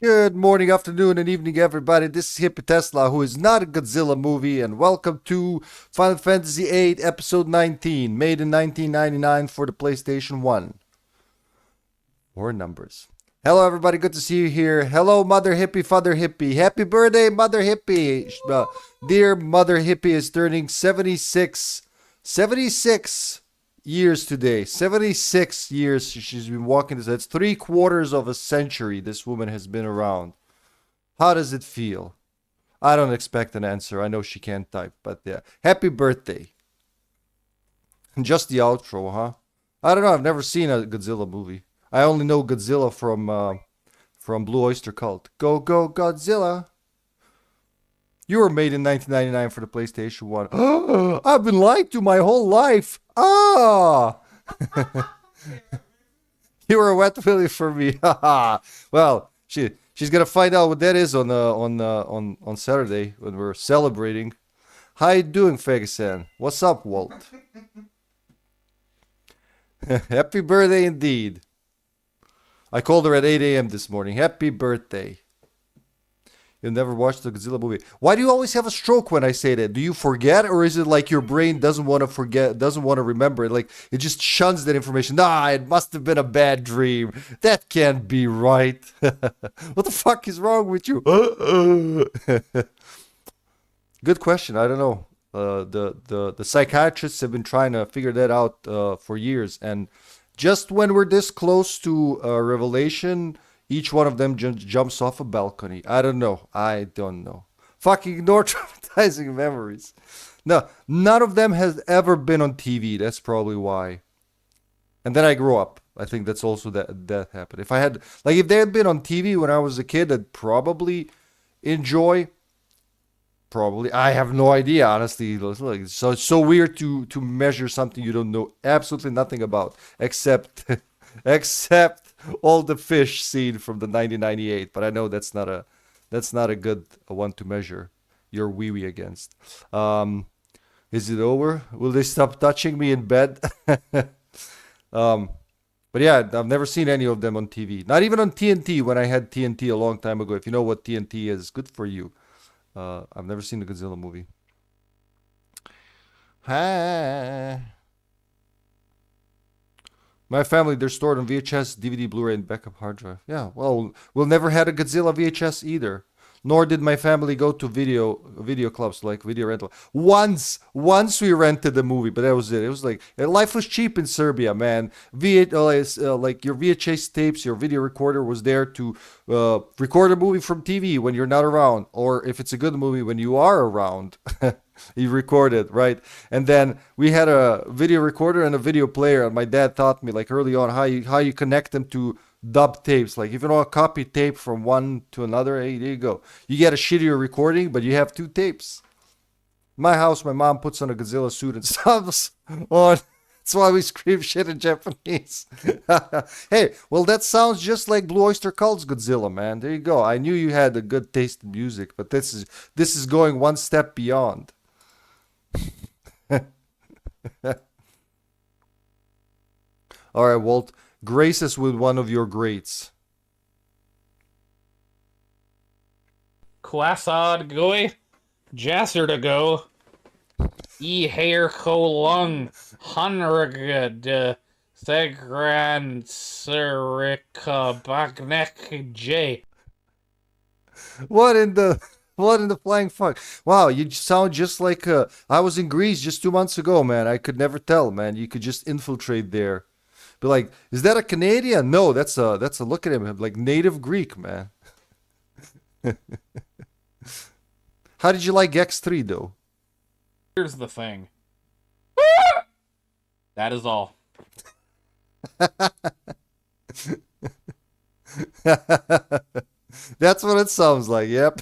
Good morning, afternoon, and evening, everybody. This is HippyTesla, who is not a Godzilla movie, and welcome to Final Fantasy VIII Episode 19, made in 1999 for the PlayStation 1. Or numbers. Hello, everybody. Good to see you here. Hello, Mother Hippie, Father Hippie. Happy birthday, Mother Hippie. Dear Mother Hippie is turning 76 years today. 76 years she's been walking this. That's 3/4 of a century this woman has been around. How does it feel? I don't expect an answer. I know she can't type, but yeah. Happy birthday. And just the outro, huh? I don't know. I've never seen a Godzilla movie. I only know Godzilla from Blue Oyster Cult. Go, go, Godzilla. You were made in 1999 for the PlayStation 1. I've been lied to my whole life. Ah! You were a wet willy for me. Well, she's gonna find out what that is on Saturday when we're celebrating. How you doing, Ferguson? What's up, Walt? Happy birthday indeed. I called her at 8 a.m. this morning. Happy birthday. You'll never watch the Godzilla movie. Why do you always have a stroke when I say that? Do you forget, or is it like your brain doesn't want to forget, doesn't want to remember it? Like it just shuns that information. Nah, it must have been a bad dream. That can't be right. What the fuck is wrong with you? Good question. I don't know. The psychiatrists have been trying to figure that out for years, and just when we're this close to revelation, each one of them jumps off a balcony. I don't know. Fucking ignore traumatizing memories. No, none of them has ever been on TV. That's probably why. And then I grew up. I think that's also that happened. If they had been on TV when I was a kid, I'd probably enjoy. Probably. I have no idea, honestly. So it's so weird to measure something you don't know absolutely nothing about, except all the fish scene from the 1998. But I know that's not a good one to measure your wee against. Is it over? Will they stop touching me in bed? But yeah, I've never seen any of them on TV. Not even on TNT when I had TNT a long time ago. If you know what TNT is, good for you. I've never seen the Godzilla movie. My family, they're stored on VHS, DVD, Blu-ray, and backup hard drive. Yeah, well, we'll never had a Godzilla VHS either. Nor did my family go to video clubs like Video Rental. Once we rented the movie, but that was it. It was like life was cheap in Serbia, man. Like your VHS tapes, your video recorder was there to record a movie from TV when you're not around, or if it's a good movie when you are around. You record it, right? And then we had a video recorder and a video player, and my dad taught me like early on how you connect them to dub tapes. Like if you don't copy tape from one to another, hey, there you go. You get a shittier recording, but you have two tapes. In my house, my mom puts on a Godzilla suit and subs on. That's why we scream shit in Japanese. Hey, well, that sounds just like Blue Oyster Cult's Godzilla, man. There you go. I knew you had a good taste in music, but this is going one step beyond. All right, Walt. Grace us with one of your greats. Quasad goy, Jasser to go, E hair ko lung, Hunrigad, Thegran Serika Bagnek J. What in the flying fuck? Wow, you sound just like I was in Greece just 2 months ago, man. I could never tell, man. You could just infiltrate there. Be like, is that a Canadian? No, that's a look at him, like native Greek, man. How did you like X3 though? Here's the thing. That is all. That's what it sounds like. Yep.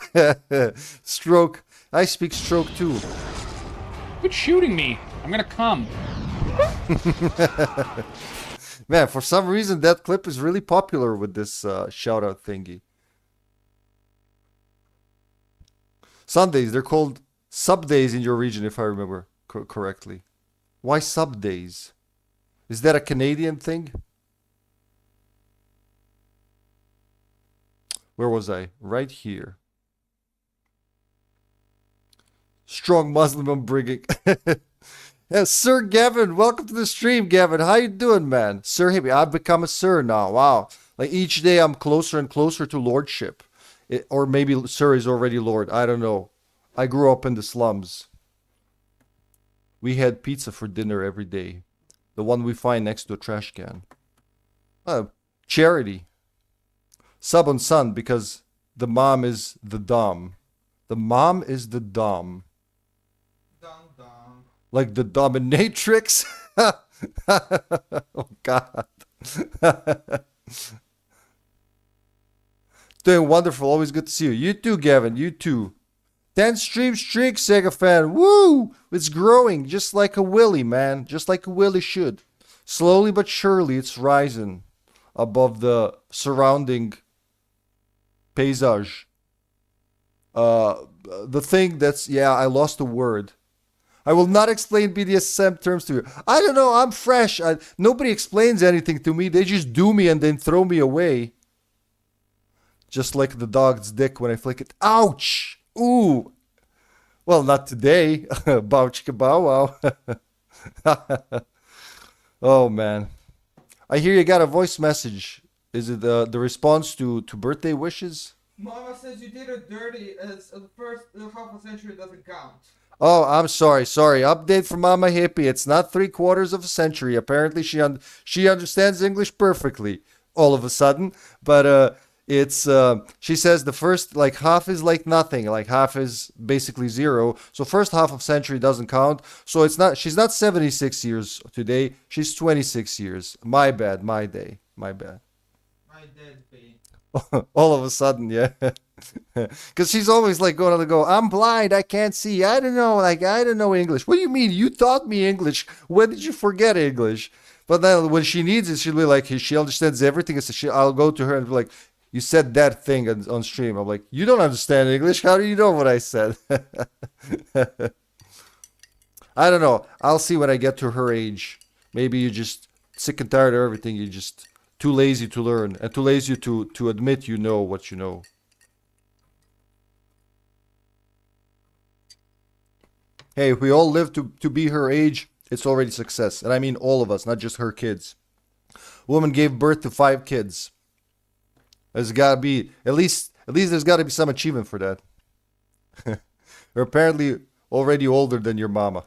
Stroke. I speak stroke too. Quit shooting me. I'm gonna come. Man, for some reason that clip is really popular with this shout out thingy. Sundays, they're called sub days in your region, if I remember correctly. Why sub days? Is that a Canadian thing? Where was I? Right here. Strong Muslim upbringing. Yeah, Sir Gavin, welcome to the stream, Gavin. How you doing, man? Sir Hippie, I've become a sir now. Wow. Like each day I'm closer and closer to lordship. Or maybe Sir is already lord. I don't know. I grew up in the slums. We had pizza for dinner every day. The one we find next to a trash can. Charity. Sub on Sun because the mom is the dom. The mom is the dom. Like the dominatrix? Oh, God. Doing wonderful. Always good to see you. You too, Gavin. You too. 10 stream streak, Sega fan. Woo! It's growing just like a willy, man. Just like a willy should. Slowly but surely, it's rising above the surrounding paysage. The thing that's... Yeah, I lost a word. I will not explain BDSM terms to you. I don't know, I'm fresh. Nobody explains anything to me. They just do me and then throw me away. Just like the dog's dick when I flick it. Ouch! Ooh! Well, not today. Bow chicka bow wow. Oh, man. I hear you got a voice message. Is it the response to birthday wishes? Mama says you did her dirty as the first half a century doesn't count. Oh, I'm sorry. Update from Mama Hippie. It's not 3/4 of a century. Apparently, she understands English perfectly. All of a sudden, but it's she says the first like half is like nothing. Like half is basically zero. So first half of century doesn't count. So it's not. She's not 76 years today. She's 26 years. My bad. My day. My bad. My dead baby. All of a sudden, yeah. Because she's always like going on the go, I'm blind, I can't see, I don't know, like, I don't know English. What do you mean? You taught me English. When did you forget English? But then when she needs it, she'll be like, she understands everything. So I'll go to her and be like, you said that thing on stream. I'm like, you don't understand English. How do you know what I said? I don't know. I'll see when I get to her age. Maybe you're just sick and tired of everything. You're just too lazy to learn and too lazy to admit you know what you know. Hey, if we all live to be her age, it's already success. And I mean all of us, not just her kids. Woman gave birth to 5 kids. There's got to be, at least there's got to be some achievement for that. You're apparently already older than your mama.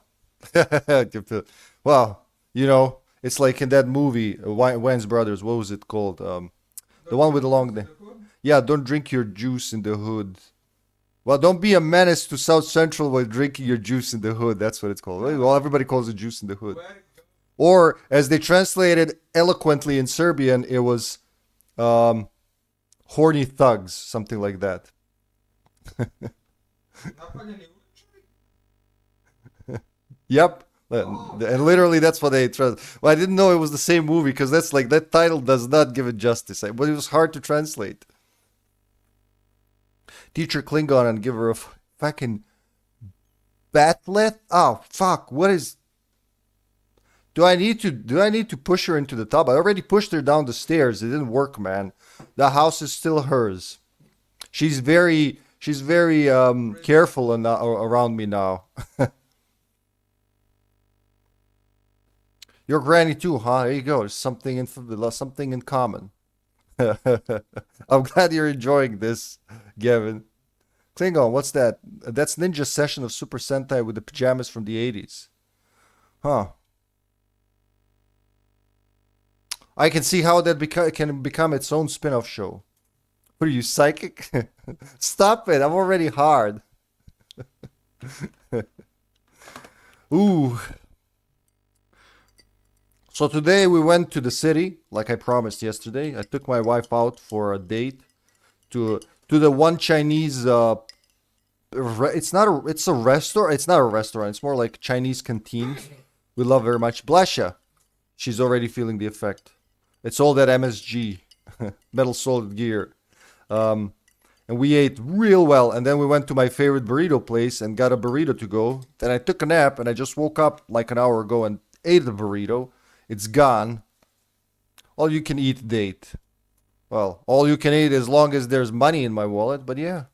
Well, you know, it's like in that movie, Wayne's Brothers, what was it called? The one with the long name. Yeah, don't drink your juice in the hood. Well, don't be a menace to South Central while drinking your juice in the hood. That's what it's called. Well, everybody calls it juice in the hood. Or, as they translated eloquently in Serbian, it was horny thugs, something like that. Yep. And literally that's what they translated. Well, I didn't know it was the same movie because that's like, that title does not give it justice. But it was hard to translate. Teach her Klingon and give her a fucking batleth? Oh, fuck. What is... Do I need to push her into the tub? I already pushed her down the stairs. It didn't work, man. The house is still hers. She's very careful around me now. Your granny too, huh? There you go. There's something in common. I'm glad you're enjoying this, Gavin. Klingon, what's that? That's Ninja Session of Super Sentai with the pajamas from the 80s. Huh. I can see how that can become its own spin-off show. What are you, psychic? Stop it, I'm already hard. Ooh. So today we went to the city, like I promised yesterday. I took my wife out for a date to the one Chinese. It's a restaurant. It's not a restaurant. It's more like Chinese canteen. We love very much. Blasha, she's already feeling the effect. It's all that MSG, Metal Solid Gear. And we ate real well. And then we went to my favorite burrito place and got a burrito to go. Then I took a nap and I just woke up like an hour ago and ate the burrito. It's gone. All you can eat date. Well, all you can eat as long as there's money in my wallet, but yeah.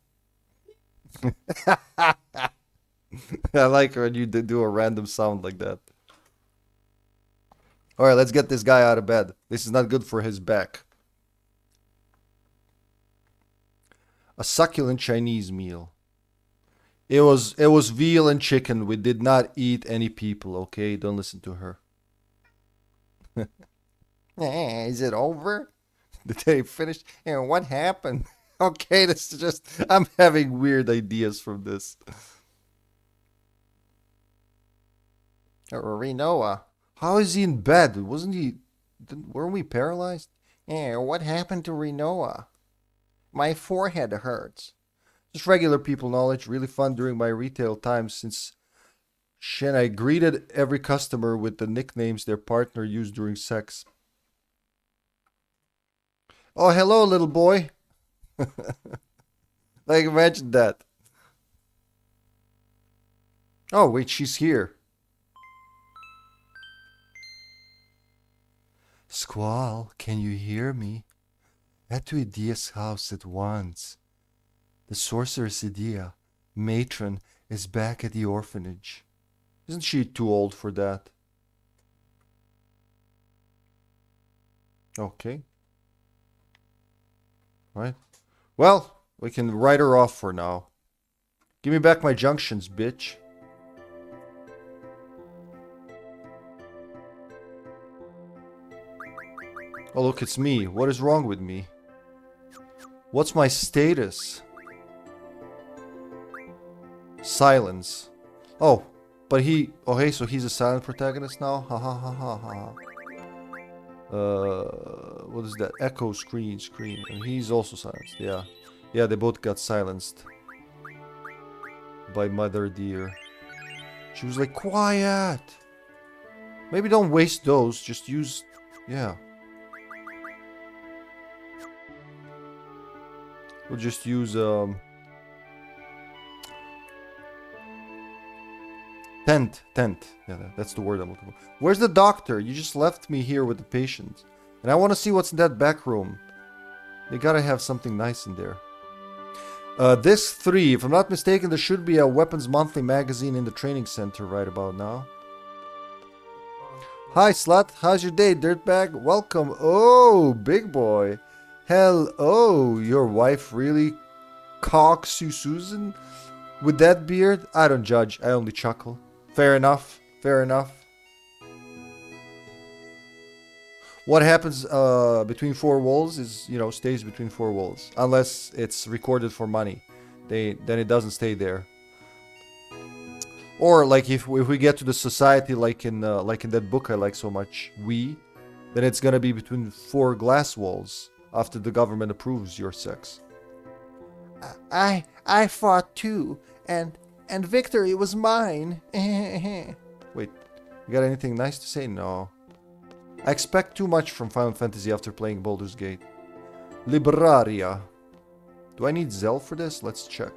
I like when you do a random sound like that. Alright, let's get this guy out of bed. This is not good for his back. A succulent Chinese meal. It was veal and chicken. We did not eat any people, okay? Don't listen to her. Is it over? Did they finish? And what happened? Okay, this is just... I'm having weird ideas from this. Renoa. How is he in bed? Wasn't he... Weren't we paralyzed? Yeah, what happened to Renoa? My forehead hurts. Just regular people knowledge. Really fun during my retail time since I greeted every customer with the nicknames their partner used during sex. Oh, hello, little boy. Like, imagine that. Oh, wait, she's here. Squall, can you hear me? Head to Edea's house at once. The sorceress Edea, matron, is back at the orphanage. Isn't she too old for that? Okay. Right. Well, we can write her off for now. Give me back my junctions, bitch. Oh, look, it's me. What is wrong with me? What's my status? Silence. Oh, but he... Oh, hey, so he's a silent protagonist now? Ha ha ha ha ha. What is that? Echo screen. And he's also silenced, yeah. Yeah, they both got silenced. By Mother Dear. She was like, quiet! Maybe don't waste those, just use... Yeah. We'll just use, Tent. Yeah, that's the word I'm looking for. Where's the doctor? You just left me here with the patient. And I want to see what's in that back room. They gotta have something nice in there. Disc 3. If I'm not mistaken, there should be a Weapons Monthly magazine in the training center right about now. Hi, slut. How's your day, dirtbag? Welcome. Oh, big boy. Hello. Your wife really cocks you, Susan? With that beard? I don't judge. I only chuckle. Fair enough. Fair enough. What happens between four walls is, you know, stays between four walls. Unless it's recorded for money. Then it doesn't stay there. Or like if we get to the society like in that book I like so much, then it's gonna be between four glass walls after the government approves your sex. I fought too, and victory was mine. Wait, you got anything nice to say? No. I expect too much from Final Fantasy after playing Baldur's Gate. Libraria. Do I need Zell for this? Let's check.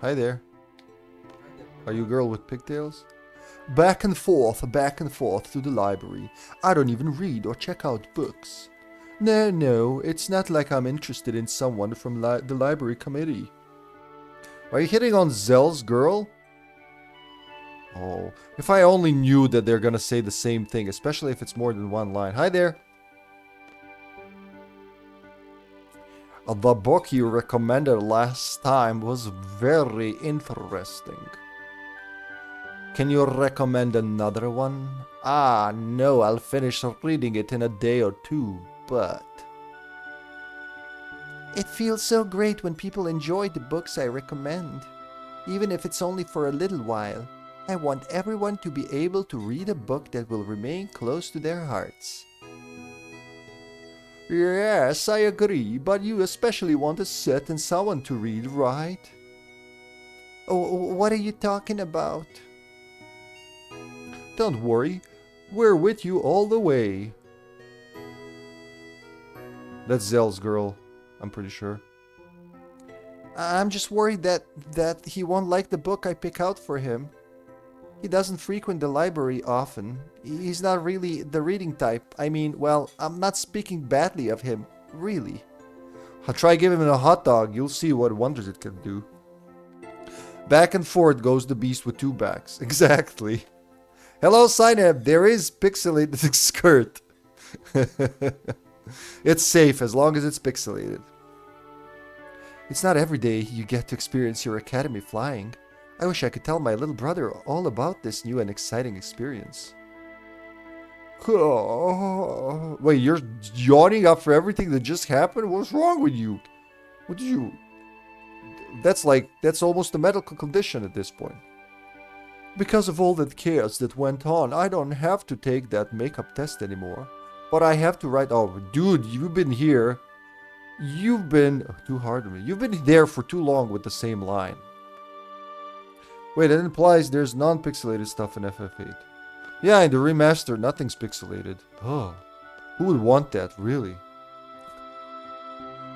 Hi there. Are you a girl with pigtails? Back and forth to the library. I don't even read or check out books. No, it's not like I'm interested in someone from the library committee. Are you hitting on Zell's girl? Oh, if I only knew that they're gonna say the same thing, especially if it's more than one line. Hi there. The book you recommended last time was very interesting. Can you recommend another one? Ah, no, I'll finish reading it in a day or two, but... It feels so great when people enjoy the books I recommend. Even if it's only for a little while. I want everyone to be able to read a book that will remain close to their hearts. Yes, I agree, but you especially want a set and someone to read, right? Oh, what are you talking about? Don't worry. We're with you all the way. That's Zell's girl, I'm pretty sure. I'm just worried that he won't like the book I pick out for him. He doesn't frequent the library often. He's not really the reading type. I mean, well, I'm not speaking badly of him, really. I'll try giving him a hot dog. You'll see what wonders it can do. Back and forth goes the beast with two backs. Exactly. Hello, Sineb. There is pixelated skirt. It's safe as long as it's pixelated. It's not every day you get to experience your academy flying. I wish I could tell my little brother all about this new and exciting experience. Wait, you're yawning after everything that just happened? What's wrong with you? What did you... That's almost a medical condition at this point. Because of all that chaos that went on, I don't have to take that makeup test anymore. But I have to write... Oh, dude, you've been here. You've been... too hard on me. You've been there for too long with the same line. Wait, that implies there's non-pixelated stuff in FF8. Yeah, in the remaster, nothing's pixelated. Oh, who would want that, really?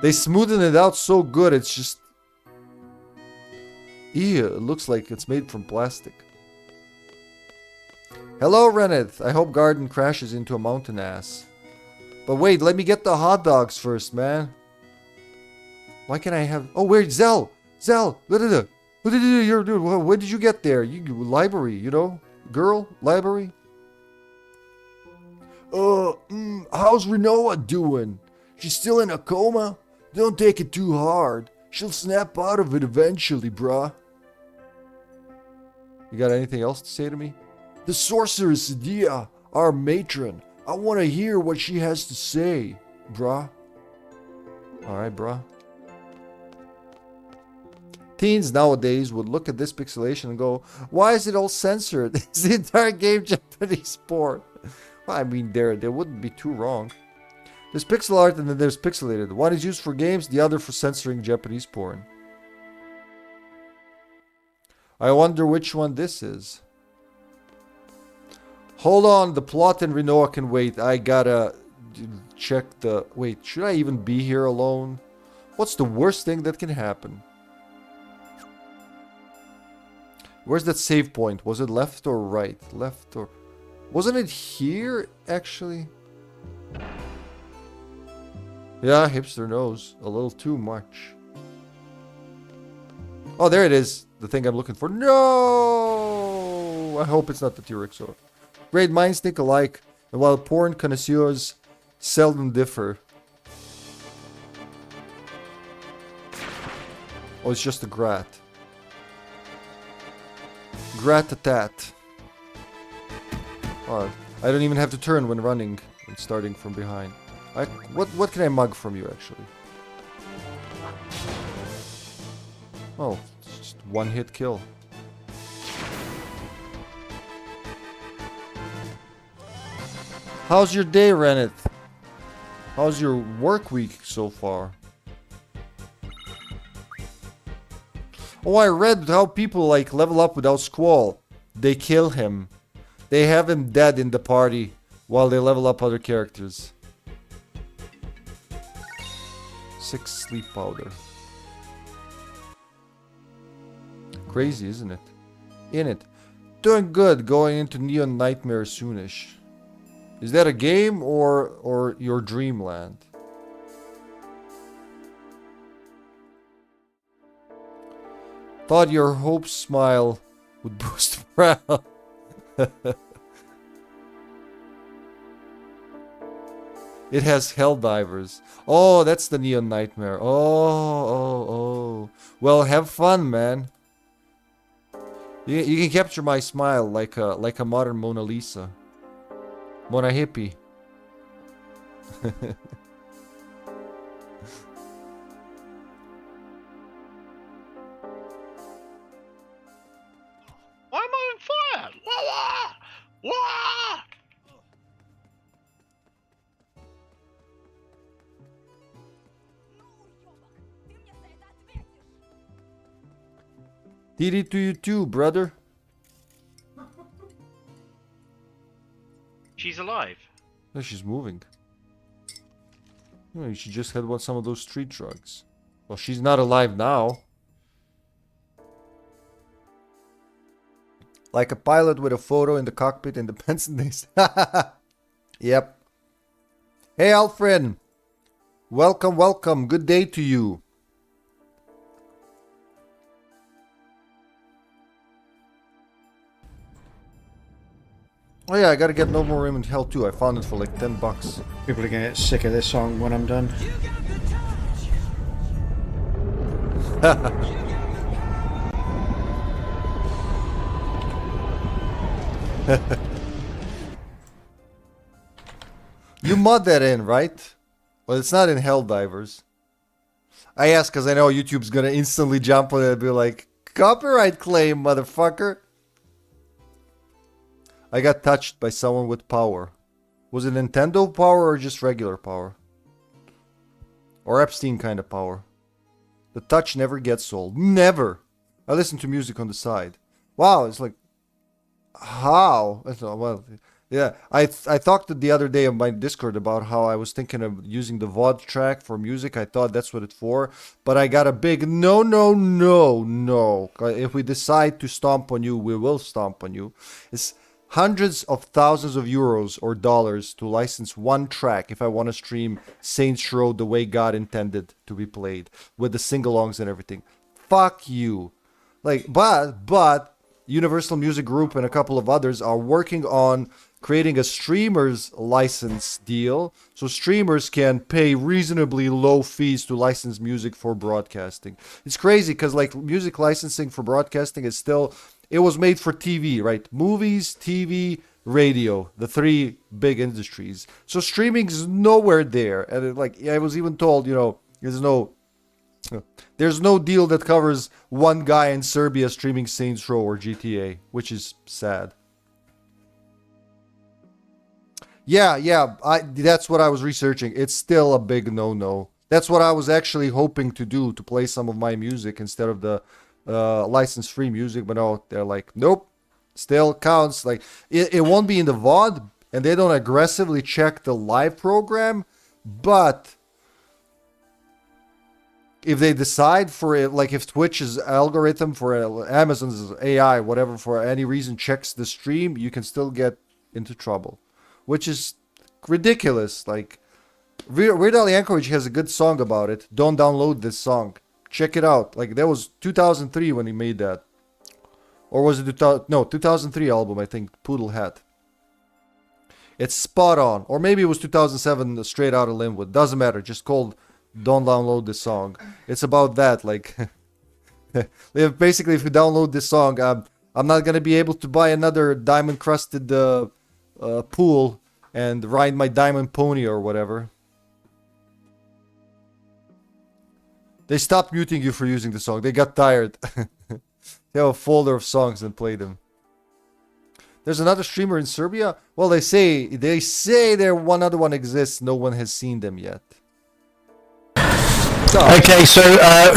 They smoothen it out so good, it's just... Ew, it looks like it's made from plastic. Hello, Reneth. I hope Garden crashes into a mountain ass. But wait, let me get the hot dogs first, man. Why can't I have... Oh, wait, Zell! Zell! What did you do? When did you get there? Library, you know? Girl? Library? How's Renoa doing? She's still in a coma? Don't take it too hard. She'll snap out of it eventually, bruh. You got anything else to say to me? The sorceress Edea, our matron. I want to hear what she has to say, bruh. Alright, bruh. Teens nowadays would look at this pixelation and go, why is it all censored? Is the entire game Japanese porn? Well, I mean, they wouldn't be too wrong. There's pixel art and then there's pixelated. One is used for games, the other for censoring Japanese porn. I wonder which one this is. Hold on, the plot in Renoa can wait. I gotta check the... Wait, should I even be here alone? What's the worst thing that can happen? Where's that save point? Was it left or right? Left or... Wasn't it here, actually? Yeah, hipster knows. A little too much. Oh, there it is. The thing I'm looking for. No! I hope it's not the T-Rex. Great minds think alike, and while porn connoisseurs seldom differ. Oh, it's just a grat. Grat-a-tat. Oh, I don't even have to turn when running and starting from behind. What can I mug from you, actually? Oh, it's just one hit kill. How's your day, Reneth? How's your work week so far? Oh, I read how people like level up without Squall. They kill him. They have him dead in the party while they level up other characters. 6 sleep powder. Crazy, isn't it? In it. Doing good, going into Neon Nightmare soonish. Is that a game or your dreamland? Thought your hope smile would boost morale. It has Helldivers. Oh, that's the Neon Nightmare. Oh. Well, have fun, man. You can capture my smile like a modern Mona Lisa. Mona Hippie. Why am I on fire? Wah, wah! Wah! DD to you too, brother. Oh, she's moving. Oh, she just had some of those street drugs. Well, she's not alive now. Like a pilot with a photo in the cockpit in the Benson days. Yep. Hey, Alfred. Welcome, welcome. Good day to you. Oh yeah, I gotta get No More Room in Hell too. I found it for like $10. People are gonna get sick of this song when I'm done. You mod that in, right? Well, it's not in Helldivers. I ask because I know YouTube's gonna instantly jump on it and be like, copyright claim, motherfucker. I got touched by someone with power. Was it Nintendo power or just regular power? Or Epstein kind of power? The touch never gets old. Never! I listen to music on the side. Wow, it's like... How? I thought, well, yeah, I talked the other day on my Discord about how I was thinking of using the VOD track for music. I thought that's what it's for. But I got a big no, no, no, no. If we decide to stomp on you, we will stomp on you. It's hundreds of thousands of euros or dollars to license one track if I want to stream Saints Row the way God intended to be played with the sing-alongs and everything. Fuck you. Like, but Universal Music Group and a couple of others are working on creating a streamer's license deal so streamers can pay reasonably low fees to license music for broadcasting. It's crazy because like music licensing for broadcasting is still... It was made for TV, right? Movies, TV, radio, the three big industries. So streaming's nowhere there. And I was even told, you know, there's no deal that covers one guy in Serbia streaming Saints Row or GTA, which is sad. Yeah, that's what I was researching. It's still a big no-no. That's what I was actually hoping to do, to play some of my music instead of the license-free music, but no, they're like, nope, still counts. Like, it won't be in the VOD, and they don't aggressively check the live program, but if they decide for it, like if Twitch's algorithm for Amazon's AI, whatever, for any reason checks the stream, you can still get into trouble, which is ridiculous. Like, Weird Al Yankovic has a good song about it. Don't download this song. Check it out. Like, that was 2003 when he made that. Or was it 2003 album, I think, Poodle Hat. It's spot on. Or maybe it was 2007, Straight Outta Linwood. Doesn't matter. Just called Don't Download This Song. It's about that. Like, basically, if you download this song, I'm not going to be able to buy another diamond-crusted pool and ride my diamond pony or whatever. They stopped muting you for using the song. They got tired. They have a folder of songs and play them. There's another streamer in Serbia? Well, they say there one other one exists. No one has seen them yet. Okay, so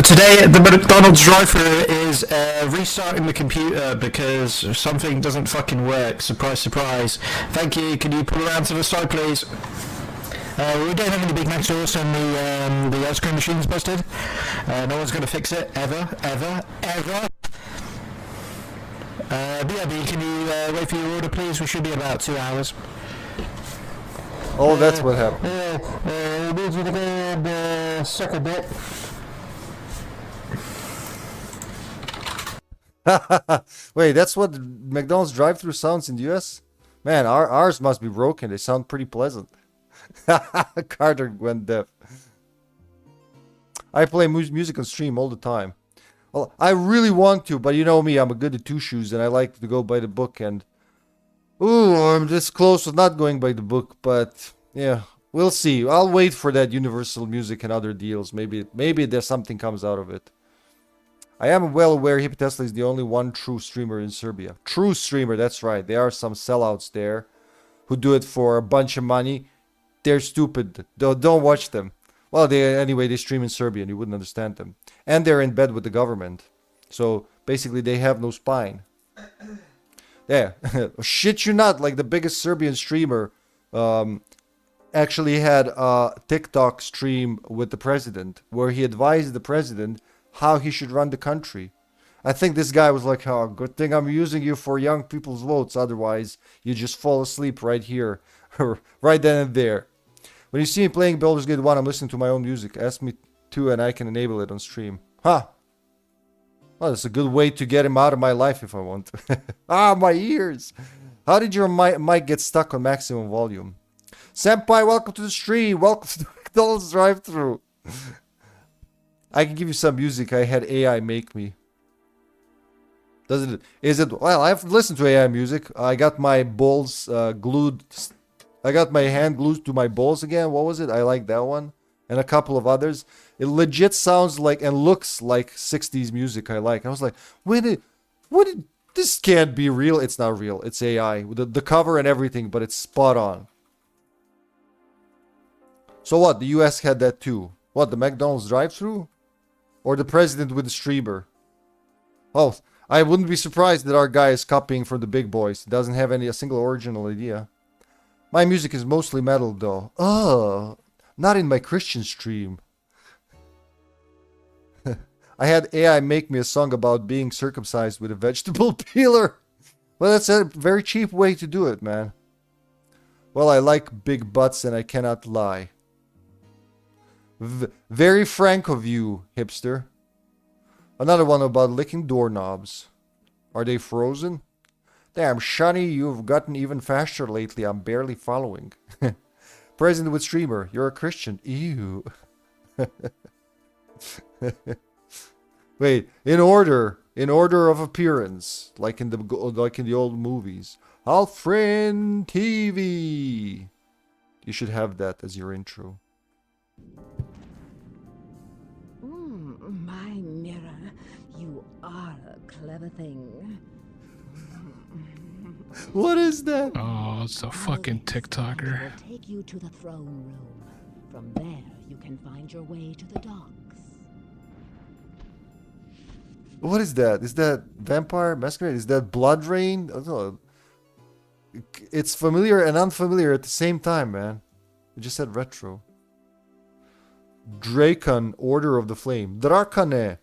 today the McDonald's drive-thru is restarting the computer because something doesn't fucking work. Surprise, surprise. Thank you. Can you pull around to the side, please? We don't have any Big Mac sauce and the ice cream machine's busted. No one's going to fix it, ever. BRB, can you wait for your order, please? We should be about 2 hours. Oh, that's what happened. We need you to go and suck a bit. Wait, that's what McDonald's drive-thru sounds in the US? Man, ours must be broken. They sound pretty pleasant. Carter went deaf. I play music on stream all the time. Well, I really want to, but you know me, I'm a good at two shoes, and I like to go by the book, and... Ooh, I'm this close to not going by the book, but... Yeah, we'll see. I'll wait for that Universal Music and other deals. Maybe there's something comes out of it. I am well aware HippyTesla is the only one true streamer in Serbia. True streamer, that's right. There are some sellouts there who do it for a bunch of money. They're stupid. Don't watch them. Well, they stream in Serbian. You wouldn't understand them. And they're in bed with the government. So, basically, they have no spine. Yeah. Shit you not. Like, the biggest Serbian streamer actually had a TikTok stream with the president where he advised the president how he should run the country. I think this guy was like, oh, good thing I'm using you for young people's votes. Otherwise, you just fall asleep right here, right then and there. When you see me playing Baldur's Gate 1, I'm listening to my own music. Ask me to and I can enable it on stream. Huh. Well, that's a good way to get him out of my life if I want. Ah, my ears. How did your mic get stuck on maximum volume? Senpai, welcome to the stream. Welcome to the McDonald's drive-thru. I can give you some music I had AI make me. Doesn't it? Is it? Well, I've listened to AI music. I got my balls glued. I got my hand glued to my balls again. What was it? I like that one. And a couple of others. It legit sounds like and looks like 60s music I like. I was like, this can't be real. It's not real. It's AI. The cover and everything, but it's spot on. So what? The US had that too. What? The McDonald's drive-thru? Or the president with the streamer? Oh, I wouldn't be surprised that our guy is copying from the big boys. Doesn't have a single original idea. My music is mostly metal though. Oh, not in my Christian stream. I had AI make me a song about being circumcised with a vegetable peeler. Well, that's a very cheap way to do it, man. Well, I like big butts and I cannot lie. Very frank of you, hipster. Another one about licking doorknobs. Are they frozen? Damn, Shani, you've gotten even faster lately. I'm barely following. President with streamer, you're a Christian. Ew. Wait, in order of appearance, like in the old movies. Alfred TV. You should have that as your intro. My mirror, you are a clever thing. What is that? Oh, it's a fucking TikToker. I will take you to the throne room. From there, you can find your way to the docks. What is that? Is that Vampire Masquerade? Is that Blood Rain? I don't know. It's familiar and unfamiliar at the same time, man. It just said retro. Drakon, Order of the Flame. Drakane.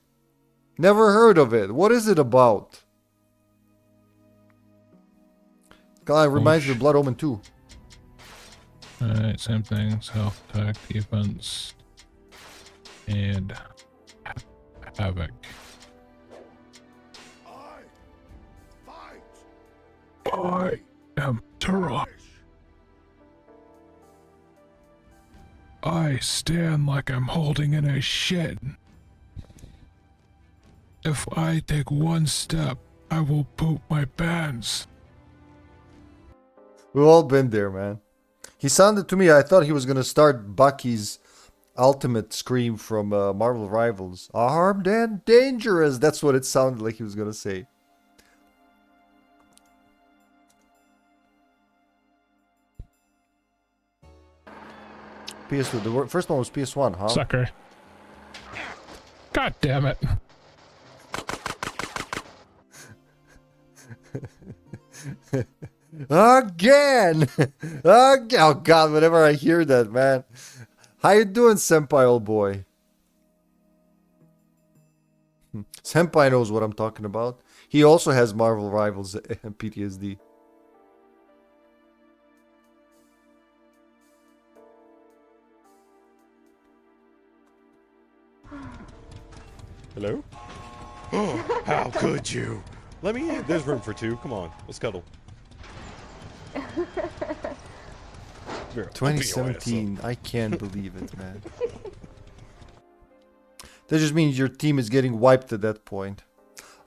Never heard of it. What is it about? Guy reminds me of Blood Omen 2. Alright, same thing. Self-attack, defense, and havoc. I am Turok. I stand like I'm holding in a shit. If I take one step, I will poop my pants. We've all been there, man. He sounded to me, I thought he was going to start Bucky's ultimate scream from Marvel Rivals. Armed and dangerous. That's what it sounded like he was going to say. PS2. The first one was PS1, huh? Sucker. God damn it. Again! Oh god, whenever I hear that, man. How you doing, Senpai, old boy? Senpai knows what I'm talking about. He also has Marvel Rivals and PTSD. Hello? Oh, how could you? Let me in. There's room for two. Come on. Let's cuddle. Vera, 2017. I can't believe it, man. That just means your team is getting wiped at that point.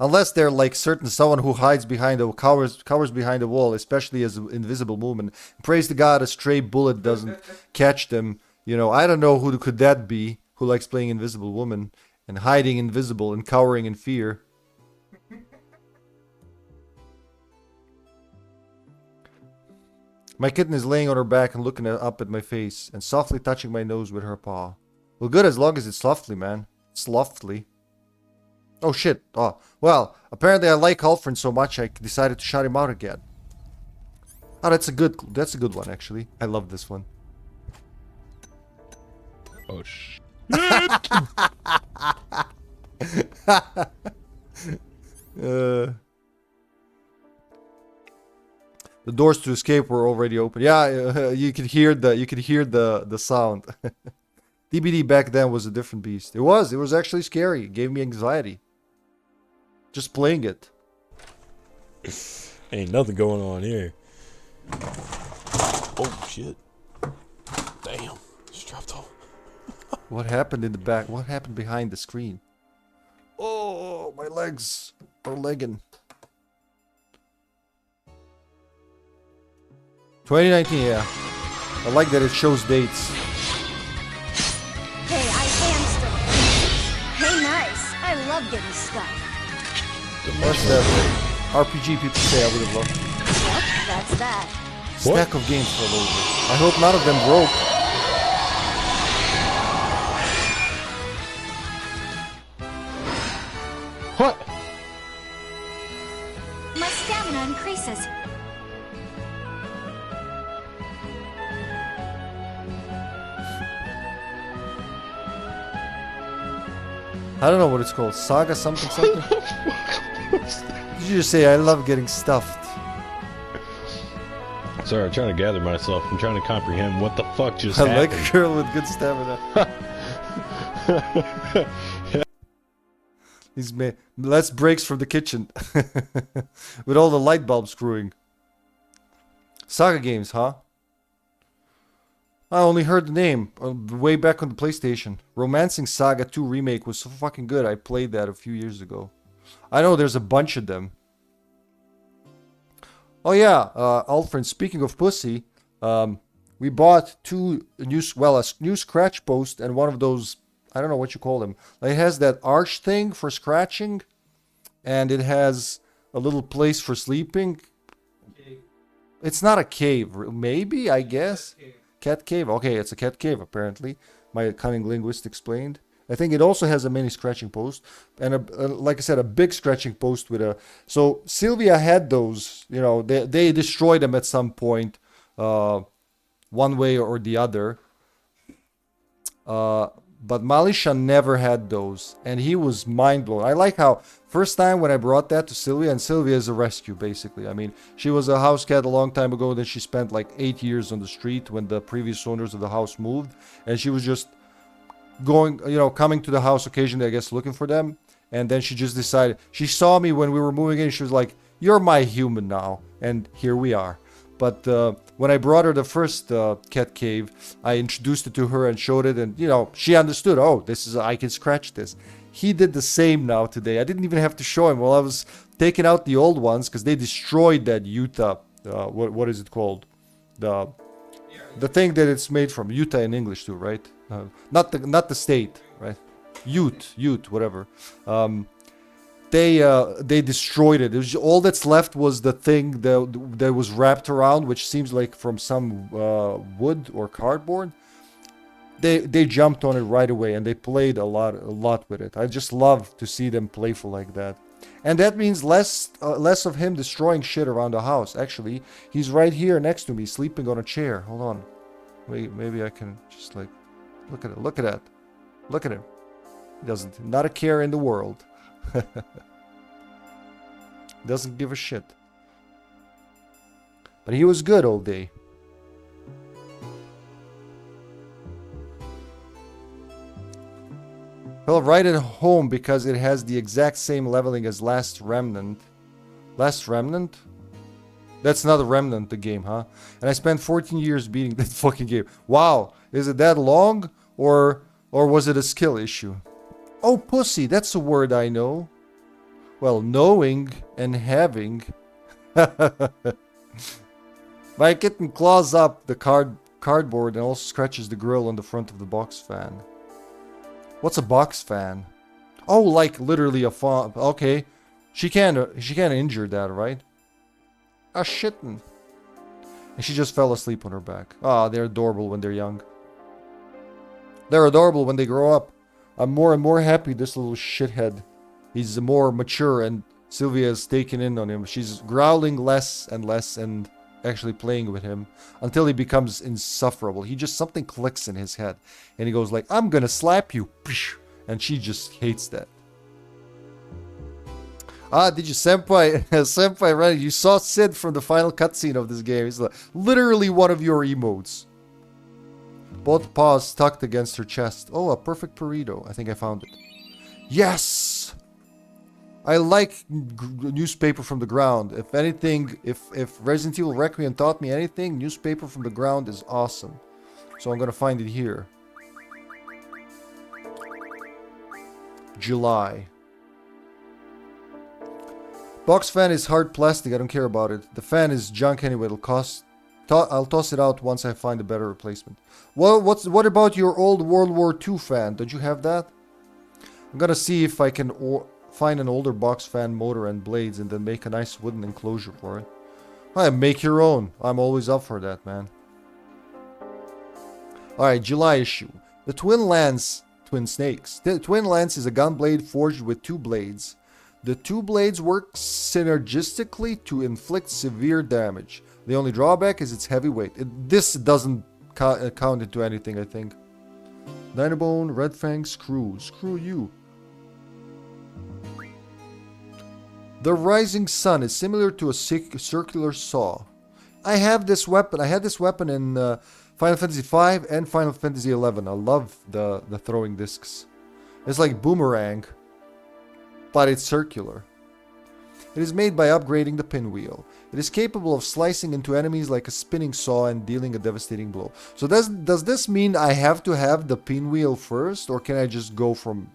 Unless they're like someone who hides behind a cowers behind a wall, especially as an invisible movement. Praise to God, a stray bullet doesn't catch them. You know, I don't know who could that be who likes playing Invisible Woman and hiding invisible and cowering in fear. My kitten is laying on her back and looking up at my face and softly touching my nose with her paw. Well, good as long as it's softly, man. Softly. Oh shit. Oh, well, apparently I like Alfred so much I decided to shout him out again. Oh, that's a good one actually. I love this one. Oh, shit. The doors to escape were already open. Yeah, you could hear the sound. DBD back then was a different beast. It was actually scary. It gave me anxiety. Just playing it. Ain't nothing going on here. Oh shit! Damn, just dropped off. What happened in the back? What happened behind the screen? Oh, my legs are legging. 2019, yeah. I like that it shows dates. Hey, I am still. Hey, nice. I love getting stuck. What's that RPG people say I would have loved? Yep, that's that. Stack of games fell over. I hope none of them broke. What? My stamina increases. I don't know what it's called. Saga something something? Did you just say I love getting stuffed? Sorry, I'm trying to gather myself. I'm trying to comprehend what the fuck just I happened. like a girl with good stamina. Let's breaks from the kitchen. With all the light bulbs screwing. Saga games, huh? I only heard the name way back on the PlayStation. Romancing Saga 2 Remake was so fucking good. I played that a few years ago. I know there's a bunch of them. Oh yeah, Alfred, speaking of pussy, we bought a new scratch post and one of those, I don't know what you call them. It has that arch thing for scratching, and it has a little place for sleeping. It's not a cave, maybe, I guess. Cat cave. Okay, it's a cat cave, apparently. My cunning linguist explained. I think it also has a mini scratching post. And, like I said, a big scratching post with a... So, Sylvia had those. You know, they destroyed them at some point. One way or the other. But Malisha never had those. And he was mind blown. I like how... First time when I brought that to Sylvia, and Sylvia is a rescue, basically. I mean, she was a house cat a long time ago. Then she spent like 8 years on the street when the previous owners of the house moved. And she was just going, you know, coming to the house occasionally, I guess, looking for them. And then she just decided... She saw me when we were moving in. She was like, you're my human now. And here we are. But when I brought her the first cat cave, I introduced it to her and showed it. And, you know, she understood, oh, this is, I can scratch this. He did the same now today. I didn't even have to show him while I was taking out the old ones because they destroyed that Utah. What is it called? The thing that it's made from. Utah in English too, right? Not the state, right? Ute, whatever. They destroyed it. It was all that's left was the thing that was wrapped around, which seems like from some wood or cardboard. They jumped on it right away and they played a lot with it. I just love to see them playful like that. And that means less of him destroying shit around the house. Actually, he's right here next to me, sleeping on a chair. Hold on. Wait, maybe I can just like look at it. Look at that. Look at him. He doesn't. Not a care in the world. Doesn't give a shit. But he was good all day. Well, right at home because it has the exact same leveling as Last Remnant. Last Remnant? That's not a Remnant, the game, huh? And I spent 14 years beating that fucking game. Wow, is it that long? Or was it a skill issue? Oh, pussy, that's a word I know. Well, knowing and having. My kitten claws up the cardboard and also scratches the grill on the front of the box fan. What's a box fan? Oh, like literally a fan. Okay. She can't injure that, right? Ah, shittin'. And she just fell asleep on her back. Ah, they're adorable when they're young. They're adorable when they grow up. I'm more and more happy this little shithead. He's more mature and Sylvia is taken in on him. She's growling less and less and actually playing with him until he becomes insufferable. He just, something clicks in his head and he goes like, I'm gonna slap you. And she just hates that. Ah, did you, Senpai? Senpai, right? You saw Cid from the final cutscene of this game. He's like, literally one of your emotes. Both paws tucked against her chest. Oh, a perfect burrito. I think I found it. Yes! I like newspaper from the ground. If anything, if Resident Evil Requiem taught me anything, newspaper from the ground is awesome. So I'm gonna find it here. July. Box fan is hard plastic. I don't care about it. The fan is junk anyway. It'll cost. I'll toss it out once I find a better replacement. Well, what about your old World War II fan? Did you have that? I'm gonna see if I can find an older box fan motor and blades and then make a nice wooden enclosure for it. Make your own. I'm always up for that, man. Alright, July issue. The Twin Snakes. The Twin Lance is a gun blade forged with 2 blades. The 2 blades work synergistically to inflict severe damage. The only drawback is its heavy weight. This doesn't count into anything, I think. Dynabone, Red Fang, Screw. Screw you. The Rising Sun is similar to a circular saw. I have this weapon. I had this weapon in Final Fantasy V and Final Fantasy XI. I love the throwing discs. It's like boomerang, but it's circular. It is made by upgrading the pinwheel. It is capable of slicing into enemies like a spinning saw and dealing a devastating blow. So does this mean I have to have the pinwheel first, or can I just go from...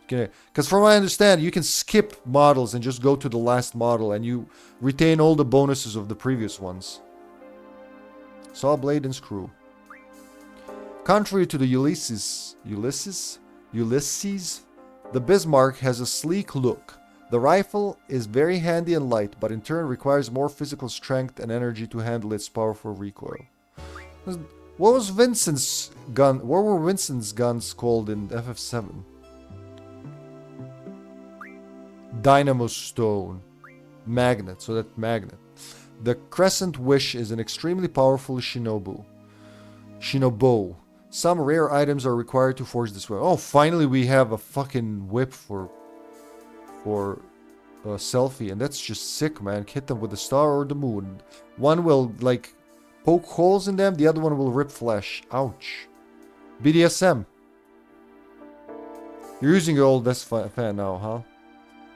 Because from what I understand, you can skip models and just go to the last model and you retain all the bonuses of the previous ones. Saw blade and screw. Contrary to the Ulysses, the Bismarck has a sleek look. The rifle is very handy and light, but in turn requires more physical strength and energy to handle its powerful recoil. What was Vincent's gun? What were Vincent's guns called in FF7? Dynamo Stone. Magnet, so that magnet. The Crescent Wish is an extremely powerful Shinobu. Some rare items are required to forge this weapon. Oh, finally we have a fucking whip for a selfie, and that's just sick, man. Hit them with the star or the moon. One will like poke holes in them, the other one will rip flesh. Ouch. BDSM. You're using your old desk fan now, huh?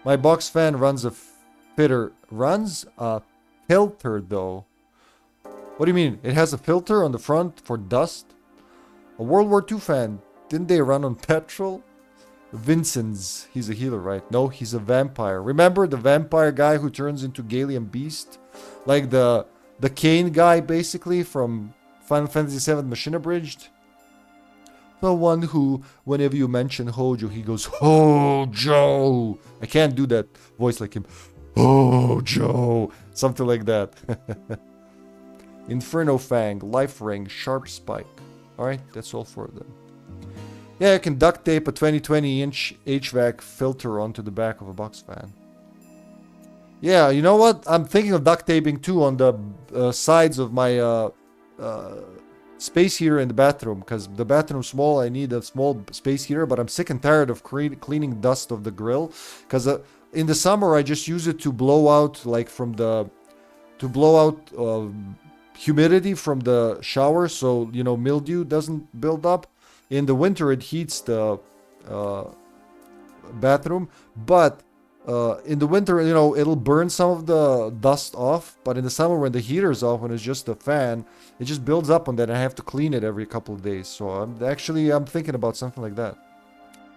My box fan runs a filter. Runs a filter, though. What do you mean? It has a filter on the front for dust? A World War II fan. Didn't they run on petrol? Vincent's. He's a healer, right? No, he's a vampire. Remember the vampire guy who turns into Gallium Beast? Like the Kane guy, basically, from Final Fantasy VII Machine Abridged? The one who, whenever you mention Hojo, he goes, Hojo! I can't do that voice like him. Hojo! Something like that. Inferno Fang, Life Ring, Sharp Spike. Alright, that's all for them. Yeah, I can duct tape a 20-inch HVAC filter onto the back of a box fan. Yeah, you know what? I'm thinking of duct taping too on the sides of my space heater in the bathroom, because the bathroom's small. I need a small space heater, but I'm sick and tired of cleaning dust of the grill, because in the summer I just use it to blow out, like humidity from the shower, so you know, mildew doesn't build up. In the winter it heats the bathroom, but in the winter, you know, it'll burn some of the dust off, but in the summer when the heater's off, when it's just a fan, it just builds up on that and I have to clean it every couple of days. So I'm thinking about something like that.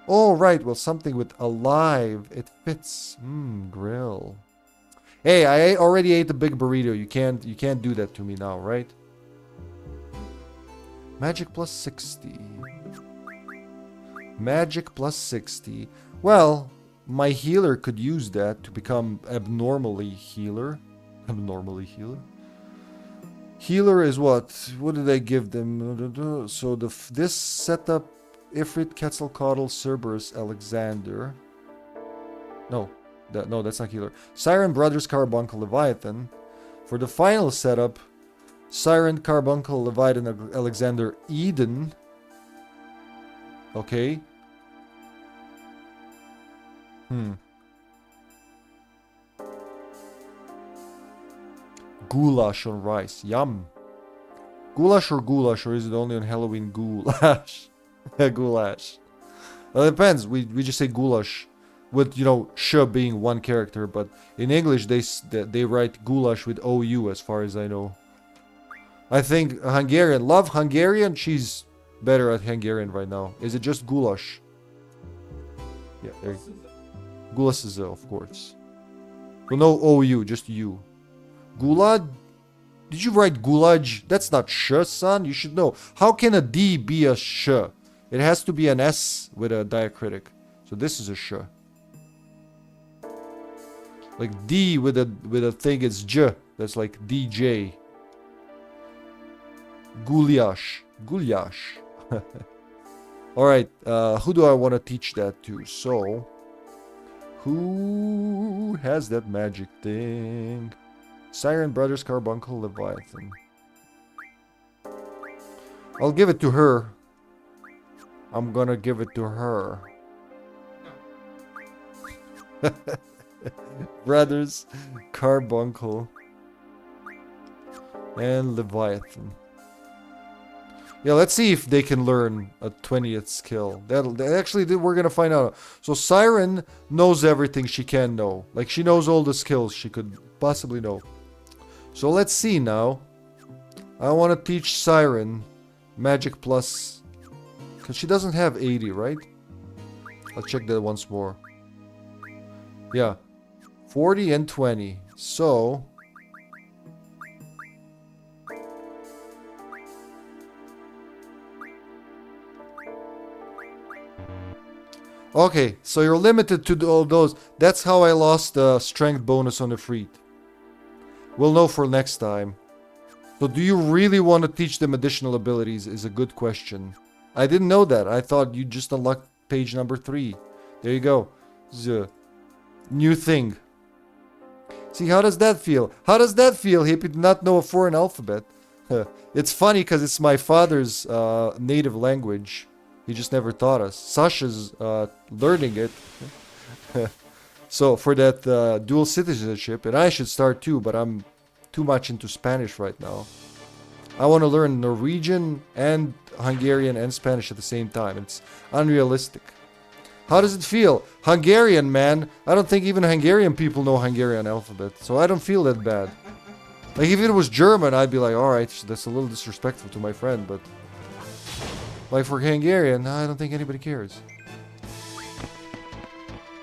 Oh, right, well, something with alive. It fits. Grill. Hey, I already ate the big burrito. You can't do that to me now, right? Magic plus 60. Magic plus 60. Well, my healer could use that to become abnormally healer. Abnormally healer? Healer is what? What did I give them? So this setup, Ifrit, Quetzalcoatl, Cerberus, Alexander. No, that's not healer. Siren Brothers, Carbuncle, Leviathan. For the final setup, Siren, Carbuncle, Leviathan, Alexander, Eden. Okay. Goulash on rice. Yum. Goulash, or is it only on Halloween? Goulash. Goulash. Well, it depends. We just say goulash. With, you know, sh being one character. But in English, they write goulash with OU as far as I know. I think Hungarian. Love Hungarian. She's better at Hungarian right now. Is it just goulash? Yeah, there. Goulash is of course. Well, no OU, just U. Gulad? Did you write gulaj? That's not sh, son. You should know. How can a D be a sh? It has to be an S with a diacritic. So this is a sh. Like D with a thing is j. That's like DJ. Gulyash. Gulyash. Alright, who do I want to teach that to? So, who has that magic thing? Siren, Brothers, Carbuncle, Leviathan. I'll give it to her. I'm gonna give it to her. Brothers, Carbuncle, and Leviathan. Yeah, let's see if they can learn a 20th skill. We're gonna find out. So Siren knows everything she can know. Like, she knows all the skills she could possibly know. So let's see now. I want to teach Siren Magic Plus. Because she doesn't have 80, right? I'll check that once more. Yeah. 40 and 20. So... okay, so you're limited to all those. That's how I lost the strength bonus on the Freed. We'll know for next time. So do you really want to teach them additional abilities is a good question. I didn't know that. I thought you just unlocked page number 3. There you go. The new thing. See, how does that feel? How does that feel, Hippie, to not know a foreign alphabet? It's funny because it's my father's native language. He just never taught us. Sasha's learning it. So for that dual citizenship, and I should start too, but I'm too much into Spanish right now. I want to learn Norwegian and Hungarian and Spanish at the same time. It's unrealistic. How does it feel? Hungarian, man. I don't think even Hungarian people know Hungarian alphabet, so I don't feel that bad. Like, if it was German, I'd be like, alright, that's a little disrespectful to my friend, but... like, for Hungarian, I don't think anybody cares.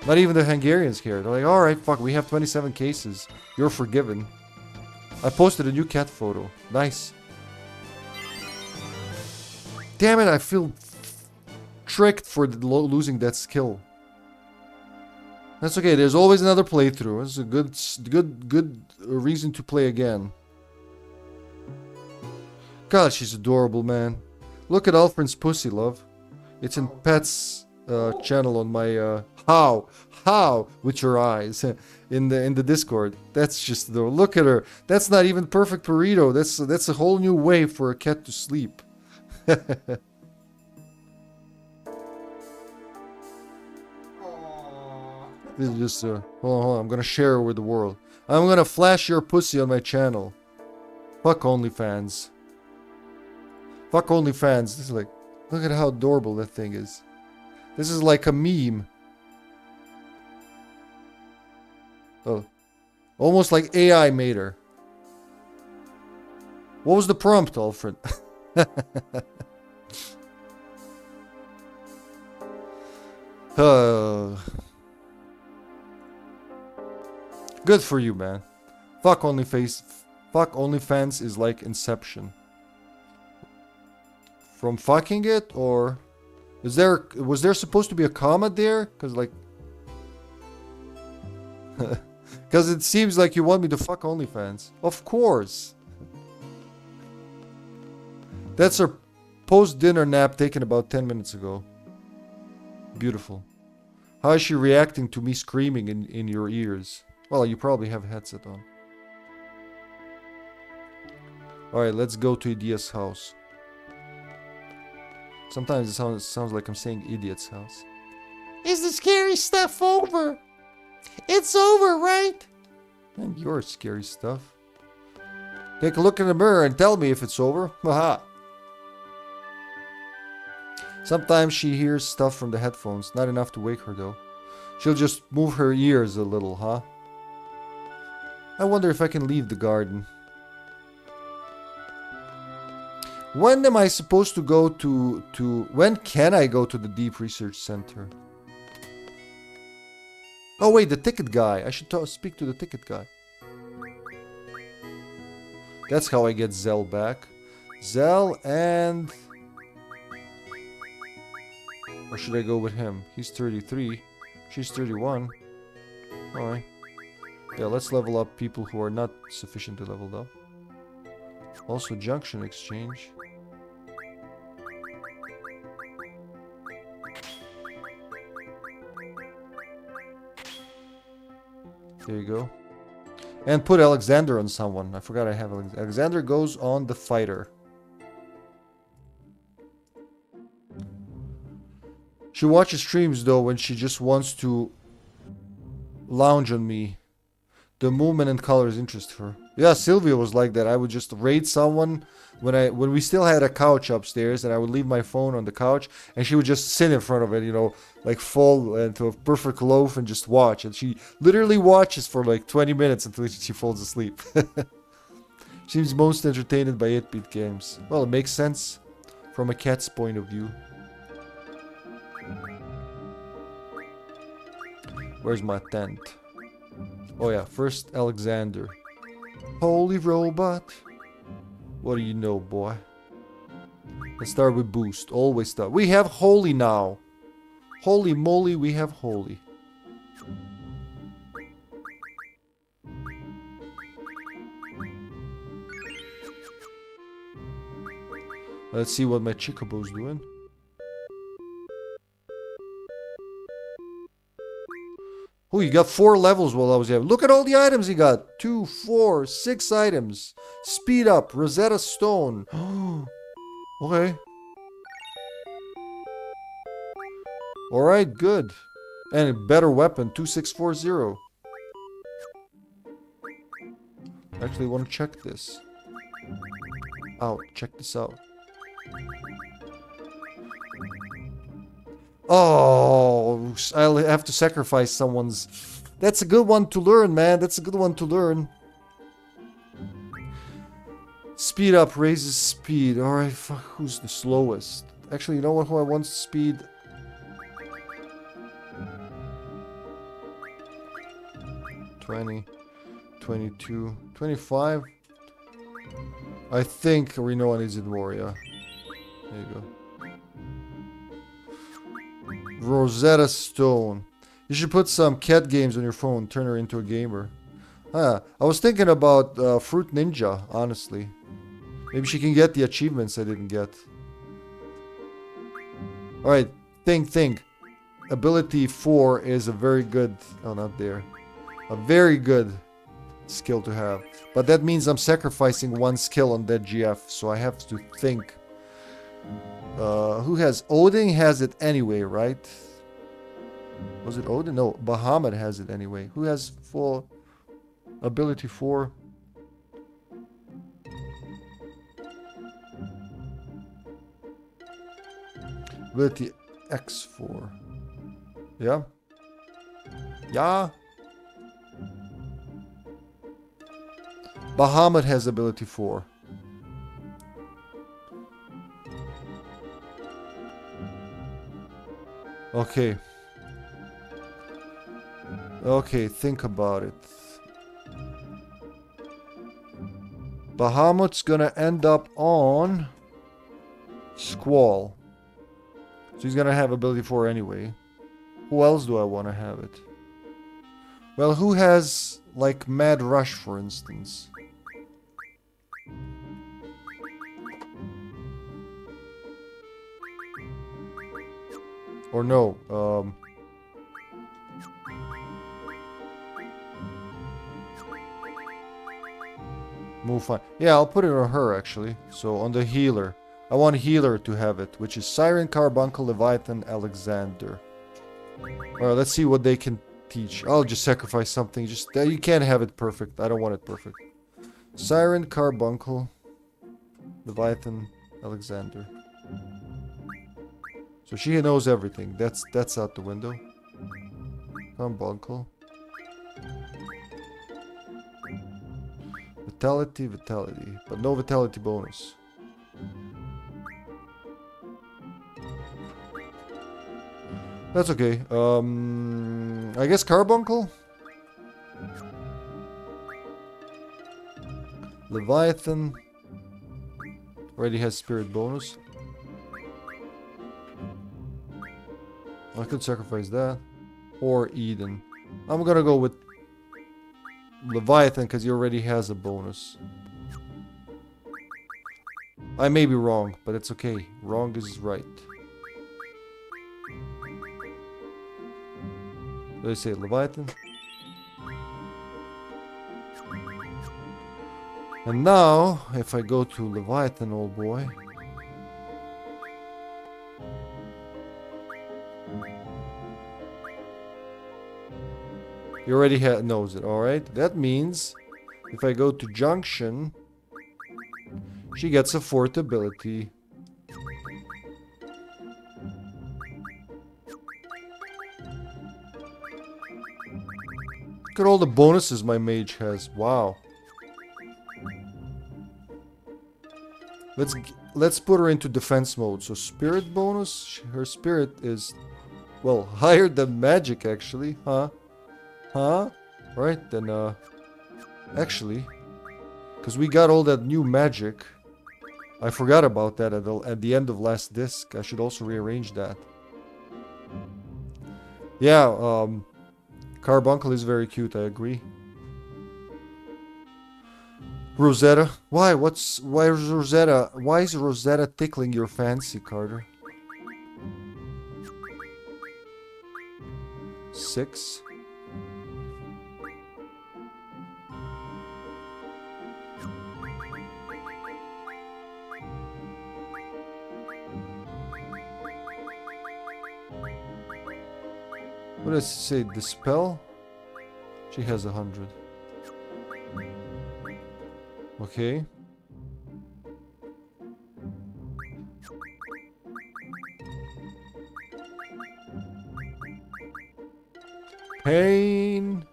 Not even the Hungarians care. They're like, alright, fuck, we have 27 cases. You're forgiven. I posted a new cat photo. Nice. Damn it, I feel tricked for losing that skill. That's okay, there's always another playthrough. It's a good reason to play again. God, she's adorable, man. Look at Alfred's pussy, love. It's in Pet's channel on my how with your eyes in the Discord. That's just the look at her. That's not even perfect burrito. That's a whole new way for a cat to sleep. This is just hold on. I'm gonna share her with the world. I'm gonna flash your pussy on my channel. Fuck OnlyFans. Fuck OnlyFans. This is like, look at how adorable that thing is. This is like a meme. Oh, almost like AI made her. What was the prompt, Alfred? Good for you, man. Fuck OnlyFans is like Inception. From fucking it, or was there supposed to be a comma there? Cause like, cause it seems like you want me to fuck OnlyFans. Of course. That's her post-dinner nap taken about 10 minutes ago. Beautiful. How is she reacting to me screaming in your ears? Well, you probably have a headset on. Alright, let's go to Edea's house. Sometimes it sounds like I'm saying idiot's house. Is the scary stuff over? It's over, right? And your scary stuff. Take a look in the mirror and tell me if it's over. Haha. Sometimes she hears stuff from the headphones. Not enough to wake her though. She'll just move her ears a little, huh? I wonder if I can leave the garden. When am I supposed to go to when can I go to the Deep Research Center? Oh wait, the ticket guy. I should speak to the ticket guy. That's how I get Zell back. Zell and... Or should I go with him? He's 33. She's 31. Alright. Yeah, let's level up people who are not sufficiently leveled up. Also, junction exchange. There you go. And put Alexander on someone. I forgot I have Alexander goes on the fighter. She watches streams though when she just wants to lounge on me. The movement and colors interest her. Yeah, Sylvia was like that. I would just raid someone when we still had a couch upstairs, and I would leave my phone on the couch, and she would just sit in front of it, you know, like fall into a perfect loaf and just watch. And she literally watches for like 20 minutes until she falls asleep. Seems most entertained by 8-bit games. Well, it makes sense from a cat's point of view. Where's my tent? Oh yeah, first Alexander. Holy robot. What do you know, boy? Let's start with boost. Always start. We have holy now. Holy moly, we have holy. Let's see what my Chicobo's doing. Oh, you got 4 levels while I was there. Look at all the items he got. 2, 4, 6 items. Speed up. Rosetta Stone. Okay. Alright, good. And a better weapon. 2640. Actually, want to check this. Out. Check this out. Oh, I'll have to sacrifice someone's... That's a good one to learn, man. That's a good one to learn. Speed up raises speed. Alright, fuck, who's the slowest? Actually, you know what? Who I want speed? $20, $22, $25. I think Renoa needs it more, yeah. There you go. Rosetta Stone. You should put some cat games on your phone. Turn her into a gamer. I was thinking about Fruit Ninja, honestly. Maybe she can get the achievements I didn't get. Alright, think. Ability 4 is a very good... Oh, not there. A very good skill to have. But that means I'm sacrificing one skill on that GF, so I have to think. Who has... Odin has it anyway, right? Was it Odin? No, Bahamut has it anyway. Who has full ability 4? Ability X4. Yeah? Yeah? Bahamut has ability 4. Okay. Okay, think about it. Bahamut's gonna end up on Squall. So he's gonna have ability 4 anyway. Who else do I want to have it? Well, who has, like, Mad Rush, for instance? Or no, Move fine. Yeah, I'll put it on her actually. So on the healer. I want healer to have it, which is Siren, Carbuncle, Leviathan, Alexander. Alright, let's see what they can teach. I'll just sacrifice something. Just you can't have it perfect. I don't want it perfect. Siren, Carbuncle, Leviathan, Alexander. So she knows everything. That's out the window. Carbuncle. Vitality, vitality. But no vitality bonus. That's okay. I guess Carbuncle? Leviathan. Already has spirit bonus. I could sacrifice that. Or Eden. I'm gonna go with Leviathan because he already has a bonus. I may be wrong, but it's okay. Wrong is right. What do they say? Leviathan? And now, if I go to Leviathan, old boy. He already knows it, alright? That means, if I go to Junction, she gets a 4th ability. Look at all the bonuses my mage has. Wow. Let's put her into defense mode. So spirit bonus, her spirit is, well, higher than magic actually, huh? Huh? Right, then actually, because we got all that new magic. I forgot about that at the end of last disc. I should also rearrange that. Yeah, Carbuncle is very cute, I agree. Rosetta. Why is Rosetta tickling your fancy, Carter? 6. What does it say? Dispel? She has 100. Okay. Pain.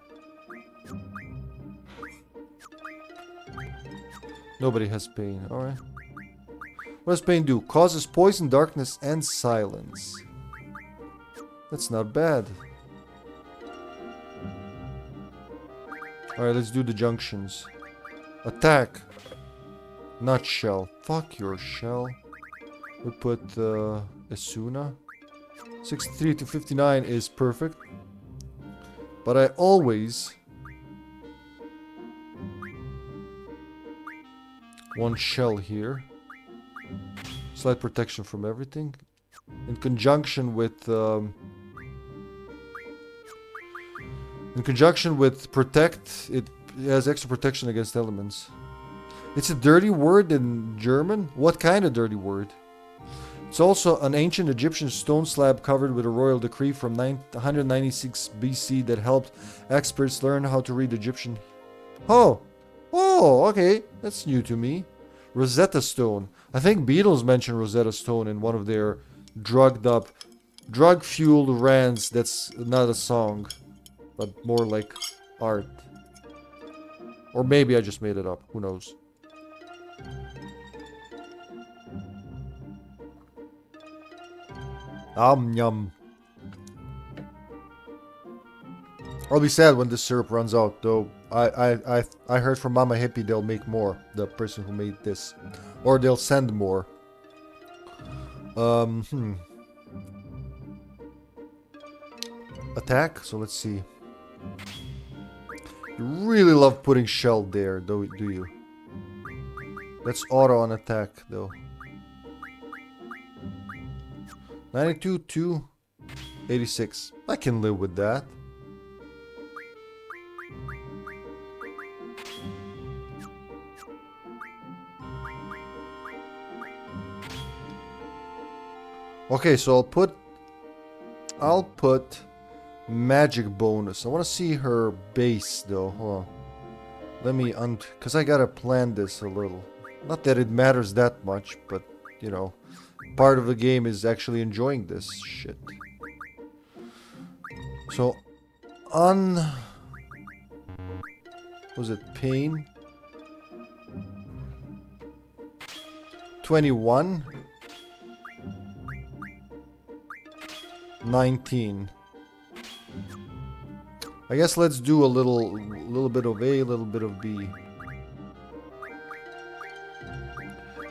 Nobody has pain. Alright. What does pain do? Causes poison, darkness, and silence. That's not bad. Alright, let's do the junctions. Attack. Not shell. Fuck your shell. We put Asuna. 63 to 59 is perfect. But I always want shell here. Slight protection from everything. In conjunction with protect, it has extra protection against elements. It's a dirty word in German? What kind of dirty word? It's also an ancient Egyptian stone slab covered with a royal decree from 196 BC that helped experts learn how to read Egyptian. Oh, okay, that's new to me. Rosetta Stone. I think Beatles mentioned Rosetta Stone in one of their drug-fueled rants. That's not a song, but more like art. Or maybe I just made it up. Who knows? Yum. I'll be sad when this syrup runs out, though. I heard from Mama Hippie they'll make more. The person who made this, or they'll send more. Attack. So let's see. You really love putting shell there, do you? Let's auto on attack, though. 92 to 86. I can live with that. Okay, so I'll put magic bonus. I want to see her base though. Hold on. Let me because I gotta plan this a little. Not that it matters that much, but you know, part of the game is actually enjoying this shit. So was it pain? 21. 19. I guess let's do a little bit of A, a little bit of B.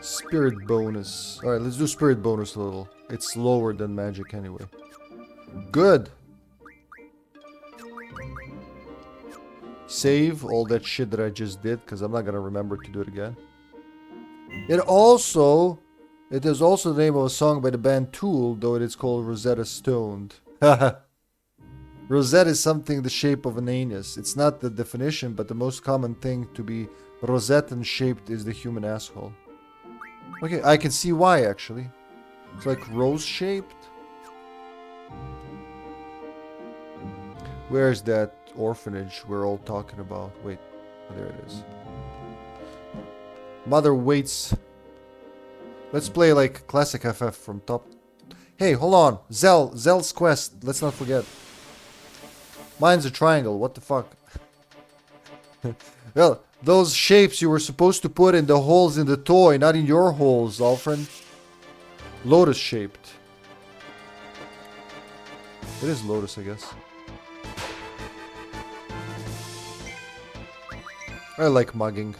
Spirit bonus. Alright, let's do spirit bonus a little. It's lower than magic anyway. Good. Save all that shit that I just did, because I'm not gonna remember to do it again. It is also the name of a song by the band Tool, though it is called Rosetta Stoned. Rosette is something the shape of an anus. It's not the definition, but the most common thing to be Rosetten shaped is the human asshole. Okay, I can see why actually. It's like rose shaped. Where's that orphanage we're all talking about? Wait, oh, there it is. Mother waits. Let's play like classic FF from top. Hey, hold on. Zell's quest. Let's not forget. Mine's a triangle. What the fuck? Well, those shapes you were supposed to put in the holes in the toy, not in your holes, Alfred. Lotus shaped. It is lotus, I guess. I like mugging.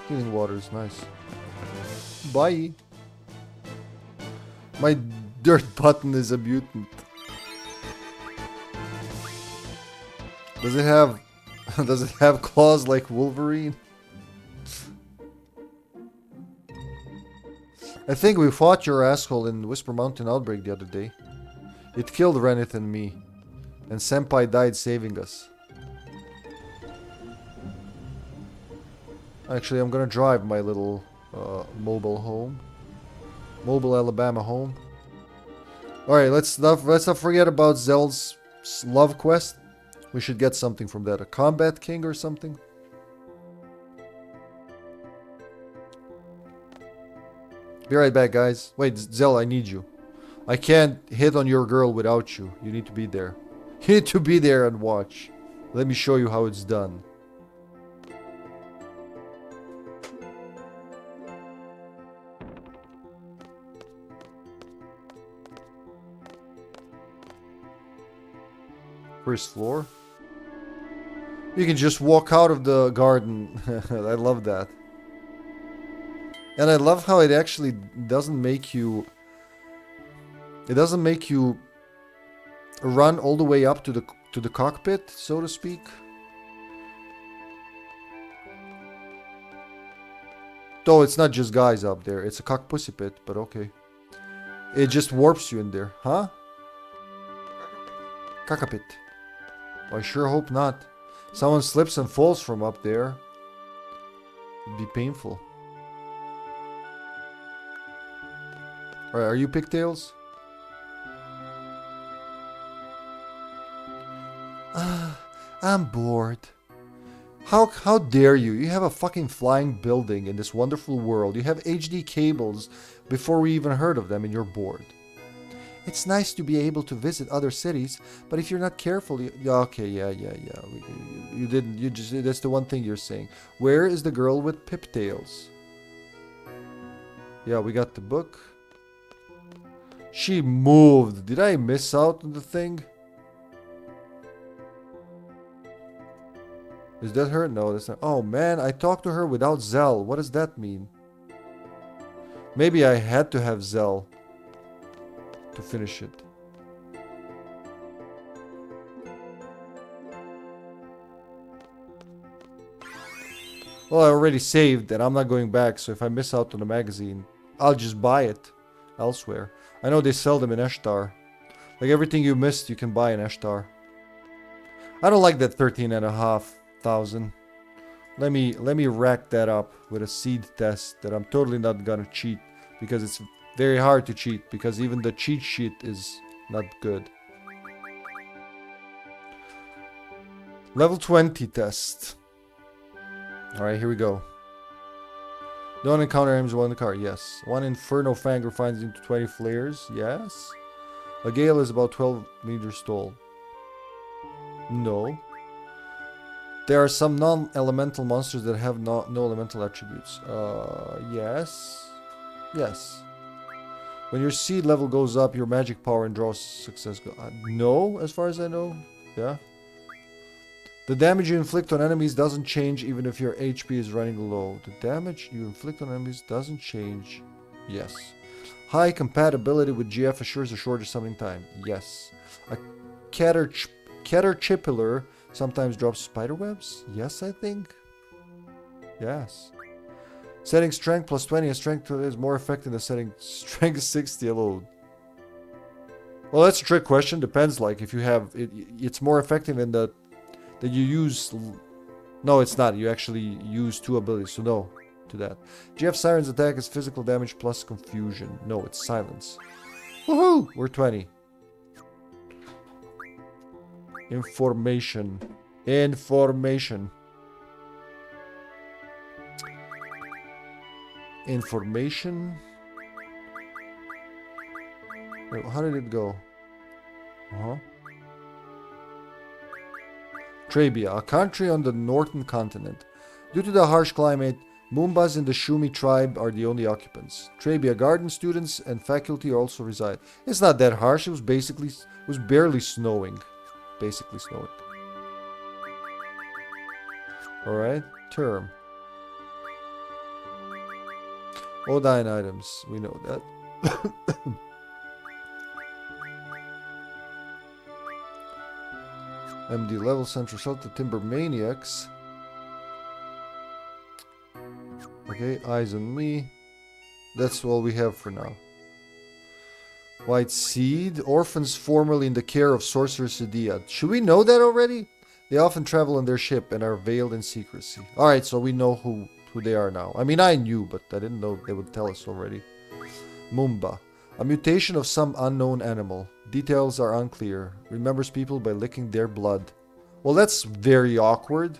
Healing water is nice. Bye. My dirt button is a mutant. Does it have claws like Wolverine? I think we fought your asshole in Whisper Mountain Outbreak the other day. It killed Renith and me. And Senpai died saving us. Actually, I'm gonna drive my little mobile home. Mobile Alabama home. Alright, let's not forget about Zell's love quest. We should get something from that. A combat king or something? Be right back, guys. Wait, Zell, I need you. I can't hit on your girl without you. You need to be there. You need to be there and watch. Let me show you how it's done. First floor. You can just walk out of the garden. I love that. And I love how it actually doesn't make you... It doesn't make you run all the way up to the cockpit, so to speak. Though it's not just guys up there. It's a cock pussy pit, but okay. It just warps you in there. Huh? Cockpit. I sure hope not. Someone slips and falls from up there. It'd be painful. Alright, are you pigtails? I'm bored. How dare you? You have a fucking flying building in this wonderful world. You have HD cables before we even heard of them and you're bored. It's nice to be able to visit other cities, but if you're not careful, okay, yeah. You didn't. You just. That's the one thing you're saying. Where is the girl with piptails? Yeah, we got the book. She moved. Did I miss out on the thing? Is that her? No, that's not. Oh man, I talked to her without Zell. What does that mean? Maybe I had to have Zell to finish it. Well, I already saved and I'm not going back, so if I miss out on the magazine, I'll just buy it elsewhere. I know they sell them in Eshtar. Like everything you missed, you can buy in Eshtar. I don't like that 13,500. Let me rack that up with a seed test that I'm totally not gonna cheat because it's Very hard to cheat because even the cheat sheet is not good. Level 20 test. Alright, here we go. Don't encounter enemies while in the car. Yes. One Inferno Fang refines into 20 flares. Yes. A gale is about 12 meters tall. No. There are some non-elemental monsters that have no elemental attributes. Yes. Yes. When your seed level goes up, your magic power and draw success go. No, as far as I know. Yeah. The damage you inflict on enemies doesn't change even if your HP is running low. The damage you inflict on enemies doesn't change. Yes. High compatibility with GF assures a shorter summoning time. Yes. A caterpillar sometimes drops spider webs. Yes, I think. Yes. Setting strength plus 20 and strength is more effective than setting strength 60 alone. Well, that's a trick question. Depends. Like if you have it, it's more effective in that you use. No, it's not. You actually use 2 abilities. So no to that. GF Siren's attack is physical damage plus confusion. No, it's silence. Woohoo! We're 20. Information. Information. Information. Wait, how did it go? Trabia, a country on the northern continent. Due to the harsh climate, Moombas in the Shumi tribe are the only occupants. Trabia Garden students and faculty also reside. It's not that harsh. It was barely snowing. Basically snowing. Alright, term. Odine items, we know that. MD level central shot, the Timber Maniacs. Okay, eyes on me. That's all we have for now. White Seed, orphans formerly in the care of Sorceress Edea. Should we know that already? They often travel on their ship and are veiled in secrecy. Alright, so we know who they are now. I mean, I knew, but I didn't know they would tell us already. Moomba, a mutation of some unknown animal. Details are unclear. Remembers people by licking their blood. Well, that's very awkward.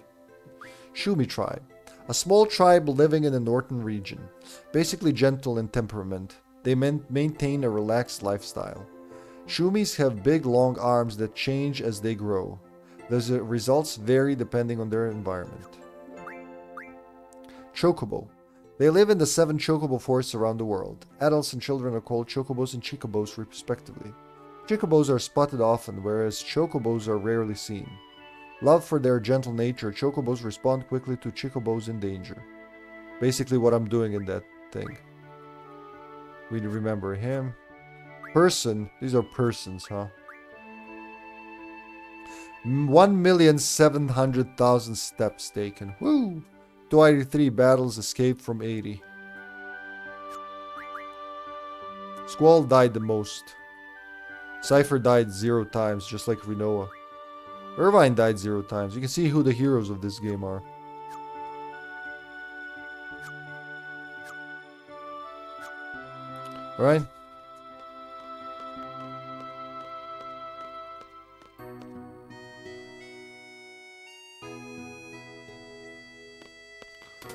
Shumi tribe, a small tribe living in the northern region. Basically gentle in temperament. They maintain a relaxed lifestyle. Shumis have big, long arms that change as they grow. The results vary depending on their environment. Chocobo. They live in the 7 chocobo forests around the world. Adults and children are called chocobos and chicobos respectively. Chicobos are spotted often, whereas chocobos are rarely seen. Love for their gentle nature, chocobos respond quickly to chicobos in danger. Basically what I'm doing in that thing. We remember him. Person. These are persons, huh? 1,700,000 steps taken. Woo! 283 battles, escaped from 80. Squall died the most. Cypher died 0 times, just like Rinoa. Irvine died 0 times. You can see who the heroes of this game are. Alright.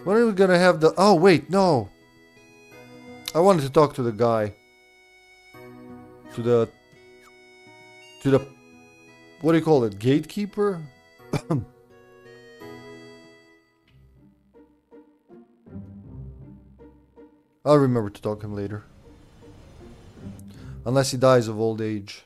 When are we gonna have the... Oh, wait, no. I wanted to talk to the guy. To the... What do you call it? Gatekeeper? I'll remember to talk to him later. Unless he dies of old age.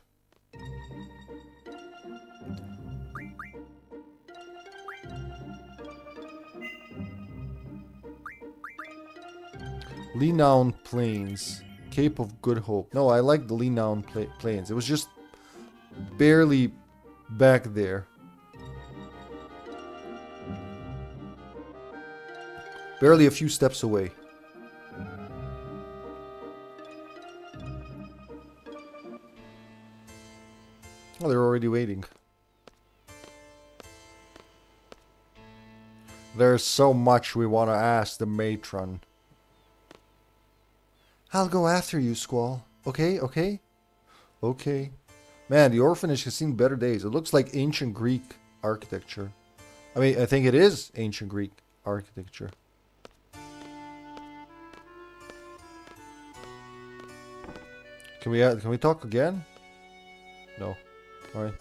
Leenown Plains. Cape of Good Hope. No, I like the Leenown Plains. It was just barely back there. Barely a few steps away. Oh, they're already waiting. There's so much we want to ask the matron. I'll go after you, Squall. Okay, okay? Okay. Man, the orphanage has seen better days. It looks like ancient Greek architecture. I mean, I think it is ancient Greek architecture. Can we talk again? No. All right.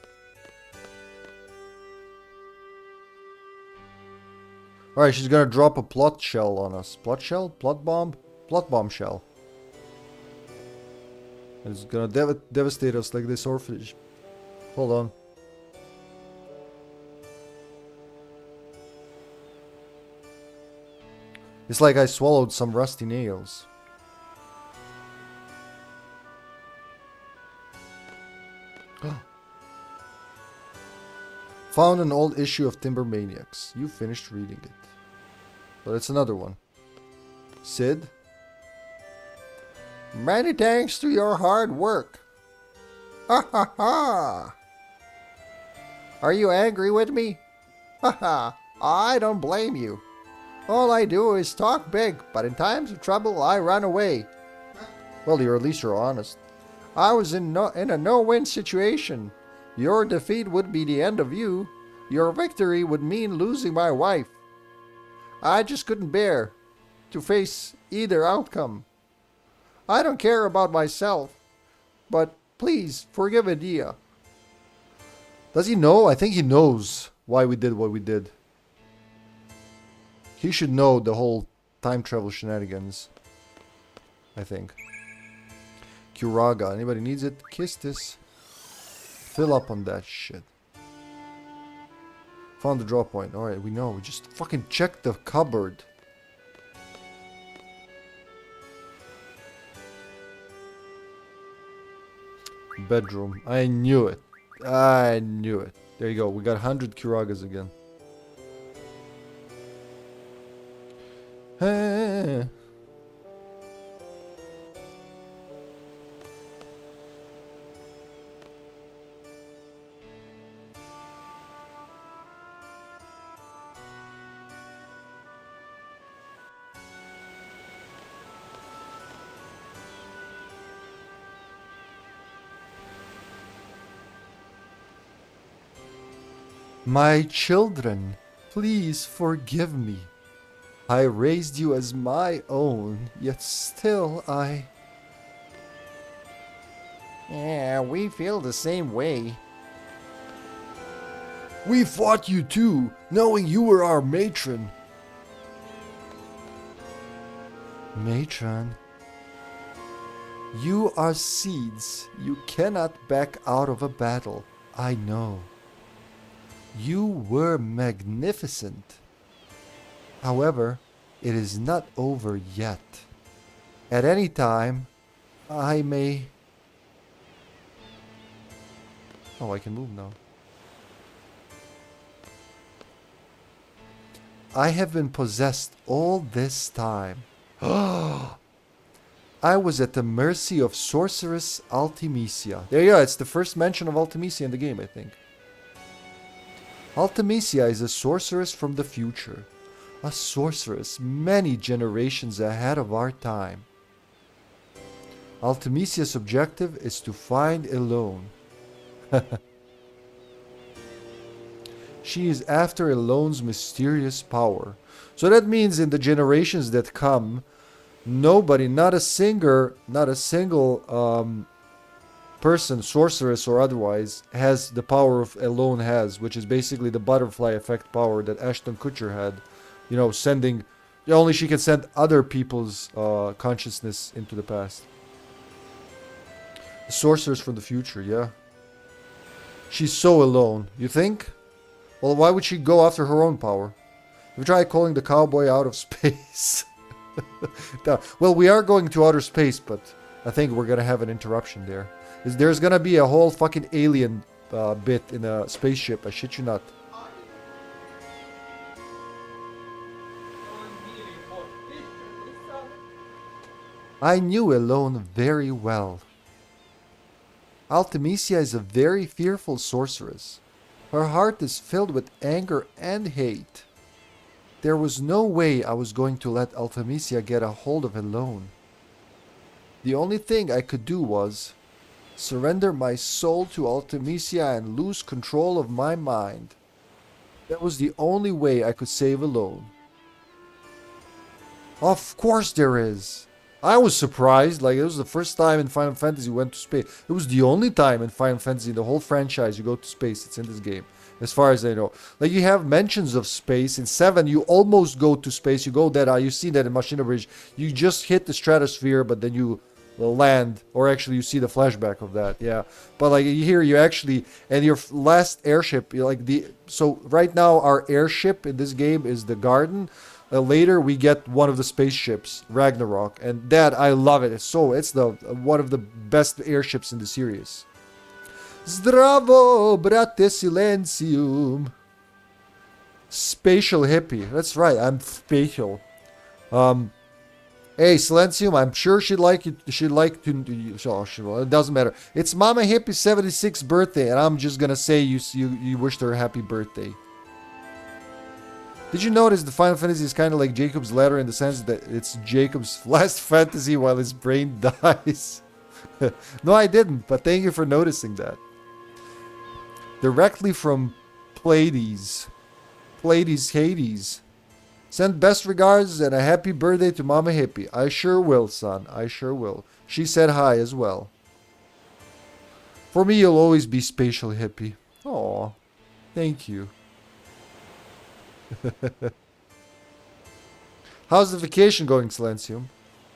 All right, she's gonna drop a plot shell on us. Plot shell? Plot bomb? Plot bomb shell. It's gonna devastate us like this orphanage. Hold on. It's like I swallowed some rusty nails. Found an old issue of Timber Maniacs. You finished reading it. But it's another one. Cid? Many thanks to your hard work. Ha ha ha! Are you angry with me? Ha ha! I don't blame you. All I do is talk big, but in times of trouble I run away. Well, at least you're honest. I was in a no-win situation. Your defeat would be the end of you. Your victory would mean losing my wife. I just couldn't bear to face either outcome. I don't care about myself, but please forgive Edea. Does he know? I think he knows why we did what we did. He should know the whole time travel shenanigans. I think. Curaga. Anybody needs it? Kiss this. Fill up on that shit. Found the draw point. Alright, we know. We just fucking checked the cupboard. Bedroom. I knew it. I knew it. There you go. We got 100 Curagas again. Hey. My children, please forgive me. I raised you as my own, yet still Yeah, we feel the same way. We fought you too, knowing you were our matron. Matron? You are seeds. You cannot back out of a battle. I know. You were magnificent. However, it is not over yet. At any time, I may... Oh, I can move now. I have been possessed all this time. I was at the mercy of sorceress Artemisia. There you go, it's the first mention of Artemisia in the game, I think. Artemisia is a sorceress from the future. A sorceress many generations ahead of our time. Artemisia's objective is to find Elone. She is after Elone's mysterious power. So that means in the generations that come, nobody, not a single person, sorceress or otherwise, has the power of Elone has, which is basically the butterfly effect power that Ashton Kutcher had. You know, sending... Only she can send other people's consciousness into the past. The sorceress from the future, yeah. She's so alone. You think? Well, why would she go after her own power? Have you tried calling the cowboy out of space? Well, we are going to outer space, but I think we're going to have an interruption there. There's going to be a whole fucking alien bit in a spaceship. I shit you not. I knew Elone very well. Artemisia is a very fearful sorceress. Her heart is filled with anger and hate. There was no way I was going to let Artemisia get a hold of Elone. The only thing I could do was surrender my soul to Artemisia and lose control of my mind. That was the only way I could save alone. Of course there is. I was surprised. Like, it was the first time in Final Fantasy you went to space. It was the only time in Final Fantasy, the whole franchise, you go to space. It's in this game, as far as I know. Like, you have mentions of space. In 7, you almost go to space. You go that, you see that in Machina Bridge. You just hit the stratosphere, but then you land. Or actually, you see the flashback of that. Yeah. But, like, here you actually... And your last airship, like, so, right now, our airship in this game is the Garden. Later we get one of the spaceships, Ragnarok, and that I love it. It's the one of the best airships in the series. Zdravo, brate silencium. Spatial hippie. That's right, I'm spatial. Hey, Silencium, I'm sure she'd like it. She'd like to. Well, it doesn't matter. It's Mama Hippie's 76th birthday, and I'm just gonna say you wished her a happy birthday. Did you notice the Final Fantasy is kind of like Jacob's Ladder in the sense that it's Jacob's last fantasy while his brain dies? No, I didn't, but thank you for noticing that. Directly from Pleiades. Pleiades Hades. Send best regards and a happy birthday to Mama Hippie. I sure will, son. I sure will. She said hi as well. For me, you'll always be Spatial Hippie. Aw, thank you. How's the vacation going, Silencium?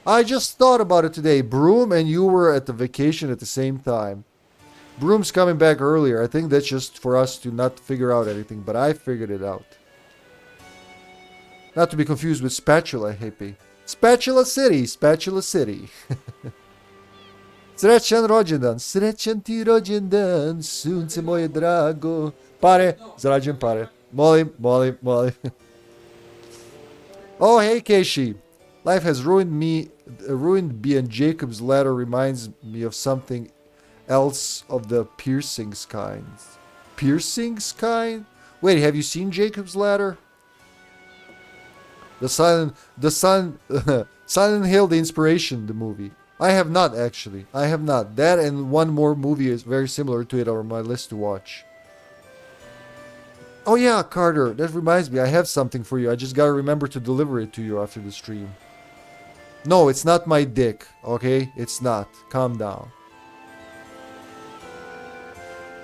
I just thought about it today. Broom and you were at the vacation at the same time. Broom's coming back earlier. I think that's just for us to not figure out anything, but I figured it out. Not to be confused with Spatula Hippie. Spatula City, Spatula City. Srećan rođendan, srećan ti rođendan, sunce moje drago. Pare, zarađujem pare. Molim. Oh, hey, Keishi. Life has ruined me. Ruined me, and Jacob's Ladder reminds me of something else of the piercings kind. Piercings kind? Wait, have you seen Jacob's Ladder? Silent Hill, the inspiration, the movie. I have not, actually. I have not. That and one more movie is very similar to it on my list to watch. Oh yeah, Carter, that reminds me, I have something for you. I just gotta remember to deliver it to you after the stream. No, it's not my dick, okay? It's not. Calm down.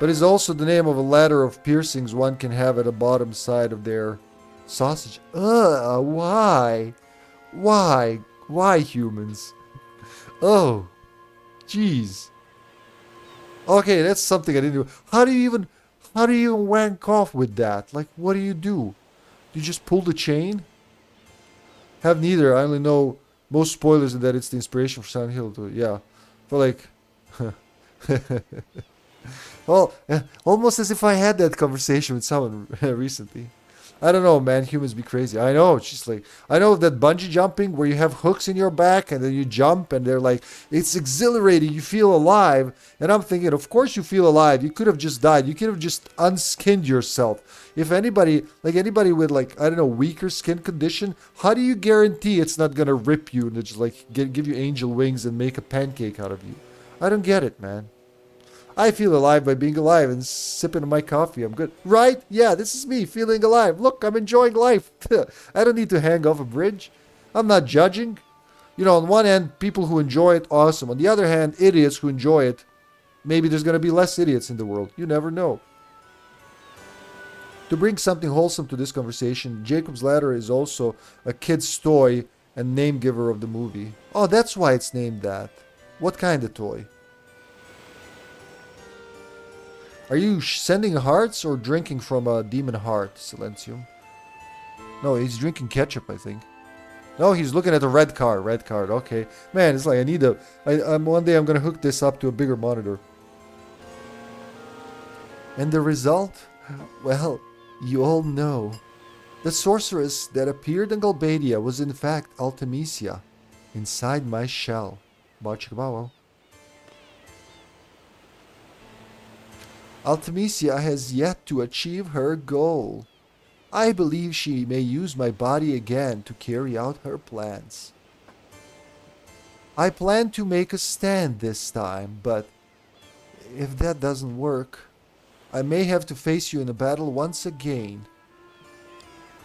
But it's also the name of a ladder of piercings one can have at the bottom side of their sausage. Why? Why, humans? Oh, jeez. Okay, that's something I didn't do. How do you even wank off with that? Like, what do? Do you just pull the chain? Have neither. I only know most spoilers and that it's the inspiration for Silent Hill. Yeah. But like... well, almost as if I had that conversation with someone recently. I don't know, man. Humans be crazy. I know. It's just like... I know that bungee jumping where you have hooks in your back and then you jump and they're like... It's exhilarating. You feel alive. And I'm thinking, of course you feel alive. You could have just died. You could have just unskinned yourself. If anybody... Like anybody with like, I don't know, weaker skin condition... How do you guarantee it's not gonna rip you and just like give you angel wings and make a pancake out of you? I don't get it, man. I feel alive by being alive and sipping on my coffee. I'm good. Right? Yeah, this is me feeling alive. Look, I'm enjoying life. I don't need to hang off a bridge. I'm not judging. You know, on one hand, people who enjoy it, awesome. On the other hand, idiots who enjoy it, maybe there's going to be less idiots in the world. You never know. To bring something wholesome to this conversation, Jacob's Ladder is also a kid's toy and name giver of the movie. Oh, that's why it's named that. What kind of toy? Are you sending hearts or drinking from a demon heart, Silencium? No, he's drinking ketchup, I think. No, he's looking at the red card. Red card, okay. Man, it's like I need a... one day I'm going to hook this up to a bigger monitor. And the result? Well, you all know. The sorceress that appeared in Galbadia was in fact Artemisia, inside my shell. Bachikabawo. Artemisia has yet to achieve her goal. I believe she may use my body again to carry out her plans. I plan to make a stand this time, but if that doesn't work, I may have to face you in a battle once again.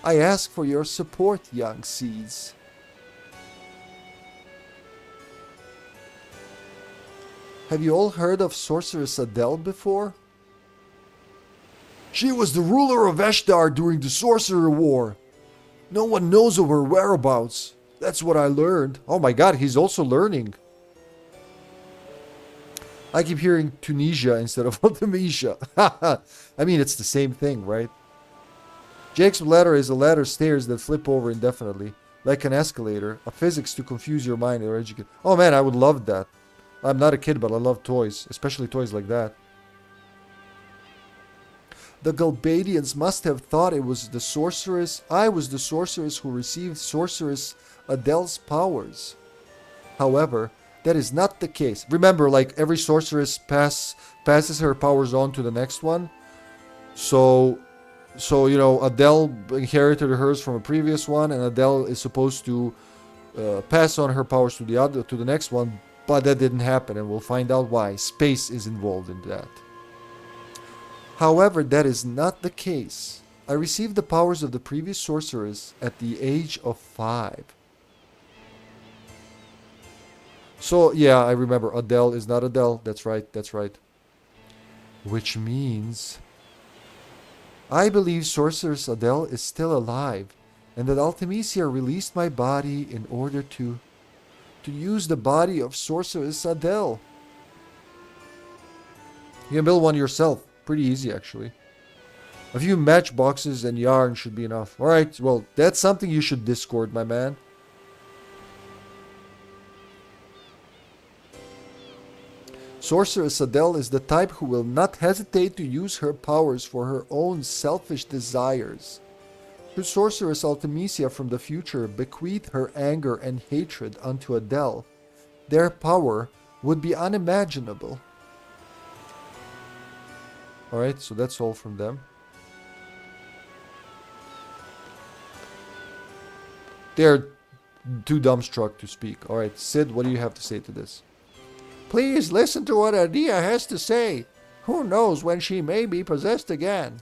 I ask for your support, young seeds. Have you all heard of Sorceress Adele before? She was the ruler of Eshdar during the Sorcerer War. No one knows of her whereabouts. That's what I learned. Oh my god, he's also learning. I keep hearing Tunisia instead of Artemisia. I mean, it's the same thing, right? Jake's ladder is a ladder of stairs that flip over indefinitely, like an escalator, a physics to confuse your mind or educate. Oh man, I would love that. I'm not a kid, but I love toys, especially toys like that. The Galbadians must have thought it was the sorceress. I was the sorceress who received Sorceress Adele's powers. However, that is not the case. Remember, like every sorceress passes her powers on to the next one. So you know, Adele inherited hers from a previous one, and Adele is supposed to pass on her powers to the next one. But that didn't happen, and we'll find out why. Space is involved in that. However, that is not the case. I received the powers of the previous sorceress at the age of 5. So, yeah, I remember. Adele is not Adele. That's right, that's right. Which means I believe Sorceress Adele is still alive, and that Artemisia released my body in order to use the body of Sorceress Adele. You can build one yourself. Pretty easy, actually. A few matchboxes and yarn should be enough. Alright, well, that's something you should Discord, my man. Sorceress Adele is the type who will not hesitate to use her powers for her own selfish desires. Should Sorceress Artemisia from the future bequeath her anger and hatred unto Adele, their power would be unimaginable. Alright, so that's all from them. They're too dumbstruck to speak. Alright, Cid, what do you have to say to this? Please listen to what Edea has to say. Who knows when she may be possessed again.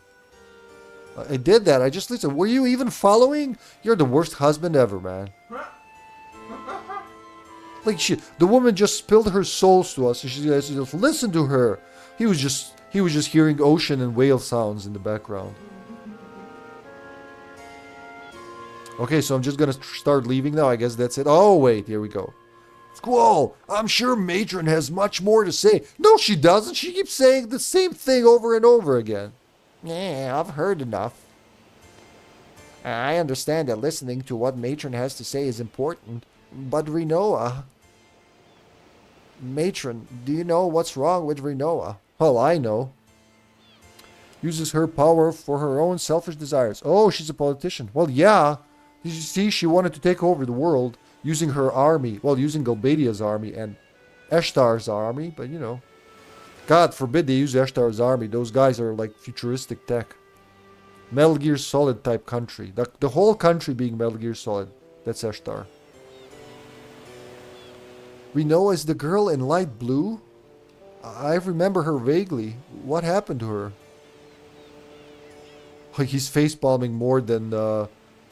I did that. I just listened. Were you even following? You're the worst husband ever, man. Like the woman just spilled her souls to us, and she says, "Listen to her." He was just hearing ocean and whale sounds in the background. Okay, so I'm just gonna start leaving now. I guess that's it. Oh wait, here we go. Squall, I'm sure Matron has much more to say. No, she doesn't. She keeps saying the same thing over and over again. Yeah, I've heard enough. I understand that listening to what Matron has to say is important, but Rinoa... Matron, do you know what's wrong with Rinoa? Well, I know. Uses her power for her own selfish desires. Oh, she's a politician. Well, yeah. You see, she wanted to take over the world using her army. Well, using Galbadia's army and Eshtar's army, but you know. God forbid they use Eshtar's army. Those guys are like futuristic tech. Metal Gear Solid type country. The whole country being Metal Gear Solid. That's Eshtar. Rinoa is the girl in light blue? I remember her vaguely. What happened to her? Oh, he's facepalming more than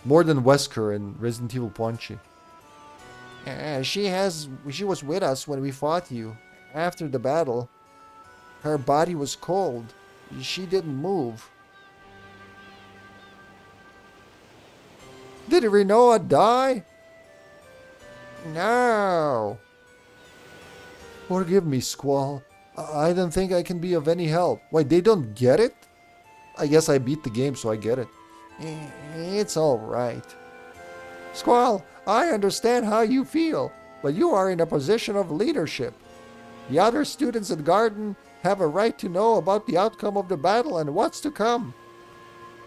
Wesker in Resident Evil Punchy. She was with us when we fought you. After the battle, her body was cold. She didn't move. Did Rinoa die? No. Forgive me, Squall. I don't think I can be of any help. Wait, they don't get it? I guess I beat the game, so I get it. It's alright. Squall, I understand how you feel, but you are in a position of leadership. The other students at Garden have a right to know about the outcome of the battle and what's to come.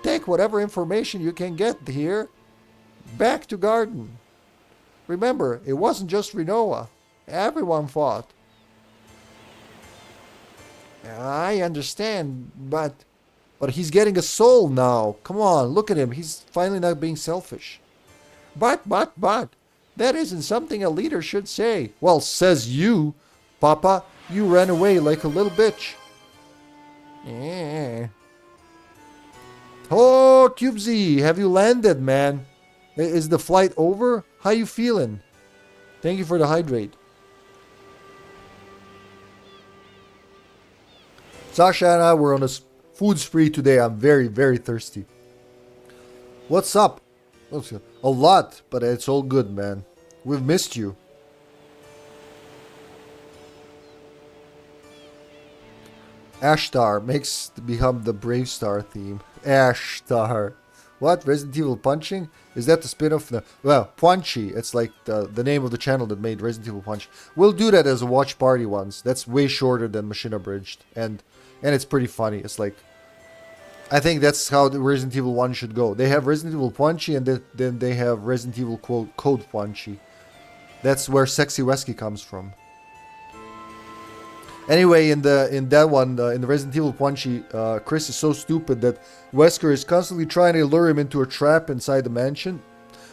Take whatever information you can get here back to Garden. Remember, it wasn't just Rinoa. Everyone fought. I understand, but he's getting a soul now. Come on, look at him. He's finally not being selfish. But, That isn't something a leader should say. Well, says you, Papa. You ran away like a little bitch. Yeah. Oh, Cubesy, have you landed, man? Is the flight over? How you feeling? Thank you for the hydrate. Sasha and I were on a food spree today. I'm very, very thirsty. What's up? A lot, but it's all good, man. We've missed you. Ashtar makes become the Brave Star theme. Ashtar. What? Resident Evil Punching? Is that the spin-off? Well, Punchy. It's like the name of the channel that made Resident Evil Punch. We'll do that as a watch party once. That's way shorter than Machine Abridged. And it's pretty funny. It's like, I think that's how the Resident Evil 1 should go. They have Resident Evil Punchy and then they have Resident Evil Code Punchy. That's where Sexy Wesky comes from. Anyway, in that one, in the Resident Evil Punchy, Chris is so stupid that Wesker is constantly trying to lure him into a trap inside the mansion.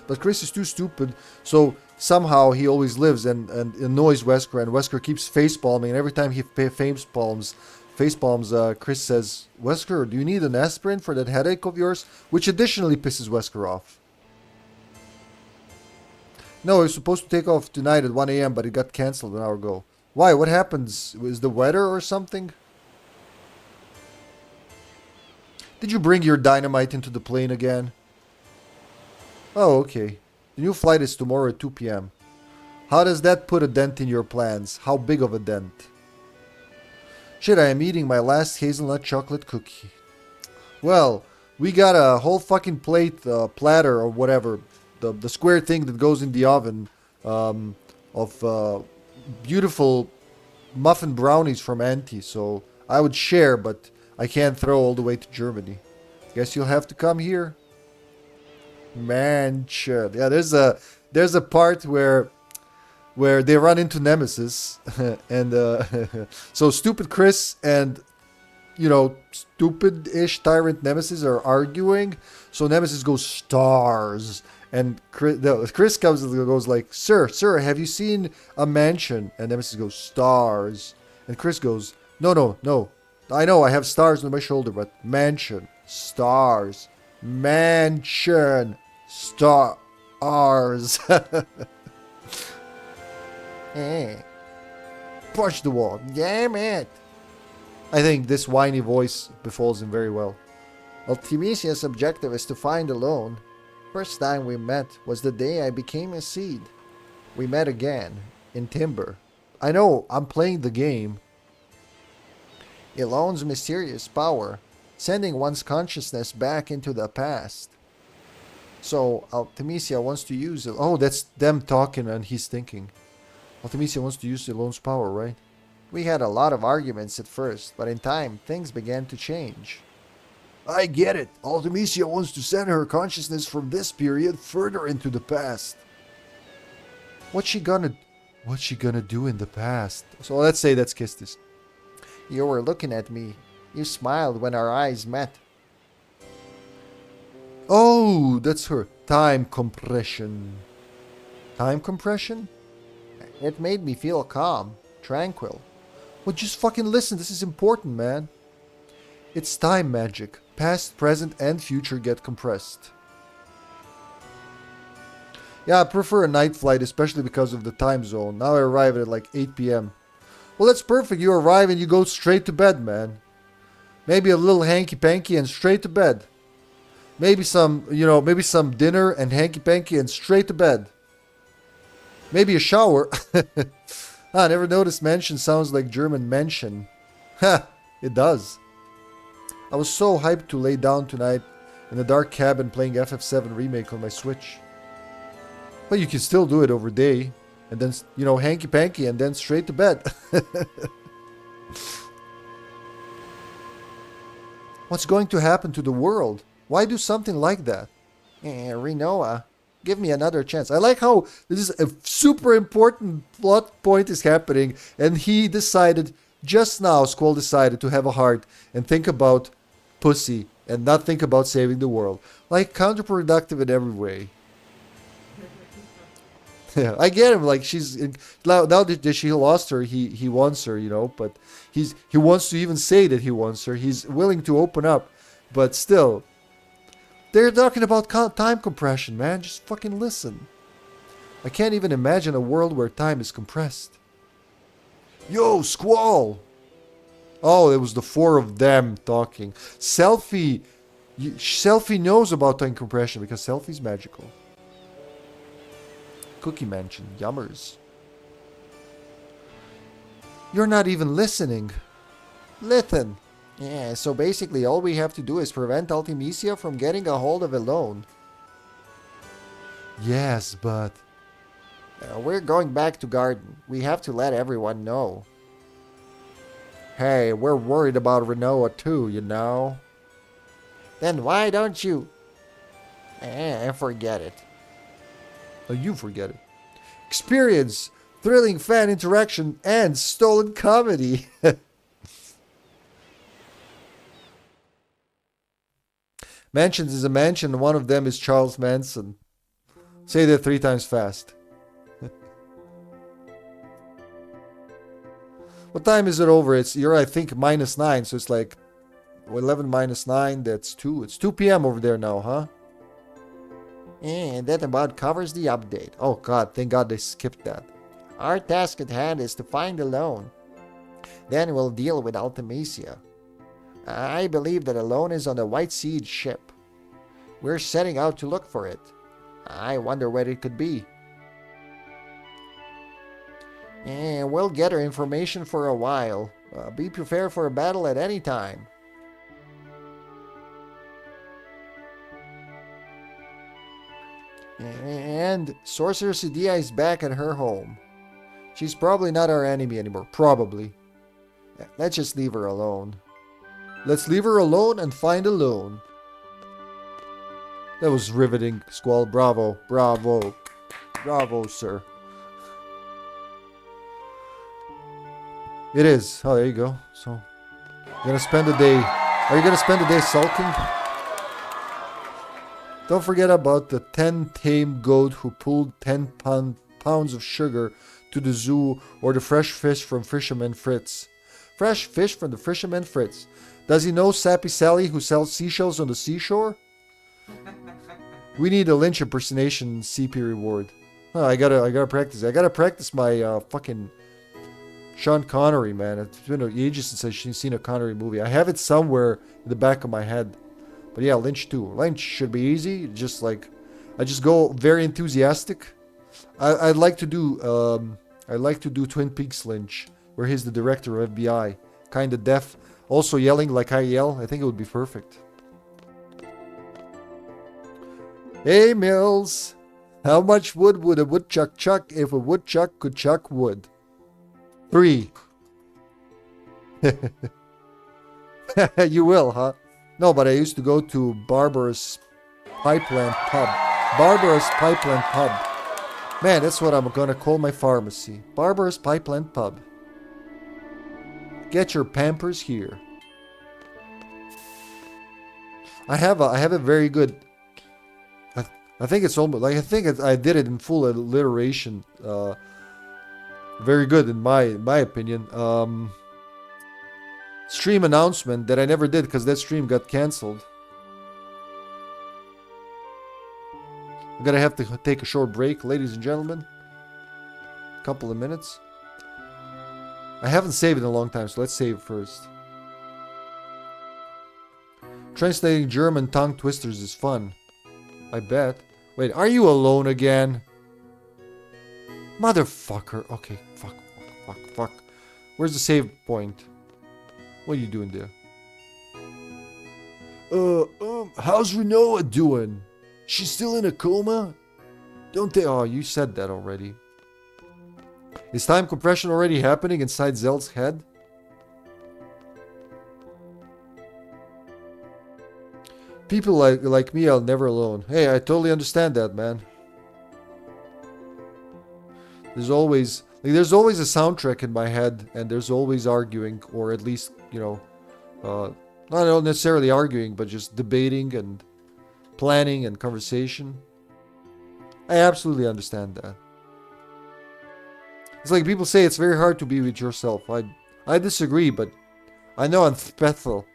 But Chris is too stupid, so somehow he always lives and annoys Wesker, and Wesker keeps facepalming, and every time he facepalms, Chris says, Wesker, do you need an aspirin for that headache of yours? Which additionally pisses Wesker off. No, he was supposed to take off tonight at 1 a.m., but it got cancelled an hour ago. Why? What happens? Is the weather or something? Did you bring your dynamite into the plane again? Oh, okay. The new flight is tomorrow at 2 p.m. How does that put a dent in your plans? How big of a dent? Shit, I am eating my last hazelnut chocolate cookie. Well, we got a whole fucking plate, platter or whatever. The square thing that goes in the oven of beautiful muffin brownies from Auntie. So I would share, but I can't throw all the way to Germany. Guess you'll have to come here. Man, sure. Yeah, there's a part where they run into Nemesis and so stupid Chris and stupid-ish tyrant Nemesis are arguing. So Nemesis goes stars. And Chris comes and goes like, Sir, have you seen a mansion? And Nemesis goes, stars. And Chris goes, No. I know, I have stars on my shoulder, but mansion, stars, mansion, stars. Hey, push the wall, damn it. I think this whiny voice befalls him very well. Ultimisia's objective is to find alone. First time we met was the day I became a seed. We met again, in Timber. I know, I'm playing the game. Elone's mysterious power, sending one's consciousness back into the past. So, Ultimisia wants to use it. Oh, that's them talking and he's thinking. Ultimisia wants to use Elone's power, right? We had a lot of arguments at first, but in time, things began to change. I get it. Ultimisia wants to send her consciousness from this period further into the past. What's she gonna do in the past? So let's say that's Kistis. You were looking at me. You smiled when our eyes met. Oh, that's her. Time compression. Time compression? It made me feel calm, tranquil. Well, just fucking listen. This is important, man. It's time magic. Past, present, and future get compressed. Yeah, I prefer a night flight, especially because of the time zone. Now I arrive at like 8 p.m. Well, that's perfect. You arrive and you go straight to bed, man. Maybe a little hanky-panky and straight to bed. Maybe some dinner and hanky-panky and straight to bed. Maybe a shower. I never noticed mansion sounds like German mansion. Ha, it does. I was so hyped to lay down tonight in a dark cabin playing FF7 Remake on my Switch. But you can still do it over day. And then, hanky-panky and then straight to bed. What's going to happen to the world? Why do something like that? Rinoa, give me another chance. I like how this is a super important plot point is happening. And he decided, just now, Squall decided to have a heart and think about pussy and not think about saving the world. Like, counterproductive in every way. Yeah, I get him. Like now that she lost her, he wants her, you know. But he wants to even say that he wants her. He's willing to open up, but still, they're talking about time compression, man. Just fucking listen. I can't even imagine a world where time is compressed. Yo, Squall. Oh, it was the four of them talking. Selfie knows about time compression because Selfie's magical. Cookie Mansion, yummers. You're not even listening. Listen. Yeah, so basically all we have to do is prevent Ultimecia from getting a hold of a loan. Yes, but... we're going back to Garden. We have to let everyone know. Hey, we're worried about Renoa too, you know. Then why don't you... forget it. Oh, you forget it. Experience thrilling fan interaction and stolen comedy. Mansions is a mansion, and one of them is Charles Manson. Say that 3 times fast. What time is it over? You're, I think, -9, so it's like 11 minus 9, that's 2. It's 2 p.m. over there now, huh? And that about covers the update. Oh god, thank god they skipped that. Our task at hand is to find a loan. Then we'll deal with Ultimecia. I believe that a loan is on the White Seed ship. We're setting out to look for it. I wonder where it could be. And we'll get our information for a while. Be prepared for a battle at any time. And Sorceress Edea is back at her home. She's probably not our enemy anymore. Probably. Let's just leave her alone. Let's leave her alone and find a loan. That was riveting, Squall. Bravo. Bravo. Bravo, sir. It is. Oh, there you go. So, you're gonna spend the day... Are you gonna spend the day sulking? Don't forget about the 10 tame goat who pulled 10 pounds of sugar to the zoo, or the fresh fish from Fisherman Fritz. Fresh fish from the Fisherman Fritz. Does he know Sappy Sally who sells seashells on the seashore? We need a Lynch impersonation CP reward. Oh, I gotta practice. I gotta practice my fucking Sean Connery, man. It's been ages since I've seen a Connery movie. I have it somewhere in the back of my head. But yeah, Lynch too. Lynch should be easy. Just like, I just go very enthusiastic. I'd like to do Twin Peaks Lynch, where he's the director of FBI, kind of deaf, also yelling like I yell. I think it would be perfect. Hey Mills, how much wood would a woodchuck chuck if a woodchuck could chuck wood? 3. You will, huh? No, but I used to go to Barbara's Pipeline Pub. Barbara's Pipeline Pub. Man, that's what I'm gonna call my pharmacy. Barbara's Pipeline Pub. Get your Pampers here. I have a very good... I think it's almost... Like, I did it in full alliteration. Very good in my opinion. Stream announcement that I never did because that stream got cancelled. I'm gonna have to take a short break, ladies and gentlemen. Couple of minutes. I haven't saved in a long time, so let's save first. Translating German tongue twisters is fun. I bet. Wait, are you alone again? Motherfucker. Okay, fuck. Where's the save point? What are you doing there? How's Renoa doing? She's still in a coma? Don't they? Oh, you said that already. Is time compression already happening inside Zel's head? People like me are never alone. Hey, I totally understand that, man. There's always a soundtrack in my head, and there's always arguing, or at least, you know, not necessarily arguing, but just debating and planning and conversation. I absolutely understand that. It's like people say it's very hard to be with yourself. I disagree, but I know I'm special.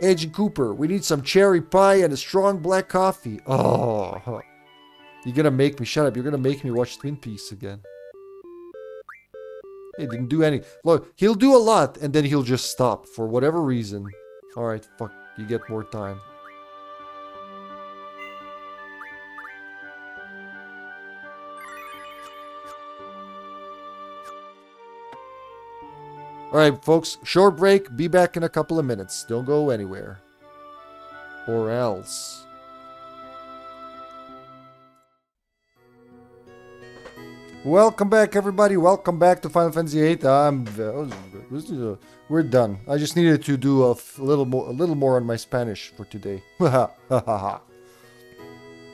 Agent Cooper, we need some cherry pie and a strong black coffee. Oh, you're gonna make me shut up. You're gonna make me watch Twin Peaks again. He didn't do any. Look, he'll do a lot and then he'll just stop for whatever reason. All right, fuck. You get more time. Alright, folks, short break. Be back in a couple of minutes. Don't go anywhere. Or else. Welcome back, everybody. Welcome back to Final Fantasy VIII. We're done. I just needed to do a little more on my Spanish for today. That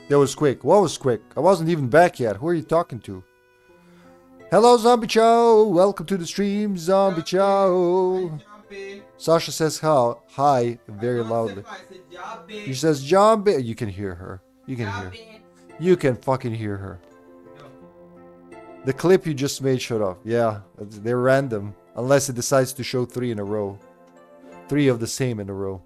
was quick. What was quick? I wasn't even back yet. Who are you talking to? Hello, Zombie Chow. Welcome to the stream, Zombie Chow. Sasha says hi very loudly. She says Zombie. You can hear her. You can hear. You can fucking hear her. The clip you just made showed up. Yeah, they're random. Unless it decides to show 3 in a row. 3 of the same in a row.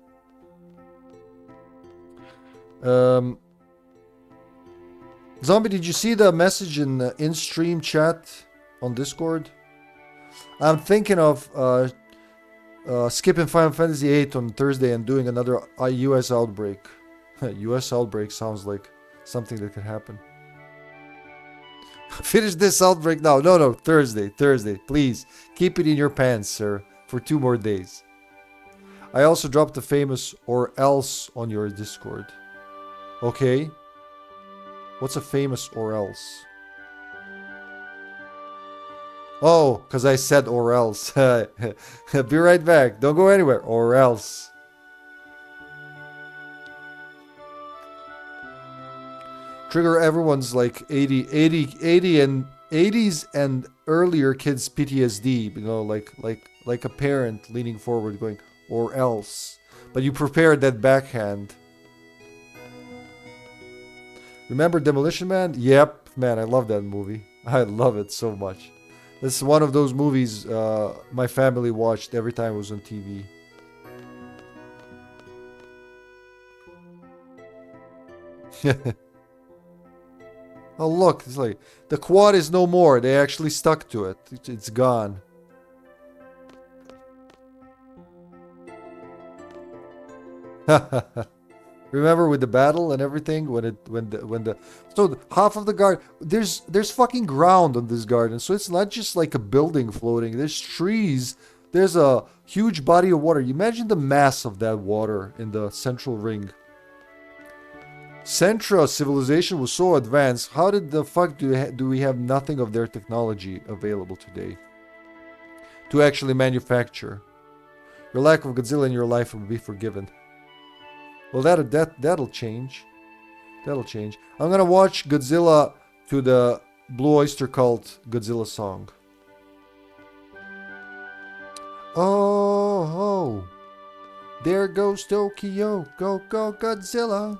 Zombie, did you see the message in in-stream chat on Discord? I'm thinking of skipping Final Fantasy VIII on Thursday and doing another US outbreak. US outbreak sounds like something that could happen. Finish this outbreak now. No, Thursday. Please, keep it in your pants, sir, for 2 more days. I also dropped the famous or else on your Discord. Okay. What's a famous or else? Oh, because I said or else. Be right back. Don't go anywhere. Or else. Trigger everyone's like 80s and earlier kids PTSD, you know, like a parent leaning forward going, or else. But you prepared that backhand. Remember Demolition Man? Yep, man, I love that movie. I love it so much. This is one of those movies my family watched every time it was on TV. Oh look, it's like the quad is no more. They actually stuck to it. It's gone. Remember with the battle and everything when the so half of the garden there's fucking ground on this garden, so it's not just like a building floating. There's trees. There's a huge body of water. You imagine the mass of that water in the central ring. Centra civilization was so advanced. How did the fuck do we have nothing of their technology available today to actually manufacture? Your lack of Godzilla in your life will be forgiven. Well, that'll change. That'll change. I'm gonna watch Godzilla to the Blue Oyster Cult Godzilla song. Oh, there goes Tokyo. Go Godzilla.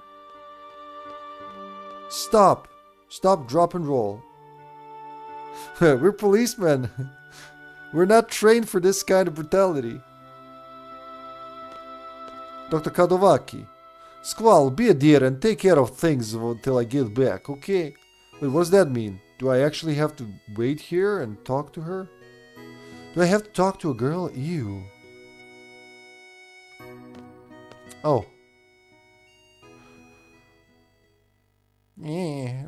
Stop, drop and roll. We're policemen. We're not trained for this kind of brutality. Dr. Kadovaki. Squall, be a dear and take care of things until I get back, okay? Wait, what does that mean? Do I actually have to wait here and talk to her? Do I have to talk to a girl? Ew. Oh.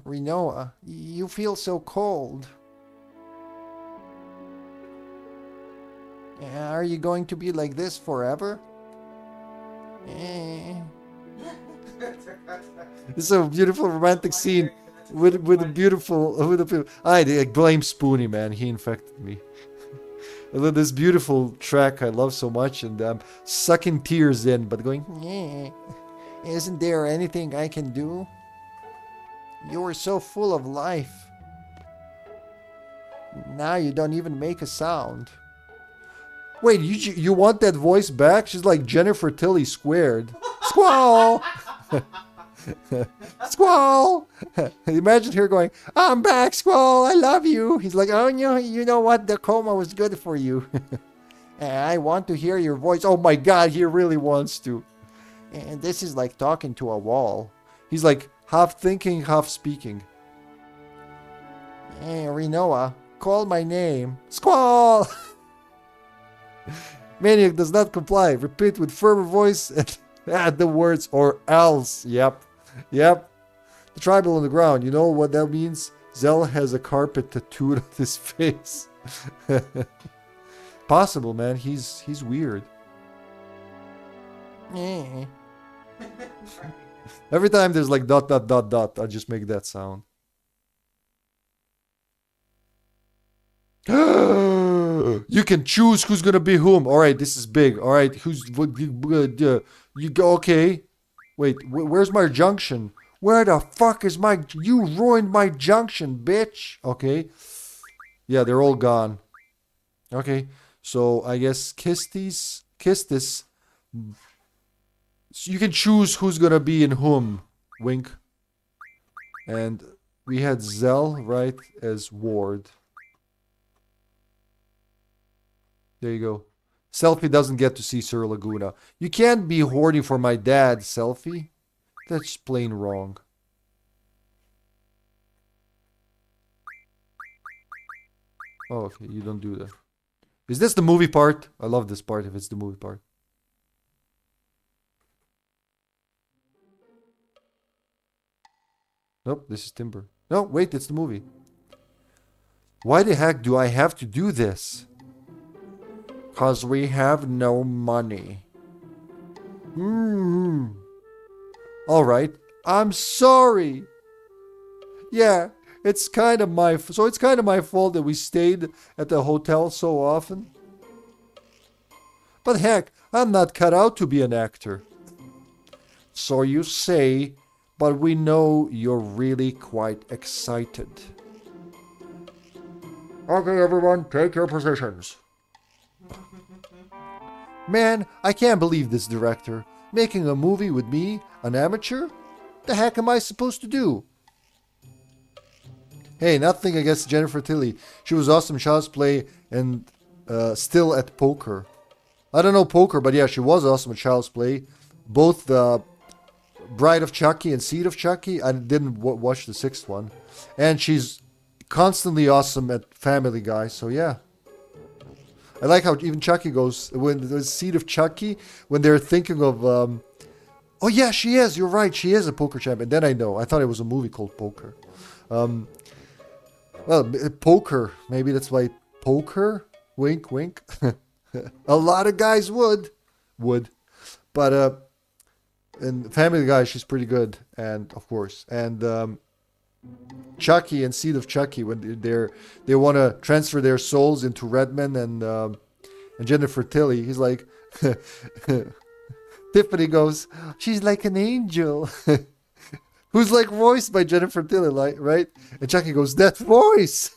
Rinoa, you feel so cold. Are you going to be like this forever? It's a beautiful romantic scene with a beautiful. I blame Spoonie, man. He infected me. I love this beautiful track I love so much, and I'm sucking tears in, but going. Isn't there anything I can do? You were so full of life. Now you don't even make a sound. Wait, you want that voice back? She's like Jennifer Tilly squared. Squall! Squall! Imagine her going, I'm back, Squall, I love you. He's like, oh, you know what? The coma was good for you. I want to hear your voice. Oh my God, he really wants to. And this is like talking to a wall. He's like half thinking, half speaking. Hey, Renoa, call my name. Squall! Maniac does not comply. Repeat with firmer voice and add the words or else. Yep. The tribal on the ground. You know what that means? Zell has a carpet tattooed on his face. Possible, man. He's weird. Every time there's like ... I just make that sound. You can choose who's gonna be whom. All right, this is big. All right, you go. Okay, wait. Where's my junction? Where the fuck is my? You ruined my junction, bitch. Okay, yeah, they're all gone. Okay, so I guess kiss this. So you can choose who's gonna be in whom. Wink. And we had Zell right as Ward. There you go. Selfie doesn't get to see Sir Laguna. You can't be hoarding for my dad, Selfie. That's plain wrong. Oh, okay, you don't do that. Is this the movie part? I love this part if it's the movie part. Nope, this is Timber. No, wait, it's the movie. Why the heck do I have to do this? 'Cause we have no money. Alright, I'm sorry. Yeah, it's kind of my fault that we stayed at the hotel so often. But heck, I'm not cut out to be an actor. So you say, but we know you're really quite excited. Okay, everyone, take your positions. Man, I can't believe this director. Making a movie with me, an amateur? The heck am I supposed to do? Hey, nothing against Jennifer Tilly. She was awesome in Child's Play and still at poker. I don't know poker, but yeah, she was awesome at Child's Play. Both the Bride of Chucky and Seed of Chucky. I didn't watch the sixth one. And she's constantly awesome at Family Guy, so yeah. I like how even Chucky goes, when the Seed of Chucky, when they're thinking of, oh yeah, she is, you're right, she is a poker champion. Then I know, I thought it was a movie called Poker. Well, poker, maybe that's why poker, wink, wink. A lot of guys would. But, in Family Guy, she's pretty good, and of course, and, Chucky and Seed of Chucky, when they want to transfer their souls into Redman and Jennifer Tilly, he's like, Tiffany goes, she's like an angel, who's like voiced by Jennifer Tilly, like, right? And Chucky goes, that voice.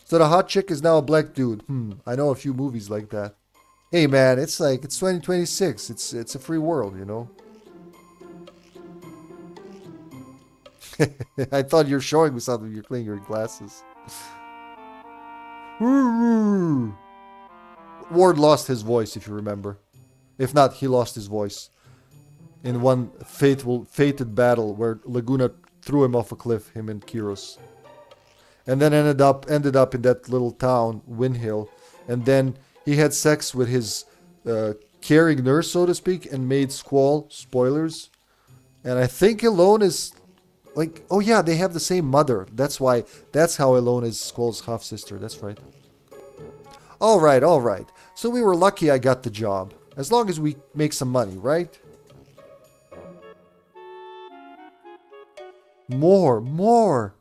So the hot chick is now a black dude. I know a few movies like that. Hey man, it's 2026. It's a free world, you know. I thought you're showing me something. You're cleaning your glasses. Ward lost his voice, if you remember. If not, he lost his voice in one fated battle where Laguna threw him off a cliff, him and Kiros. And then ended up in that little town, Windhill. And then he had sex with his caring nurse, so to speak, and made Squall. Spoilers. And I think Alone is... like, oh yeah, they have the same mother. That's how Alone is Squall's half-sister. That's right. Alright. So we were lucky I got the job. As long as we make some money, right? More.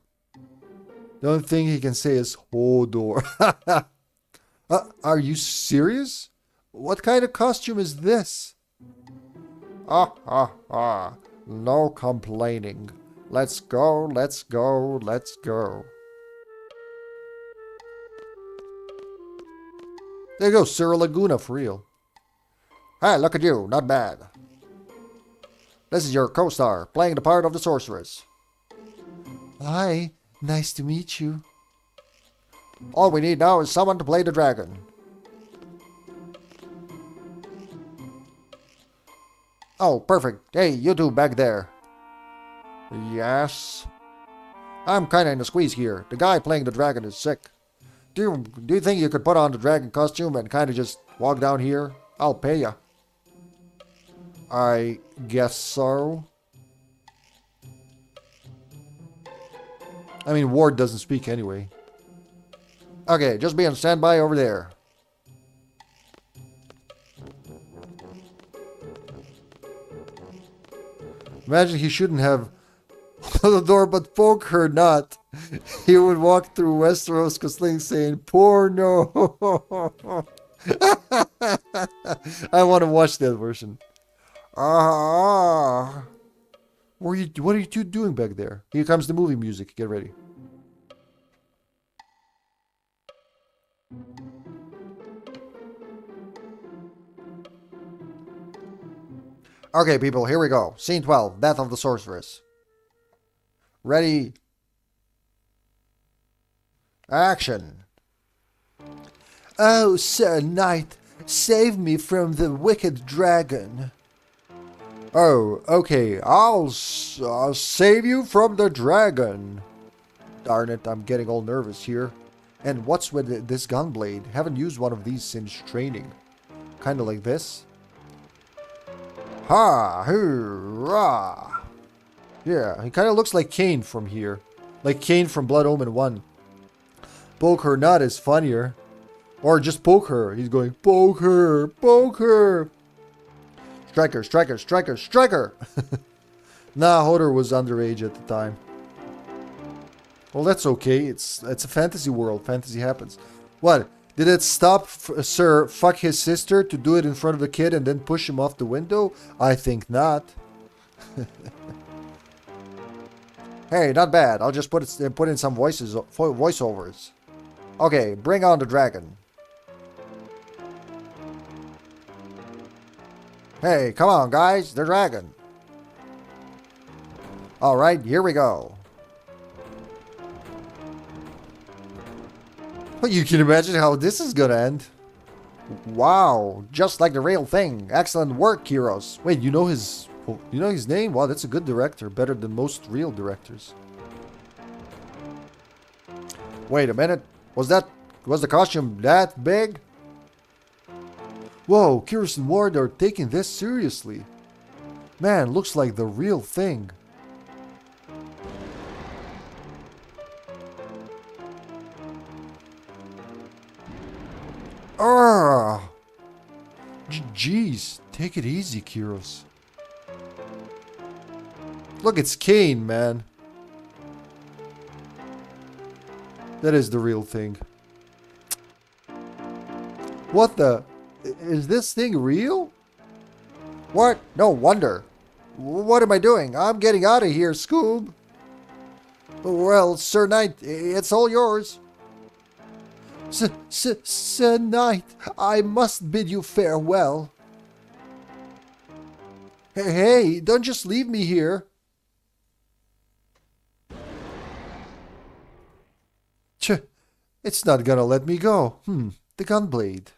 The only thing he can say is, Hodor. Are you serious? What kind of costume is this? No complaining. Let's go. There you go, Sir Laguna for real. Hey, look at you, not bad. This is your co-star, playing the part of the sorceress. Hi, nice to meet you. All we need now is someone to play the dragon. Oh, perfect. Hey, you two back there. Yes? I'm kinda in a squeeze here. The guy playing the dragon is sick. Do you think you could put on the dragon costume and kinda just walk down here? I'll pay ya. I guess so. I mean, Ward doesn't speak anyway. Okay, just be on standby over there. Imagine he shouldn't have the door, but poke her not. He would walk through Westeros Costling saying, "Poor no." I want to watch that version. What are you two doing back there? Here comes the movie music. Get ready. Okay, people, here we go. Scene 12, Death of the Sorceress. Ready? Action. Oh, Sir Knight, save me from the wicked dragon. Oh, okay, I'll save you from the dragon. Darn it, I'm getting all nervous here. And what's with this gunblade? Haven't used one of these since training. Kinda like this. Ha! Hoorah! Yeah, he kind of looks like Kane from here. Like Kane from Blood Omen 1. Poke her not is funnier. Or just poke her. He's going, poke her! Poke her! Striker, striker, striker, striker! Nah, Hodor was underage at the time. Well, that's okay. It's a fantasy world. Fantasy happens. What? Did it stop Sir fuck his sister to do it in front of the kid and then push him off the window? I think not. Hey, not bad. I'll just put in some voiceovers. Okay, bring on the dragon. Hey, come on, guys. The dragon. All right, here we go. Well, you can imagine how this is gonna end. Wow, just like the real thing. Excellent work, heroes. Wait, you know his name? Wow, that's a good director. Better than most real directors. Wait a minute. Was the costume that big? Whoa, Kyrus and Ward are taking this seriously. Man, looks like the real thing. Jeez, take it easy, Kyrus. Look, it's Kane, man. That is the real thing. What the? Is this thing real? What? No wonder. What am I doing? I'm getting out of here, Scoob. Well, Sir Knight, it's all yours. Sir Knight, I must bid you farewell. Hey, don't just leave me here. It's not gonna let me go. The gunblade.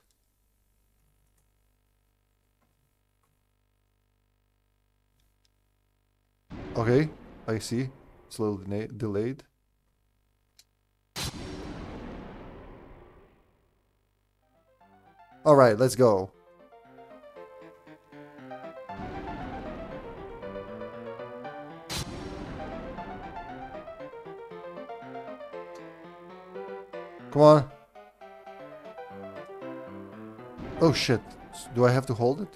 Okay, I see. It's a little delayed. Alright, let's go. Come on. Oh shit. Do I have to hold it?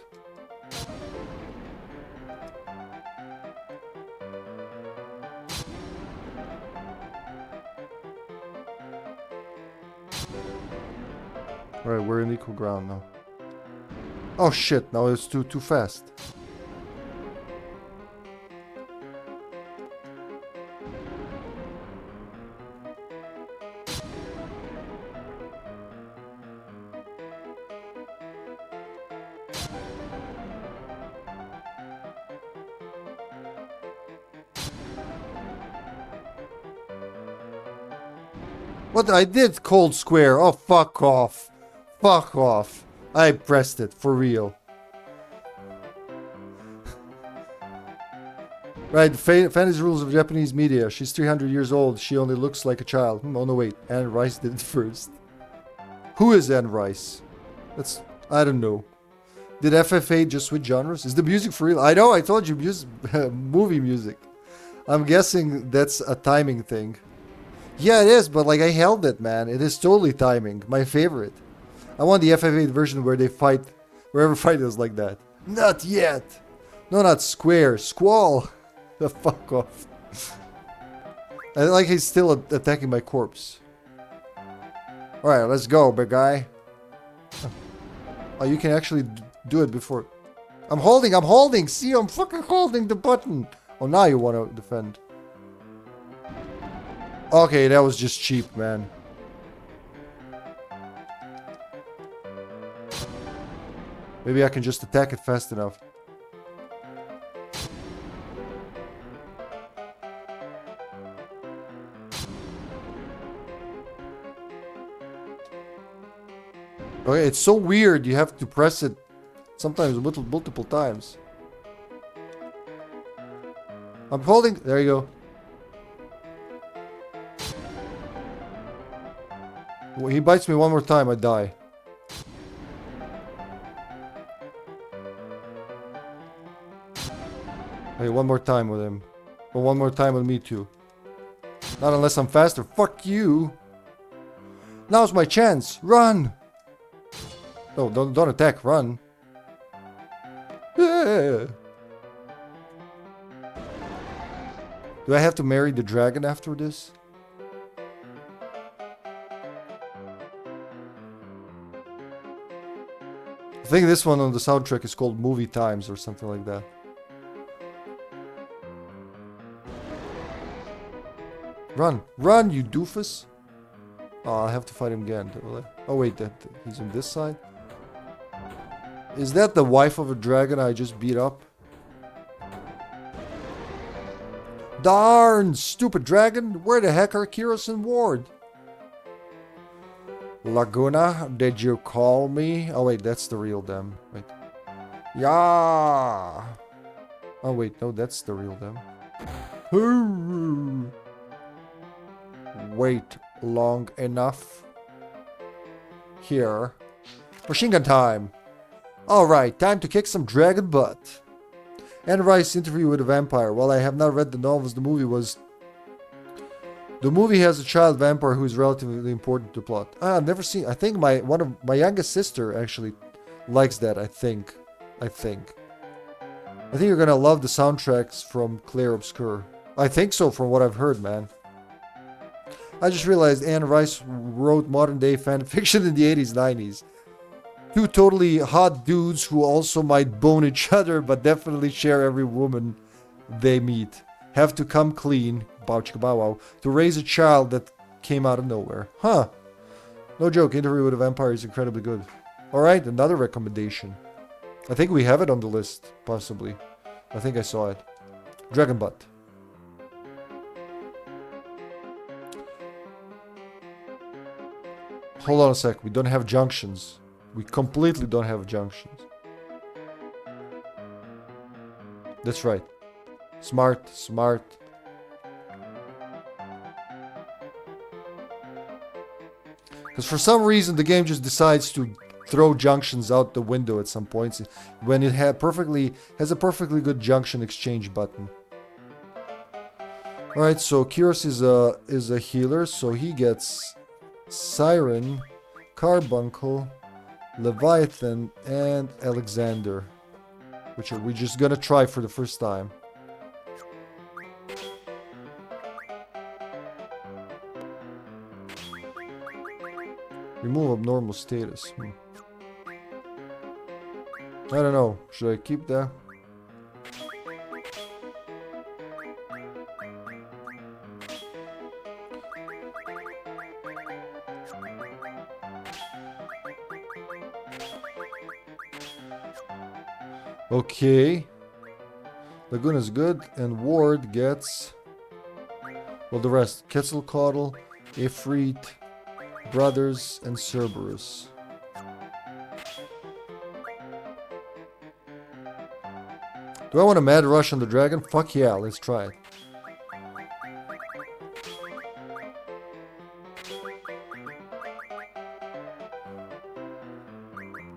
Alright, we're in equal ground now. Oh shit, now it's too fast. What? I did cold square. Oh, fuck off. Fuck off. I pressed it. For real. Right, fantasy rules of Japanese media. She's 300 years old. She only looks like a child. Oh, no, wait. Anne Rice did it first. Who is Anne Rice? That's... I don't know. Did FF8 just switch genres? Is the music for real? I know, I told you, movie music. I'm guessing that's a timing thing. Yeah, it is, but like I held it, man. It is totally timing. My favorite. I want the FF8 version where they fight, where every fight is like that. Not yet. No, not Square. Squall. The fuck off. I like he's still attacking my corpse. Alright, let's go, big guy. Oh, you can actually do it before. I'm holding! See, I'm fucking holding the button! Oh, now you want to defend. Okay, that was just cheap, man. Maybe I can just attack it fast enough. Okay, it's so weird. You have to press it sometimes multiple times. I'm holding. There you go. Well, he bites me one more time, I die. Hey, one more time with him. Or one more time with me too. Not unless I'm faster. Fuck you. Now's my chance. Run. No, don't attack. Run. Yeah. Do I have to marry the dragon after this? I think this one on the soundtrack is called Movie Times or something like that. Run! Run, you doofus! Oh, I'll have to fight him again. Oh wait, he's on this side? Is that the wife of a dragon I just beat up? Darn! Stupid dragon! Where the heck are Kiros and Ward? Laguna, did you call me? Oh wait, that's the real them. Wait. Yeah! Oh wait, no, that's the real them. Wait long enough. Here. Machine gun time! Alright, time to kick some dragon butt. Anne Rice interview with a vampire. While I have not read the novels, the movie has a child vampire who is relatively important to the plot. I've never seen. I think my youngest sister actually likes that. I think you're gonna love the soundtracks from Claire Obscure. I think so, from what I've heard, man. I just realized Anne Rice wrote modern day fan fiction in the 80s, 90s. Two totally hot dudes who also might bone each other, but definitely share every woman they meet. Have to come clean, bow chicka bow wow, to raise a child that came out of nowhere. Huh. No joke, Interview with a Vampire is incredibly good. Alright, another recommendation. I think we have it on the list, possibly. I think I saw it. Dragon Butt. Hold on a sec, we don't have junctions. We completely don't have junctions. That's right. Smart, smart. Because for some reason the game just decides to throw junctions out the window at some points when it has a perfectly good junction exchange button. Alright, so Kiros is a healer, so he gets Siren, Carbuncle, Leviathan, and Alexander, which are we just gonna try for the first time. Remove abnormal status. I don't know. Should I keep that? Okay. Laguna's good, and Ward gets... well, the rest. Quetzalcoatl, Ifrit, Brothers, and Cerberus. Do I want a mad rush on the dragon? Fuck yeah, let's try it.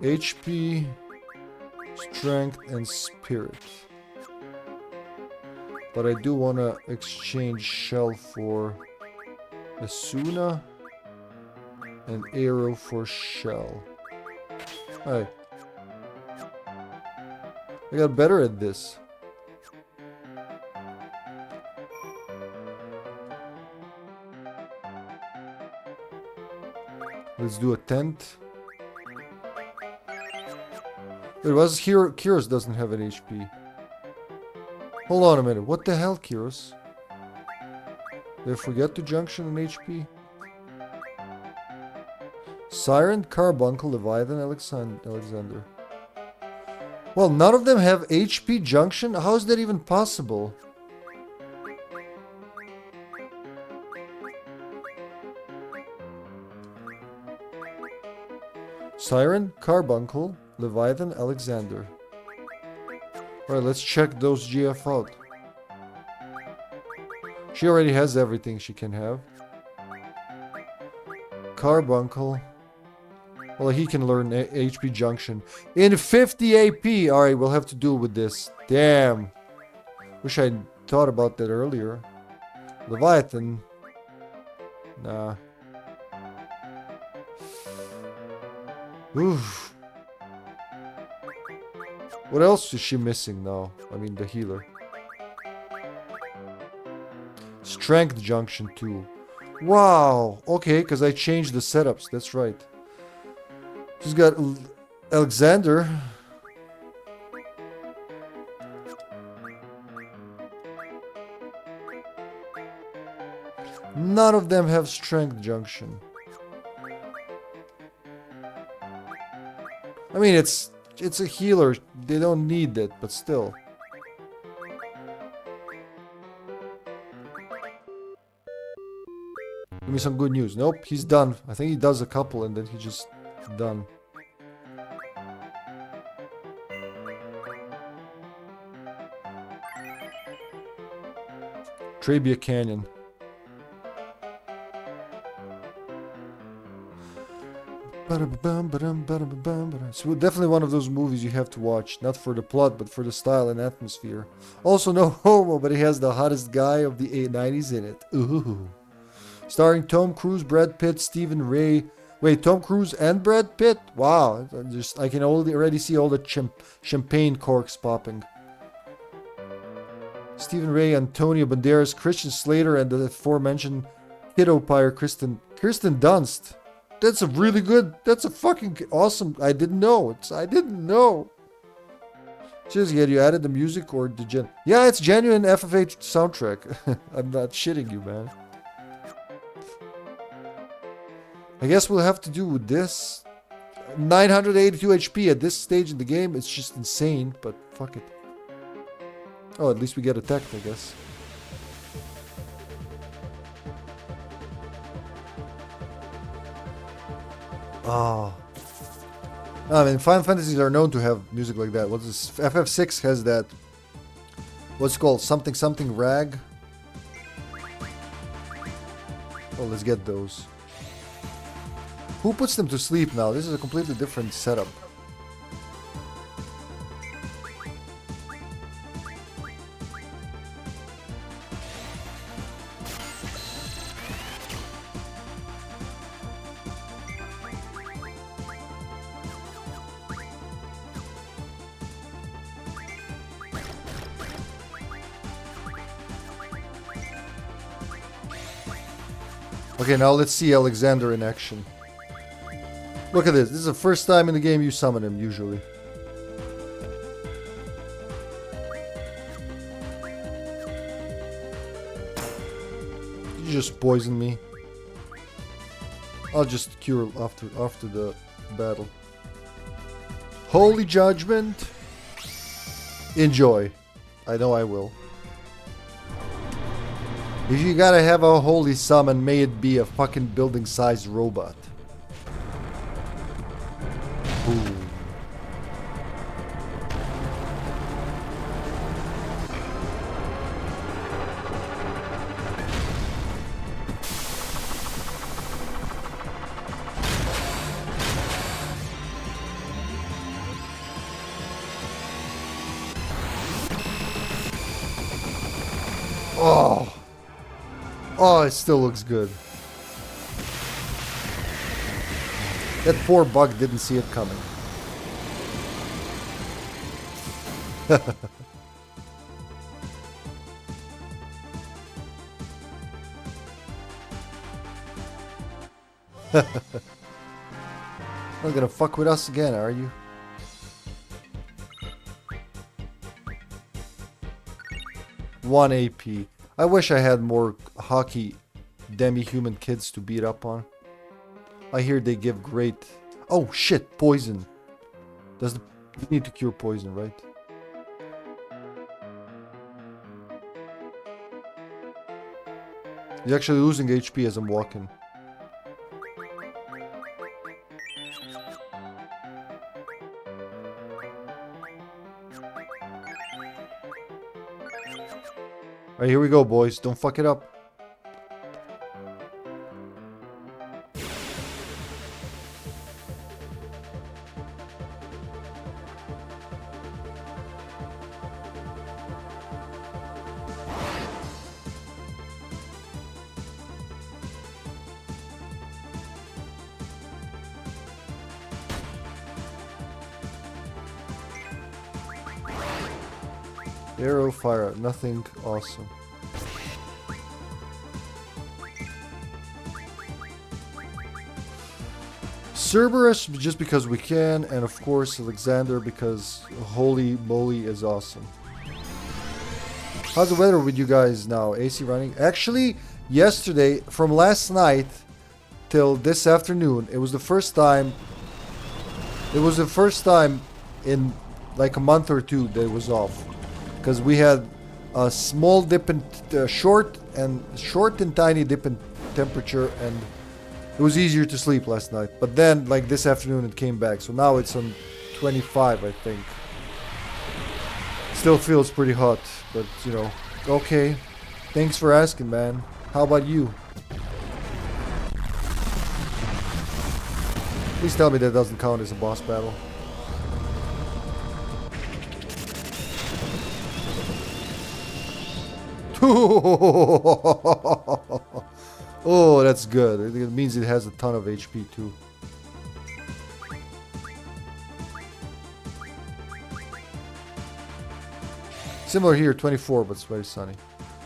HP, strength, and spirit. But I do want to exchange shell for Asuna and arrow for shell. Alright. I got better at this. Let's do a tent. It was here. Kyros doesn't have an HP. Hold on a minute. What the hell, Kyros? Did I forget to junction an HP? Siren, Carbuncle, Leviathan, Alexander. Well, none of them have HP junction? How is that even possible? Siren, Carbuncle, Leviathan, Alexander. Alright, let's check those GF out. She already has everything she can have. Carbuncle. Well, he can learn HP junction. In 50 AP! Alright, we'll have to do with this. Damn. Wish I thought about that earlier. Leviathan. Nah. Oof. What else is she missing now? I mean, the healer. Strength junction 2. Wow. Okay, because I changed the setups. That's right. She's got Alexander. None of them have strength junction. I mean, it's a healer. They don't need that, but still. Give me some good news. Nope, he's done. I think he does a couple and then he's just done. Trebia Canyon. So definitely one of those movies you have to watch. Not for the plot, but for the style and atmosphere. Also no homo, but he has the hottest guy of the 90s in it. Ooh. Starring Tom Cruise, Brad Pitt, Stephen Ray. Wait, Tom Cruise and Brad Pitt? Wow. I can already see all the champagne corks popping. Stephen Ray, Antonio Banderas, Christian Slater, and the aforementioned Kiddo Pyre, Kirsten Dunst. That's a really good. That's a fucking awesome. I didn't know. I didn't know. Seriously, had you added the music or the Yeah, it's genuine FFVIII soundtrack. I'm not shitting you, man. I guess we'll have to do with this. 982 HP at this stage in the game. It's just insane, but fuck it. Oh, at least we get attacked, I guess. Oh. I mean, Final Fantasies are known to have music like that. What's this? FF6 has that. What's it called? Something rag. Oh, let's get those. Who puts them to sleep now? This is a completely different setup. Okay, now let's see Alexander in action. Look at this. This is the first time in the game you summon him, usually. You just poisoned me. I'll just cure after the battle. Holy Judgment. Enjoy. I know I will. If you gotta have a holy summon, may it be a fucking building-sized robot. Ooh. Oh. Oh, it still looks good. That poor bug didn't see it coming. Not gonna fuck with us again, are you? One AP. I wish I had more hockey demi-human kids to beat up on. I hear they give great... Oh shit, poison. You need to cure poison, right? He's actually losing HP as I'm walking. Alright, here we go, boys. Don't fuck it up. Arrow fire, nothing awesome. Cerberus just because we can, and of course Alexander because holy moly is awesome. How's the weather with you guys now? AC running? Actually, yesterday, from last night till this afternoon, it was the first time in like a month or two that it was off. Because we had a small dip in short and tiny dip in temperature, and it was easier to sleep last night. But then, like this afternoon, it came back. So now it's on 25, I think. Still feels pretty hot, but you know, okay. Thanks for asking, man. How about you? Please tell me that doesn't count as a boss battle. Oh, that's good. It means it has a ton of HP too. Similar here, 24, but it's very sunny.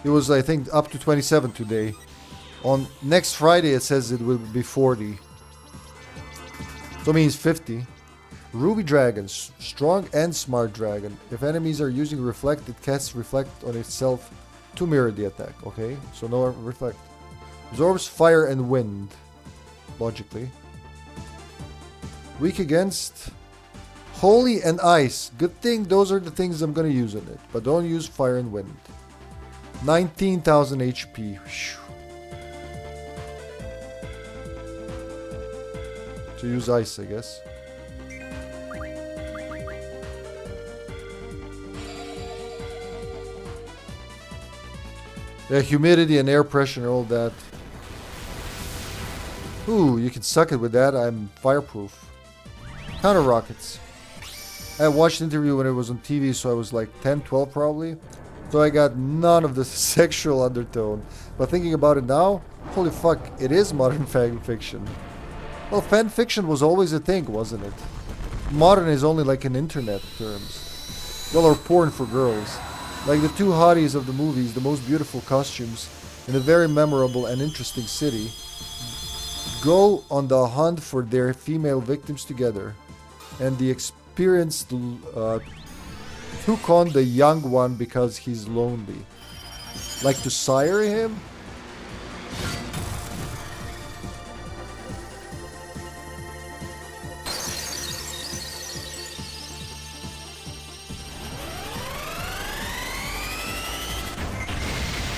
It was, I think, up to 27 today. On next Friday, it says it will be 40. So it means 50. Ruby Dragon, strong and smart dragon. If enemies are using reflect, it casts reflect on itself to mirror the attack. Okay, so no reflect. Absorbs fire and wind, logically. Weak against holy and ice. Good thing those are the things I'm gonna use in it, but don't use fire and wind. 19,000 HP. Whew. To use ice, I guess. Yeah, humidity and air pressure and all that. Ooh, you can suck it with that. I'm fireproof. Counter rockets. I watched the interview when it was on TV, so I was like 10, 12 probably. So I got none of the sexual undertone. But thinking about it now, holy fuck, it is modern fan fiction. Well, fan fiction was always a thing, wasn't it? Modern is only like in internet terms. Y'all are porn for girls. Like the two hotties of the movies, the most beautiful costumes, in a very memorable and interesting city, go on the hunt for their female victims together. And the experienced took on the young one because he's lonely. Like to sire him?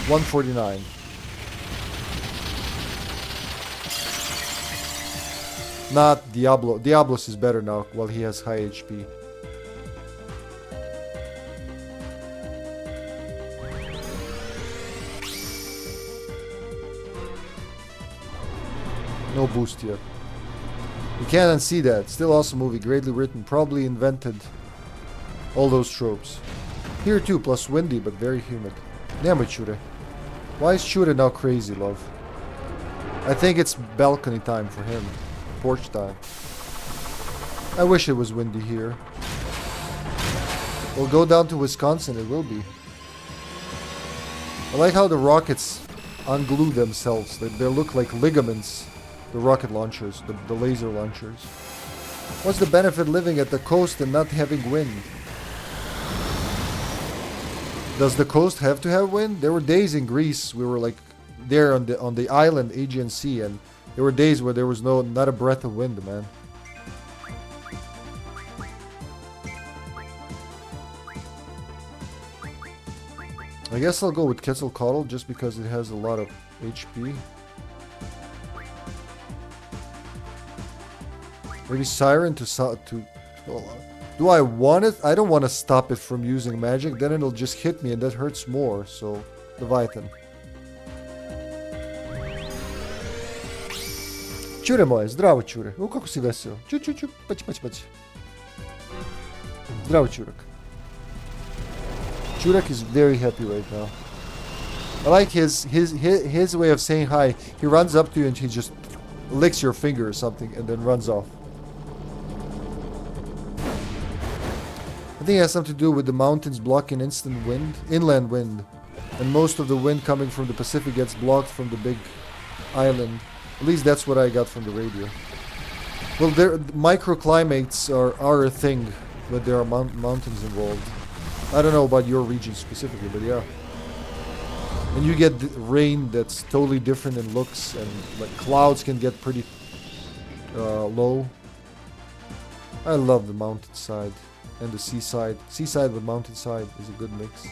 $149. Not Diablo. Diablos is better now while he has high HP. No boost yet. You can't unsee that. Still awesome movie. Greatly written. Probably invented all those tropes. Here too, plus windy but very humid. Damn it, Chure. Why is Chure now crazy, love? I think it's balcony time for him. Porch time. I wish it was windy here. We'll go down to Wisconsin, it will be. I like how the rockets unglue themselves. They look like ligaments. The rocket launchers, the laser launchers. What's the benefit living at the coast and not having wind? Does the coast have to have wind? There were days in Greece we were like there on the island Aegean Sea, and there were days where there was not a breath of wind, man. I guess I'll go with Quetzalcoatl just because it has a lot of HP. Maybe Siren to do I want it? I don't want to stop it from using magic. Then it'll just hit me and that hurts more. So, Leviathan. Čure moje, zdravo Čure. Kako si veseo. Ču. Paći. Zdravo Čurek. Čurek is very happy right now. I like his way of saying hi. He runs up to you and he just licks your finger or something and then runs off. I think it has something to do with the mountains blocking inland wind. And most of the wind coming from the Pacific gets blocked from the big island. At least that's what I got from the radio. Well, microclimates are a thing, but there are mountains involved. I don't know about your region specifically, but yeah. And you get rain that's totally different in looks, and like clouds can get pretty low. I love the mountainside and the seaside. Seaside with mountainside is a good mix.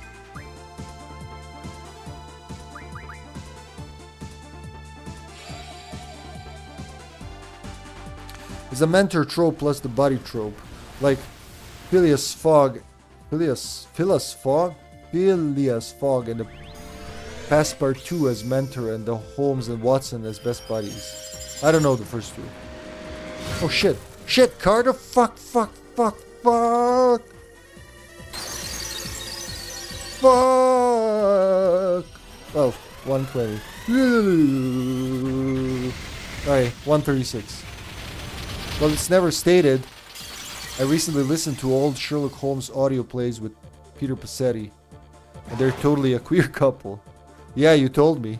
It's a mentor trope plus the body trope. Like Phileas Fogg and the Passepartout as mentor and the Holmes and Watson as best buddies. I don't know the first two. Oh shit. Shit, Carter! Fuck! Fuck! Oh, 120. Alright, 136. Well, it's never stated. I recently listened to old Sherlock Holmes audio plays with Peter Passetti. And they're totally a queer couple. Yeah, you told me.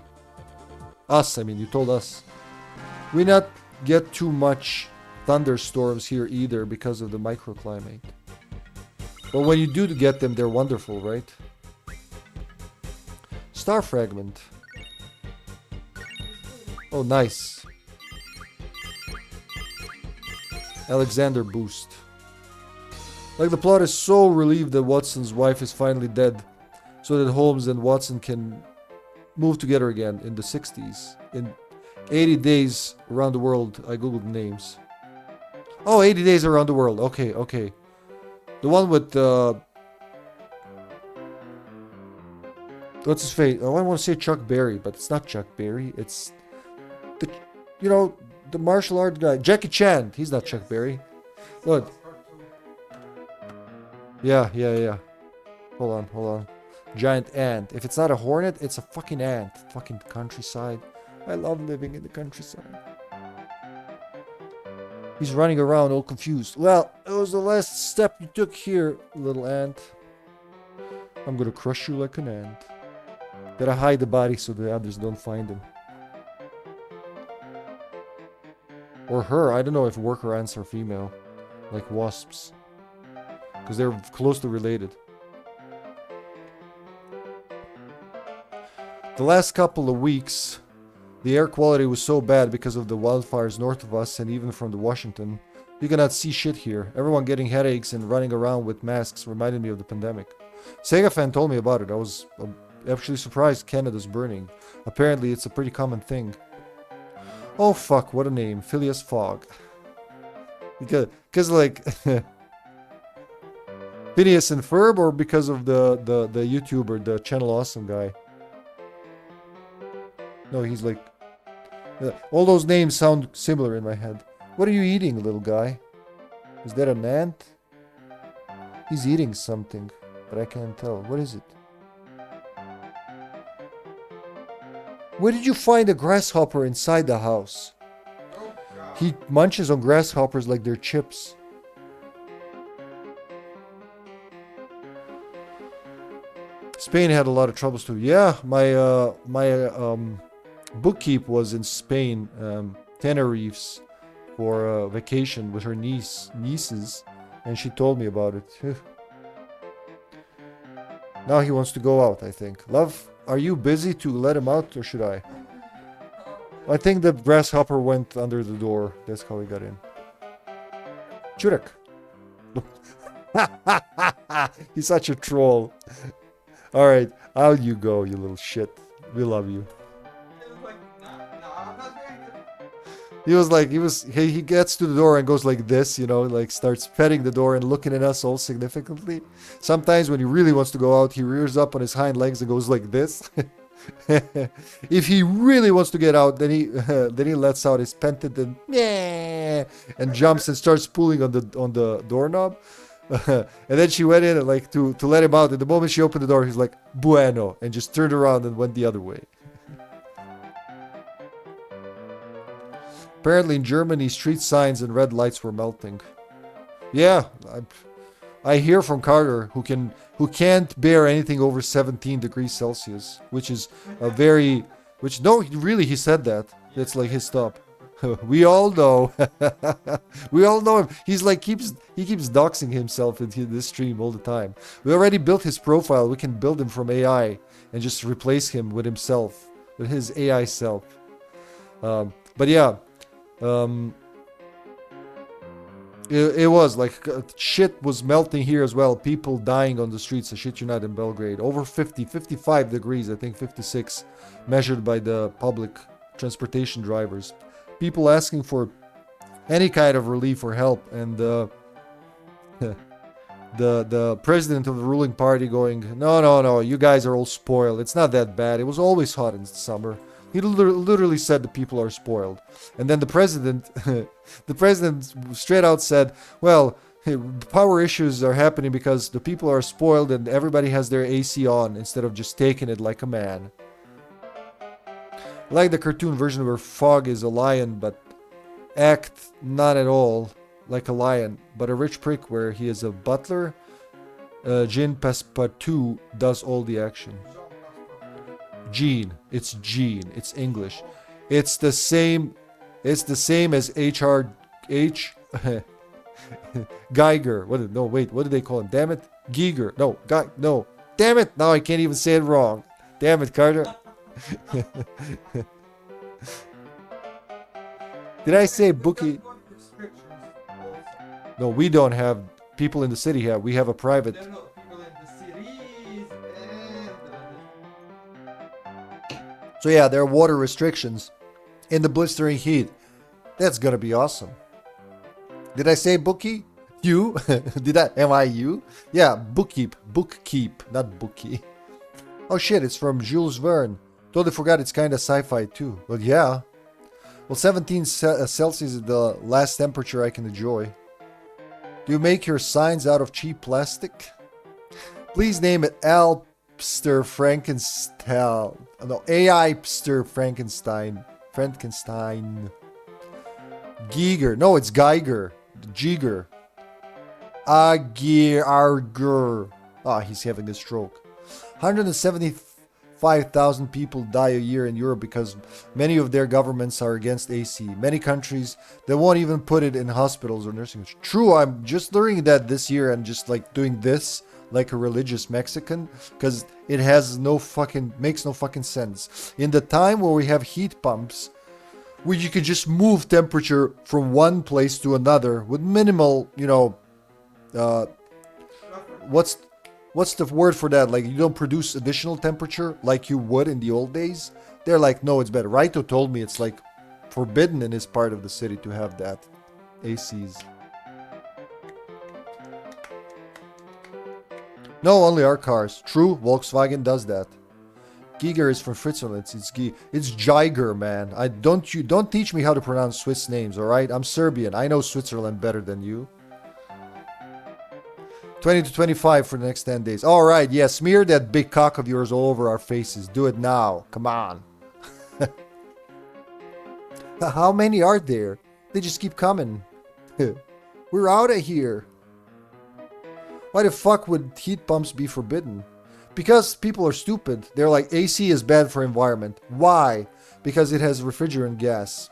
You told us. We not get too much thunderstorms here either because of the microclimate. But when you do get them, they're wonderful, right? Star fragment. Oh, nice. Alexander boost. Like the plot is so relieved that Watson's wife is finally dead, so that Holmes and Watson can move together again in the 60s. In 80 days around the world, I googled names. Oh, 80 days around the world. Okay. The one with what's his face? Oh, I want to say Chuck Berry, but it's not Chuck Berry. It's the martial art guy, Jackie Chan. He's not Chuck Berry. Look. Yeah. Hold on. Giant ant. If it's not a hornet, it's a fucking ant. Fucking countryside. I love living in the countryside. He's running around all confused. Well, it was the last step you took here, little ant. I'm gonna crush you like an ant. Gotta hide the body so the others don't find him. Or her. I don't know if worker ants are female. Like wasps. Because they're closely related. The last couple of weeks, the air quality was so bad because of the wildfires north of us and even from the Washington. You cannot see shit here. Everyone getting headaches and running around with masks reminded me of the pandemic. Sega fan told me about it. I was actually surprised Canada's burning. Apparently it's a pretty common thing. Oh fuck, what a name. Phileas Fogg. because like Phineas and Ferb, or because of the YouTuber, the Channel Awesome guy? No, he's like all those names sound similar in my head. What are you eating, little guy? Is that an ant? He's eating something, but I can't tell. What is it? Where did you find a grasshopper inside the house? He munches on grasshoppers like they're chips. Spain had a lot of troubles too. Yeah, my bookkeep was in Spain, Tenerife, for a vacation with her nieces, and she told me about it. Now he wants to go out, I think. Love, are you busy to let him out, or should I? I think the grasshopper went under the door. That's how he got in. Churek. He's such a troll. Alright, out you go, you little shit. We love you. He gets to the door and goes like this, you know, like starts petting the door and looking at us all significantly. Sometimes when he really wants to go out, he rears up on his hind legs and goes like this. If he really wants to get out, then he lets out his pendant and jumps and starts pulling on the doorknob. And then she went in and like to let him out. And the moment she opened the door, he's like, bueno, and just turned around and went the other way. Apparently in Germany, street signs and red lights were melting. Yeah, I hear from Carter, who can't bear anything over 17 degrees Celsius, which is a very, he said that. That's like his stop. We all know. We all know him. He keeps doxing himself in this stream all the time. We already built his profile. We can build him from AI and just replace him with himself, with his AI self. But yeah, it was like shit was melting here as well. People dying on the streets. I shit you not, in Belgrade. Over 55 degrees, I think 56, measured by the public transportation drivers. People asking for any kind of relief or help, and the president of the ruling party going, no, you guys are all spoiled. It's not that bad. It was always hot in the summer. He literally said the people are spoiled. And then the president straight out said, well, power issues are happening because the people are spoiled and everybody has their AC on instead of just taking it like a man. I like the cartoon version where Fogg is a lion but act not at all like a lion, but a rich prick where he is a butler. Jean Passepartout does all the action. Jean. It's Jean. It's English. It's the same as H. Geiger. What did they call him? Damn it. Giger. No. Damn it. Now I can't even say it wrong. Damn it, Carter. Did I say bookie? No, we don't have. People in the city have. We have a private. So yeah, there are water restrictions in the blistering heat. That's gonna be awesome. Did I say bookie? You? Am I you? Yeah, bookkeep, not bookie. Oh shit, it's from Jules Verne. Totally forgot it's kinda sci-fi too. Well, yeah. Well, 17 Celsius is the last temperature I can enjoy. Do you make your signs out of cheap plastic? Please name it Alpster Frankenstein. No, AIpster Frankenstein. Giger. No, it's Geiger. Giger. Arger. Ah, he's having a stroke. 175,000 people die a year in Europe because many of their governments are against AC. Many countries, they won't even put it in hospitals or nursing homes. True, I'm just learning that this year and just like doing this like a religious Mexican, because it makes no fucking sense. In the time where we have heat pumps, where you could just move temperature from one place to another with minimal, what's the word for that? Like, you don't produce additional temperature like you would in the old days. They're like, no, it's better. Raito told me it's like forbidden in his part of the city to have that ACs. No, only our cars. True, Volkswagen does that. Giger is from Switzerland. It's Giger, man. Don't teach me how to pronounce Swiss names, all right? I'm Serbian. I know Switzerland better than you. 20 to 25 for the next 10 days. All right, yeah, smear that big cock of yours all over our faces. Do it now. Come on. How many are there? They just keep coming. We're out of here. Why the fuck would heat pumps be forbidden? Because people are stupid. They're like, AC is bad for environment. Why? Because it has refrigerant gas.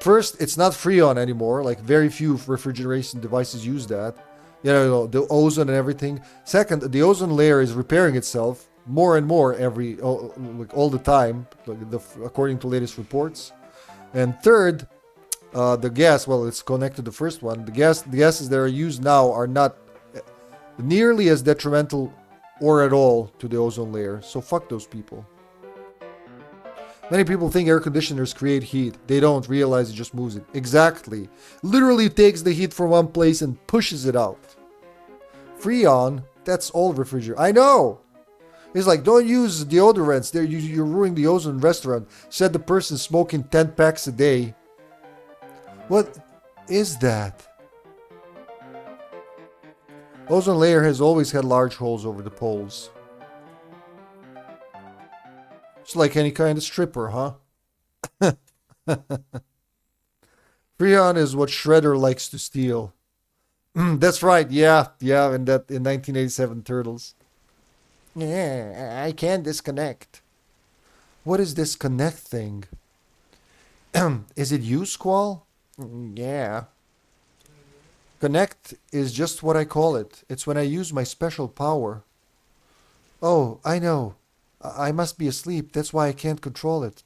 First, it's not Freon anymore. Like, very few refrigeration devices use that. You know, the ozone and everything. Second, the ozone layer is repairing itself more and more all the time, according to latest reports. And third, the gas, well, it's connected to the first one. The gases that are used now are not nearly as detrimental or at all to the ozone layer. So fuck those people. Many people think air conditioners create heat. They don't realize it just moves it. Exactly. Literally takes the heat from one place and pushes it out. Freon, that's all refrigerant. I know. It's like, don't use deodorants. You're ruining the ozone restaurant. Said the person smoking 10 packs a day. What is that? Ozone layer has always had large holes over the poles. It's like any kind of stripper, huh? Freon is what Shredder likes to steal. That's right, yeah, in 1987 Turtles. Yeah, I can't disconnect. What is this connect thing? Is it you, Squall? Yeah. Connect is just what I call it. It's when I use my special power. Oh, I know. I must be asleep. That's why I can't control it.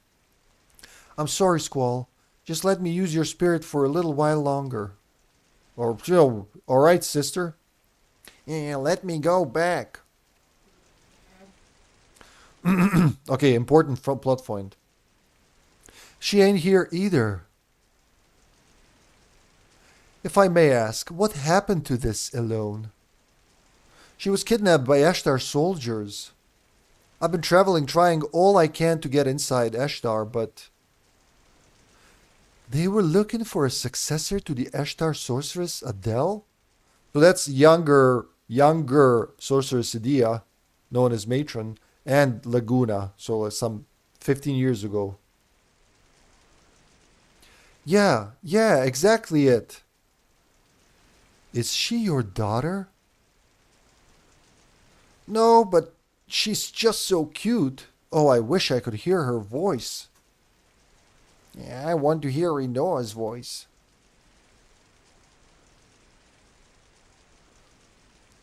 I'm sorry, Squall. Just let me use your spirit for a little while longer. Or, all right, sister. Yeah, let me go back. Okay, important plot point. She ain't here either. If I may ask, what happened to this Alone? She was kidnapped by Ashtar soldiers. I've been traveling, trying all I can to get inside Ashtar, but... They were looking for a successor to the Ashtar sorceress Adele? So that's younger sorceress Edea, known as Matron, and Laguna, so some 15 years ago. Yeah, exactly it. Is she your daughter? No, but she's just so cute. Oh, I wish I could hear her voice. Yeah, I want to hear Rinoa's voice.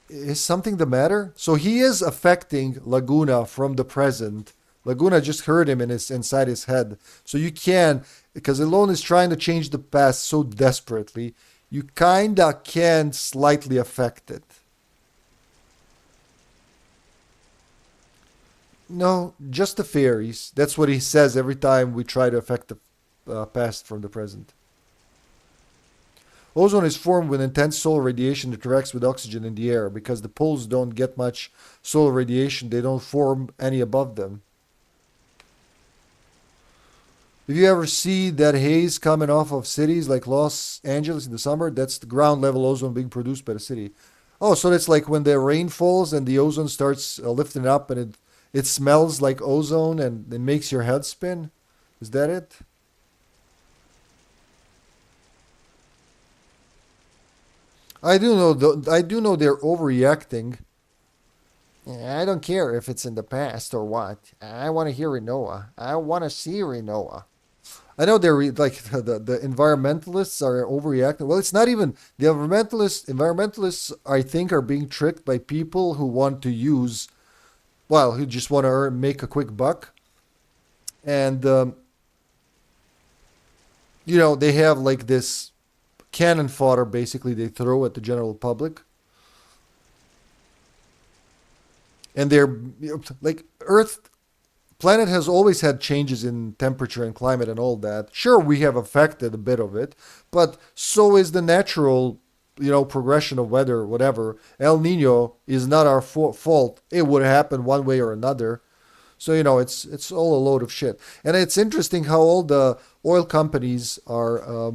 Is something the matter? So he is affecting Laguna from the present. Laguna just heard him inside his head. So you can, because Alone is trying to change the past so desperately, you kinda can slightly affect it. No, just the fairies. That's what he says every time we try to affect the past from the present. Ozone is formed when intense solar radiation interacts with oxygen in the air. Because the poles don't get much solar radiation, they don't form any above them. If you ever see that haze coming off of cities like Los Angeles in the summer, that's the ground level ozone being produced by the city. Oh, so that's like when the rain falls and the ozone starts lifting up and it smells like ozone and it makes your head spin? Is that it? I do know they're overreacting. Yeah, I don't care if it's in the past or what. I want to hear Rinoa. I want to see Rinoa. I know they're like the environmentalists are overreacting. Well, it's not even the environmentalists. Environmentalists, I think, are being tricked by people who want to use, well, who just want to make a quick buck, and they have like this cannon fodder basically they throw at the general public. And they're like planet has always had changes in temperature and climate and all that. Sure, we have affected a bit of it, but so is the natural progression of weather, whatever. El Nino is not our fault. It would happen one way or another. So it's all a load of shit. And it's interesting how all the oil companies are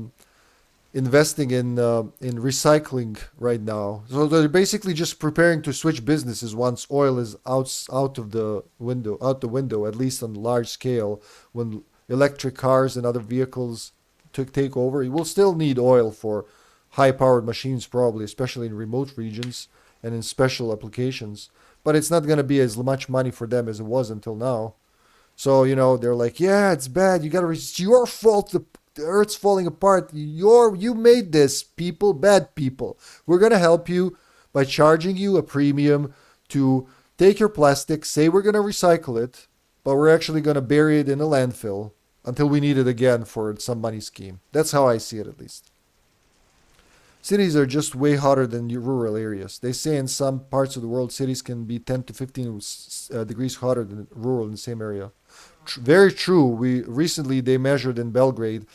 investing in recycling right now. So they're basically just preparing to switch businesses once oil is out the window, at least on large scale. When electric cars and other vehicles take over, you will still need oil for high-powered machines, probably, especially in remote regions and in special applications. But it's not going to be as much money for them as it was until now. So, they're like, yeah, it's bad. It's your fault. The Earth's falling apart. You made this, people, bad people. We're going to help you by charging you a premium to take your plastic, say we're going to recycle it, but we're actually going to bury it in a landfill until we need it again for some money scheme. That's how I see it, at least. Cities are just way hotter than rural areas. They say in some parts of the world, cities can be 10 to 15 degrees hotter than rural in the same area. Very true. Recently they measured in Belgrade.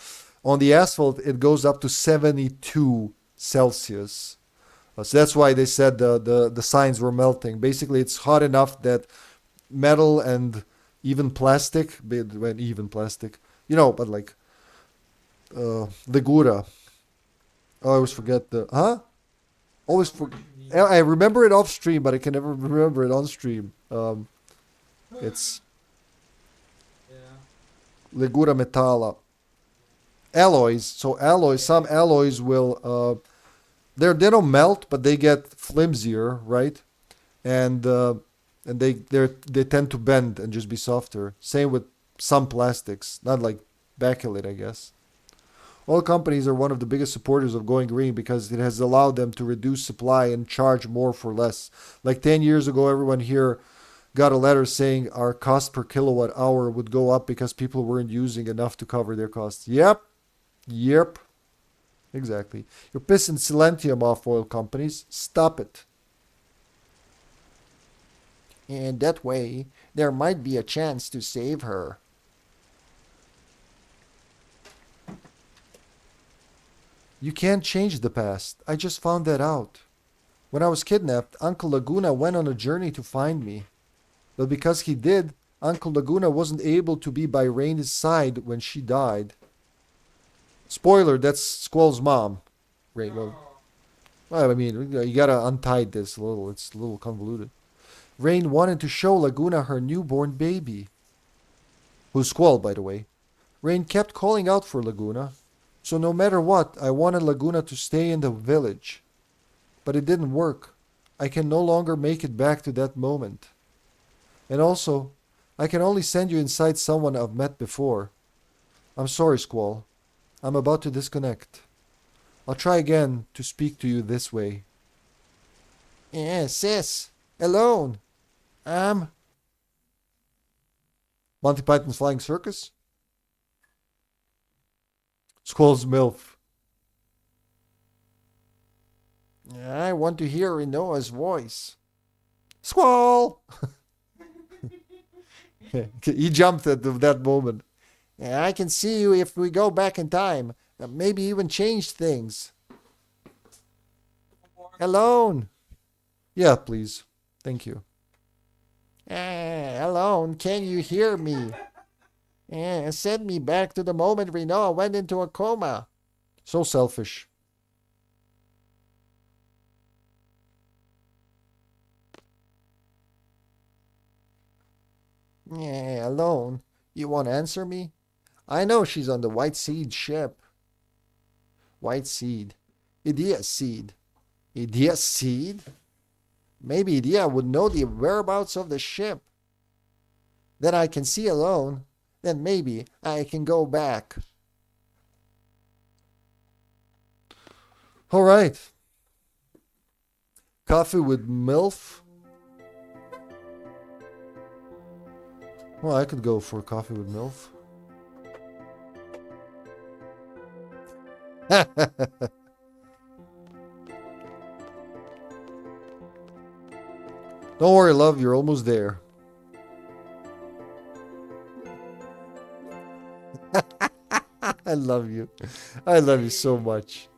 On the asphalt, it goes up to 72 Celsius. So that's why they said the signs were melting. Basically, it's hot enough that metal and even plastic, but like Laguna. I always forget I remember it off stream, but I can never remember it on stream. It's Legura Metalla. Alloys. So some alloys will they don't melt, but they get flimsier, right? And they tend to bend and just be softer. Same with some plastics, not like bakelite, I guess. Oil companies are one of the biggest supporters of going green because it has allowed them to reduce supply and charge more for less. Like 10 years ago, everyone here got a letter saying our cost per kilowatt hour would go up because people weren't using enough to cover their costs. Yep. Exactly. You're pissing silentium off oil companies. Stop it. And that way, there might be a chance to save her. You can't change the past. I just found that out. When I was kidnapped, Uncle Laguna went on a journey to find me. But because he did, Uncle Laguna wasn't able to be by Rain's side when she died. Spoiler, that's Squall's mom. Rain, well, I mean, you gotta untie this a little. It's a little convoluted. Rain wanted to show Laguna her newborn baby. Who's Squall, by the way. Rain kept calling out for Laguna. So no matter what, I wanted Laguna to stay in the village. But it didn't work. I can no longer make it back to that moment. And also, I can only send you inside someone I've met before. I'm sorry, Squall. I'm about to disconnect. I'll try again to speak to you this way. Yeah, sis. Alone. Monty Python's Flying Circus? Squall's MILF. I want to hear Rinoa's voice. Squall! He jumped at that moment. I can see you if we go back in time. Maybe even change things. Alone. Yeah, please. Thank you. Alone, can you hear me? Send me back to the moment Rinoa went into a coma. So selfish. Alone. You won't answer me? I know she's on the White Seed ship. White Seed. Edea Seed. Edea Seed? Maybe Edea would know the whereabouts of the ship. Then I can see Alone. Then maybe I can go back. All right. Coffee with MILF. Well, I could go for coffee with MILF. Don't worry, love, you're almost there. I love you. I love you so much.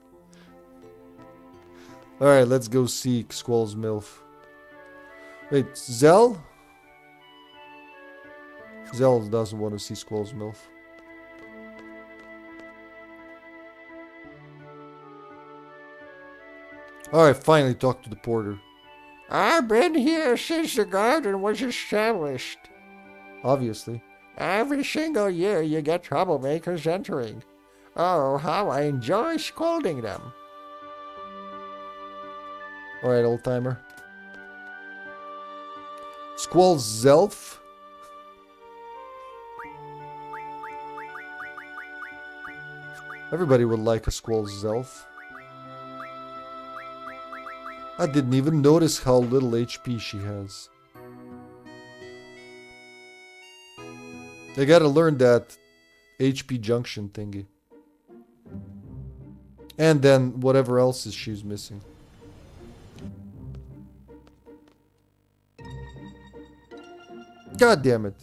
Alright, let's go see Squall's MILF. Wait, Zell? Zell doesn't want to see Squall's MILF. Alright, finally talk to the porter. I've been here since the garden was established. Obviously. Every single year you get troublemakers entering. Oh, how I enjoy scolding them. Alright, old timer. Squall's Zelf? Everybody would like a Squall's Zelf. I didn't even notice how little HP she has. They gotta learn that HP junction thingy. And then whatever else is she's missing. God damn it.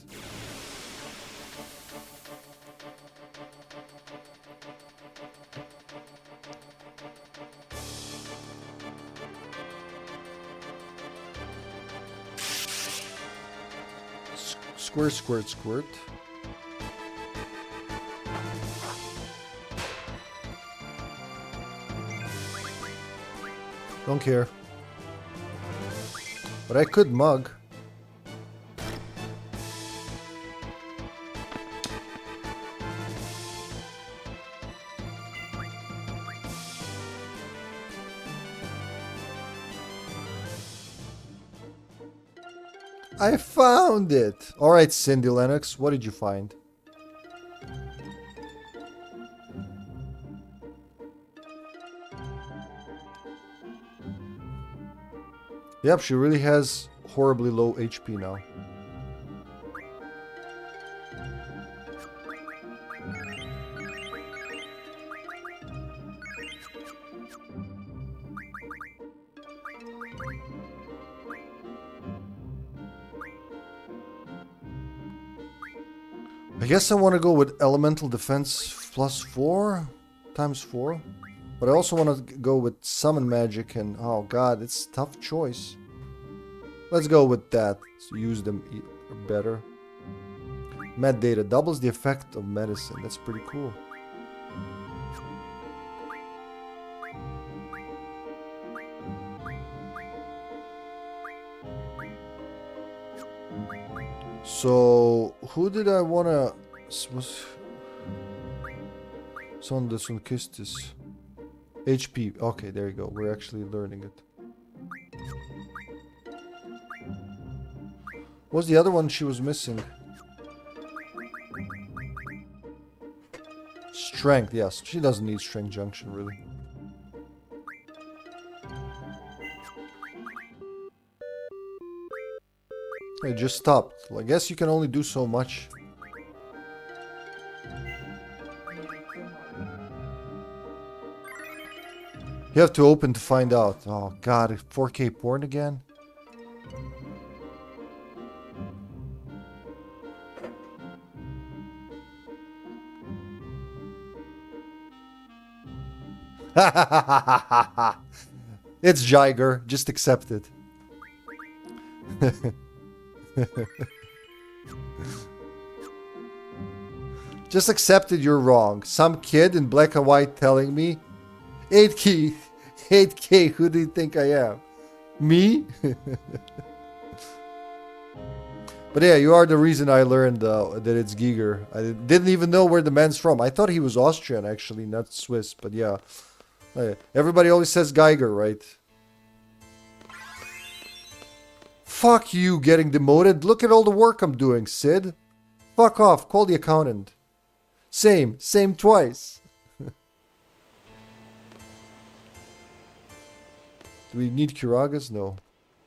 Squirt, squirt, squirt. Don't care. But I could mug. I found it! Alright, Cindy Lennox, what did you find? Yep, she really has horribly low HP now. I guess I want to go with Elemental Defense plus 4 times 4. But I also want to go with Summon Magic and... oh god, it's a tough choice. Let's go with that. So use them better. Med Data doubles the effect of medicine. That's pretty cool. So, who did I wanna... was... Son des Kistis. HP. Okay, there you go. We're actually learning it. What's the other one she was missing? Strength, yes. She doesn't need Strength Junction, really. It just stopped. Well, I guess you can only do so much. You have to open to find out. Oh god, 4K porn again? It's Jiger. Just accept it. Just accepted you're wrong. Some kid in black and white telling me 8K, 8K, who do you think I am? Me? But yeah, you are the reason I learned that it's Giger. I didn't even know where the man's from. I thought he was Austrian, actually, not Swiss. But yeah, everybody always says Geiger, right? Fuck you getting demoted. Look at all the work I'm doing, Cid. Fuck off. Call the accountant. Same twice. Do we need Kiragas? No.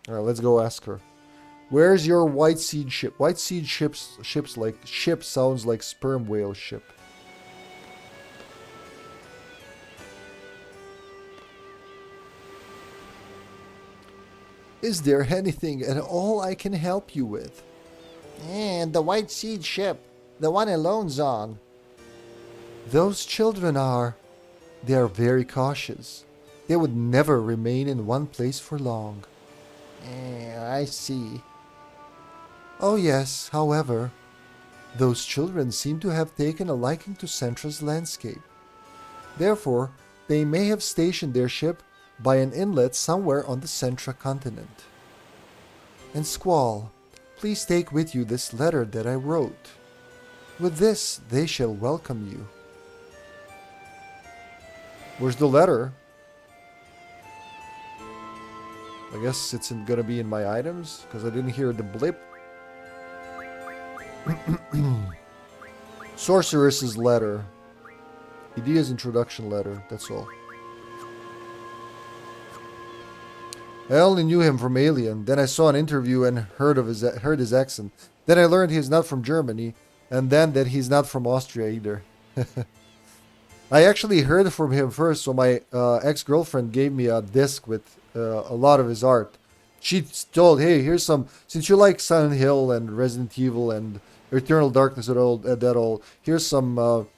Alright, let's go ask her. Where's your White Seed ship? White Seed ship sounds like sperm whale ship. Is there anything at all I can help you with? And the White Seed ship, the one Alone's on. Those children are... they are very cautious. they would never remain in one place for long. I see. Oh yes, however, those children seem to have taken a liking to Centra's landscape. Therefore, they may have stationed their ship by an inlet somewhere on the Centra continent. And Squall, please take with you this letter that I wrote. With this, they shall welcome you. Where's the letter? I guess it's gonna be in my items, because I didn't hear the blip. Sorceress's letter. Edea's introduction letter, that's all. I only knew him from Alien, then I saw an interview and heard his accent. Then I learned he's not from Germany, and then that he's not from Austria either. I actually heard from him first, so my ex-girlfriend gave me a disc with a lot of his art. She told, hey, here's some, since you like Silent Hill and Resident Evil and Eternal Darkness and all, here's some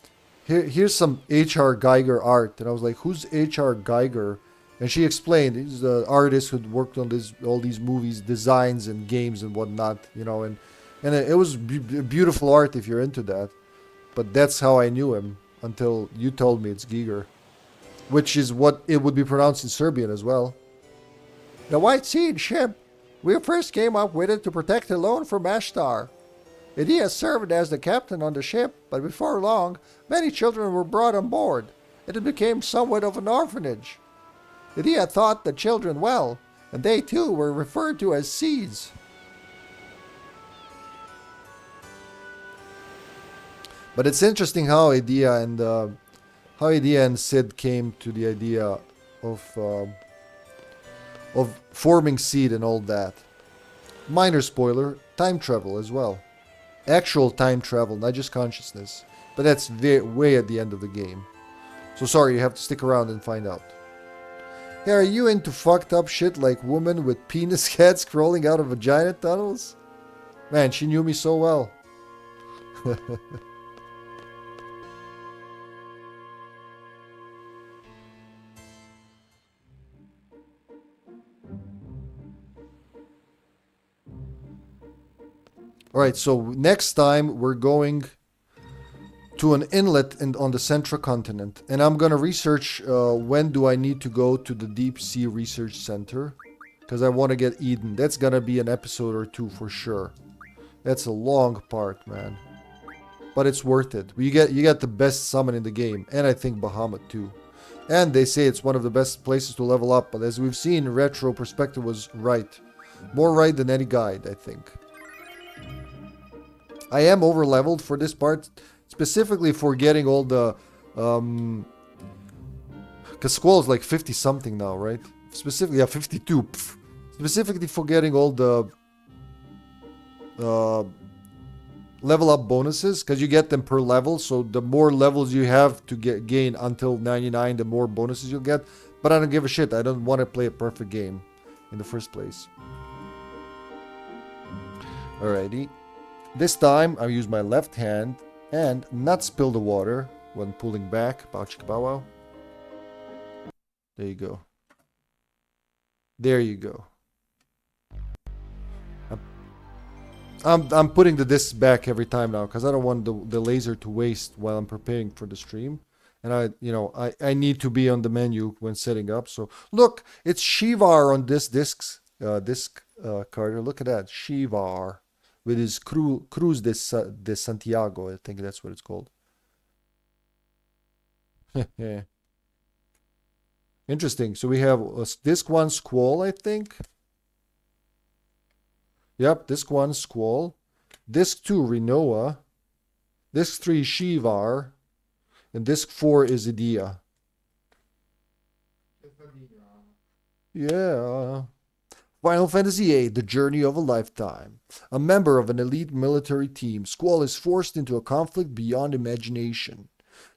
H.R. Geiger art. And I was like, who's H.R. Geiger? And she explained, he's the artist who worked on all these movies, designs and games and whatnot, you know, and it was beautiful art if you're into that. But that's how I knew him until you told me it's Giger, which is what it would be pronounced in Serbian as well. The White Seed ship. We first came up with it to protect the loan from Ashtar. Edea served as the captain on the ship, but before long, many children were brought on board, and it became somewhat of an orphanage. Edea taught the children well, and they too were referred to as seeds. But it's interesting how Edea and Cid came to the idea of forming seed and all that. Minor spoiler: time travel as well. Actual time travel, not just consciousness. But that's way at the end of the game. So sorry, you have to stick around and find out. Hey, are you into fucked up shit like women with penis heads crawling out of vagina tunnels? Man, she knew me so well. Alright, so next time we're going to an inlet on the Central continent. And I'm going to research when do I need to go to the Deep Sea Research Center. Because I want to get Eden. That's going to be an episode or two for sure. That's a long part, man. But it's worth it. You get the best summon in the game. And I think Bahamut too. And they say it's one of the best places to level up. But as we've seen, Retro Perspective was right. More right than any guide, I think. I am over leveled for this part, specifically for getting all the because Squall is like 50 something now, right? Specifically, yeah, 52. Pff. Specifically for getting all the level up bonuses, because you get them per level. So the more levels you have to gain until 99, the more bonuses you'll get. But I don't give a shit. I don't want to play a perfect game in the first place. Alrighty. This time, I'll use my left hand and not spill the water when pulling back. Bow chicka bow wow. There you go. There you go. I'm putting the discs back every time now because I don't want the laser to waste while I'm preparing for the stream. And I need to be on the menu when setting up. So look, it's Shivar on this disc Carter. Look at that, Shivar. With his Cruz de Santiago, I think that's what it's called. Interesting. So we have disc 1 Squall, I think. Yep, disc 1 Squall. Disc 2 Rinoa. Disc 3 Shivar. And disc 4 is Edea. Yeah. Final Fantasy VIII, The Journey of a Lifetime. A member of an elite military team, Squall is forced into a conflict beyond imagination.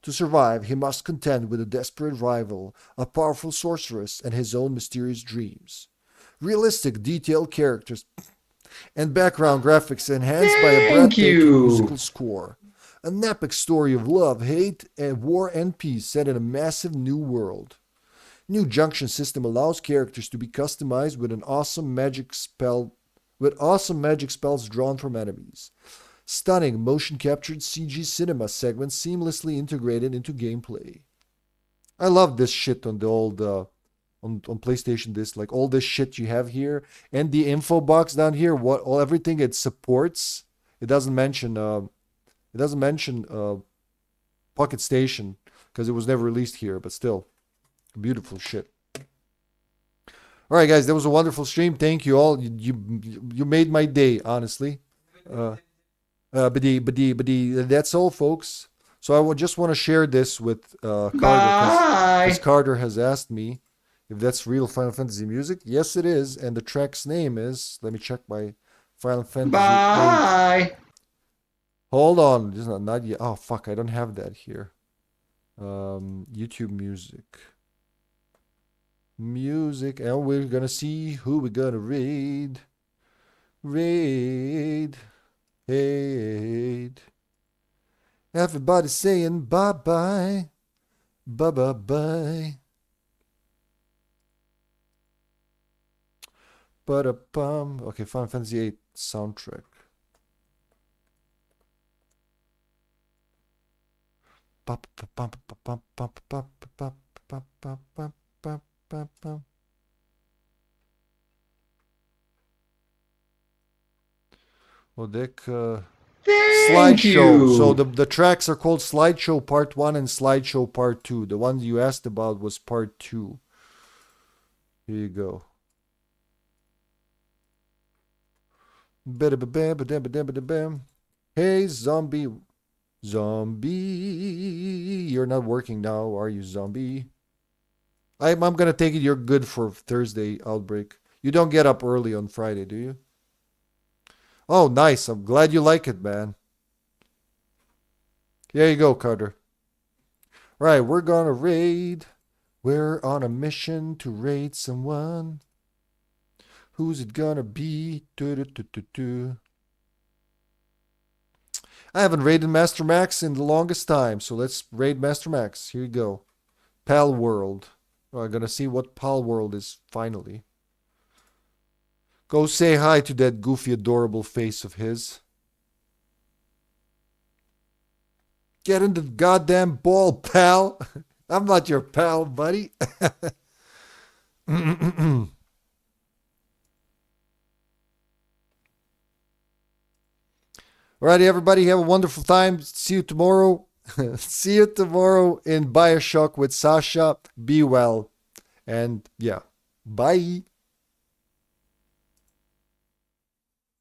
To survive, he must contend with a desperate rival, a powerful sorceress, and his own mysterious dreams. Realistic, detailed characters and background graphics enhanced by a breathtaking musical score. An epic story of love, hate, and war and peace set in a massive new world. New junction system allows characters to be customized with awesome magic spells drawn from enemies. Stunning motion captured CG cinema segments seamlessly integrated into gameplay. I love this shit on the old on PlayStation Disc, like all this shit you have here and the info box down here, everything it supports. It doesn't mention Pocket Station because it was never released here, but still beautiful shit. All right, guys, that was a wonderful stream. Thank you all. You made my day, honestly. That's all, folks. So I just want to share this with Carter, because Carter has asked me if that's real Final Fantasy music. Yes, it is, and the track's name is. Let me check my Final Fantasy. Bye. Hold on, just not yet. Oh fuck, I don't have that here. YouTube music. And we're gonna see who we're gonna raid. Everybody's saying bye bye. Bye. Okay, Final Fantasy VIII soundtrack. Slideshow. So the tracks are called Slideshow Part 1 and Slideshow Part 2. The one you asked about was Part 2. Here you go. Hey, zombie. You're not working now, are you, zombie? I'm gonna take it you're good for Thursday, Outbreak. You don't get up early on Friday, do you? Oh, nice. I'm glad you like it, man. There you go, Carter. Right, we're gonna raid. We're on a mission to raid someone. Who's it gonna be? I haven't raided Master Max in the longest time, so let's raid Master Max. Here you go. Pal World. I'm gonna see what Pal World is finally. Go say hi to that goofy, adorable face of his. Get in the goddamn ball, pal. I'm not your pal, buddy. Alrighty, everybody. Have a wonderful time. See you tomorrow. See you tomorrow in Bioshock with Sasha. Be well. And yeah, bye.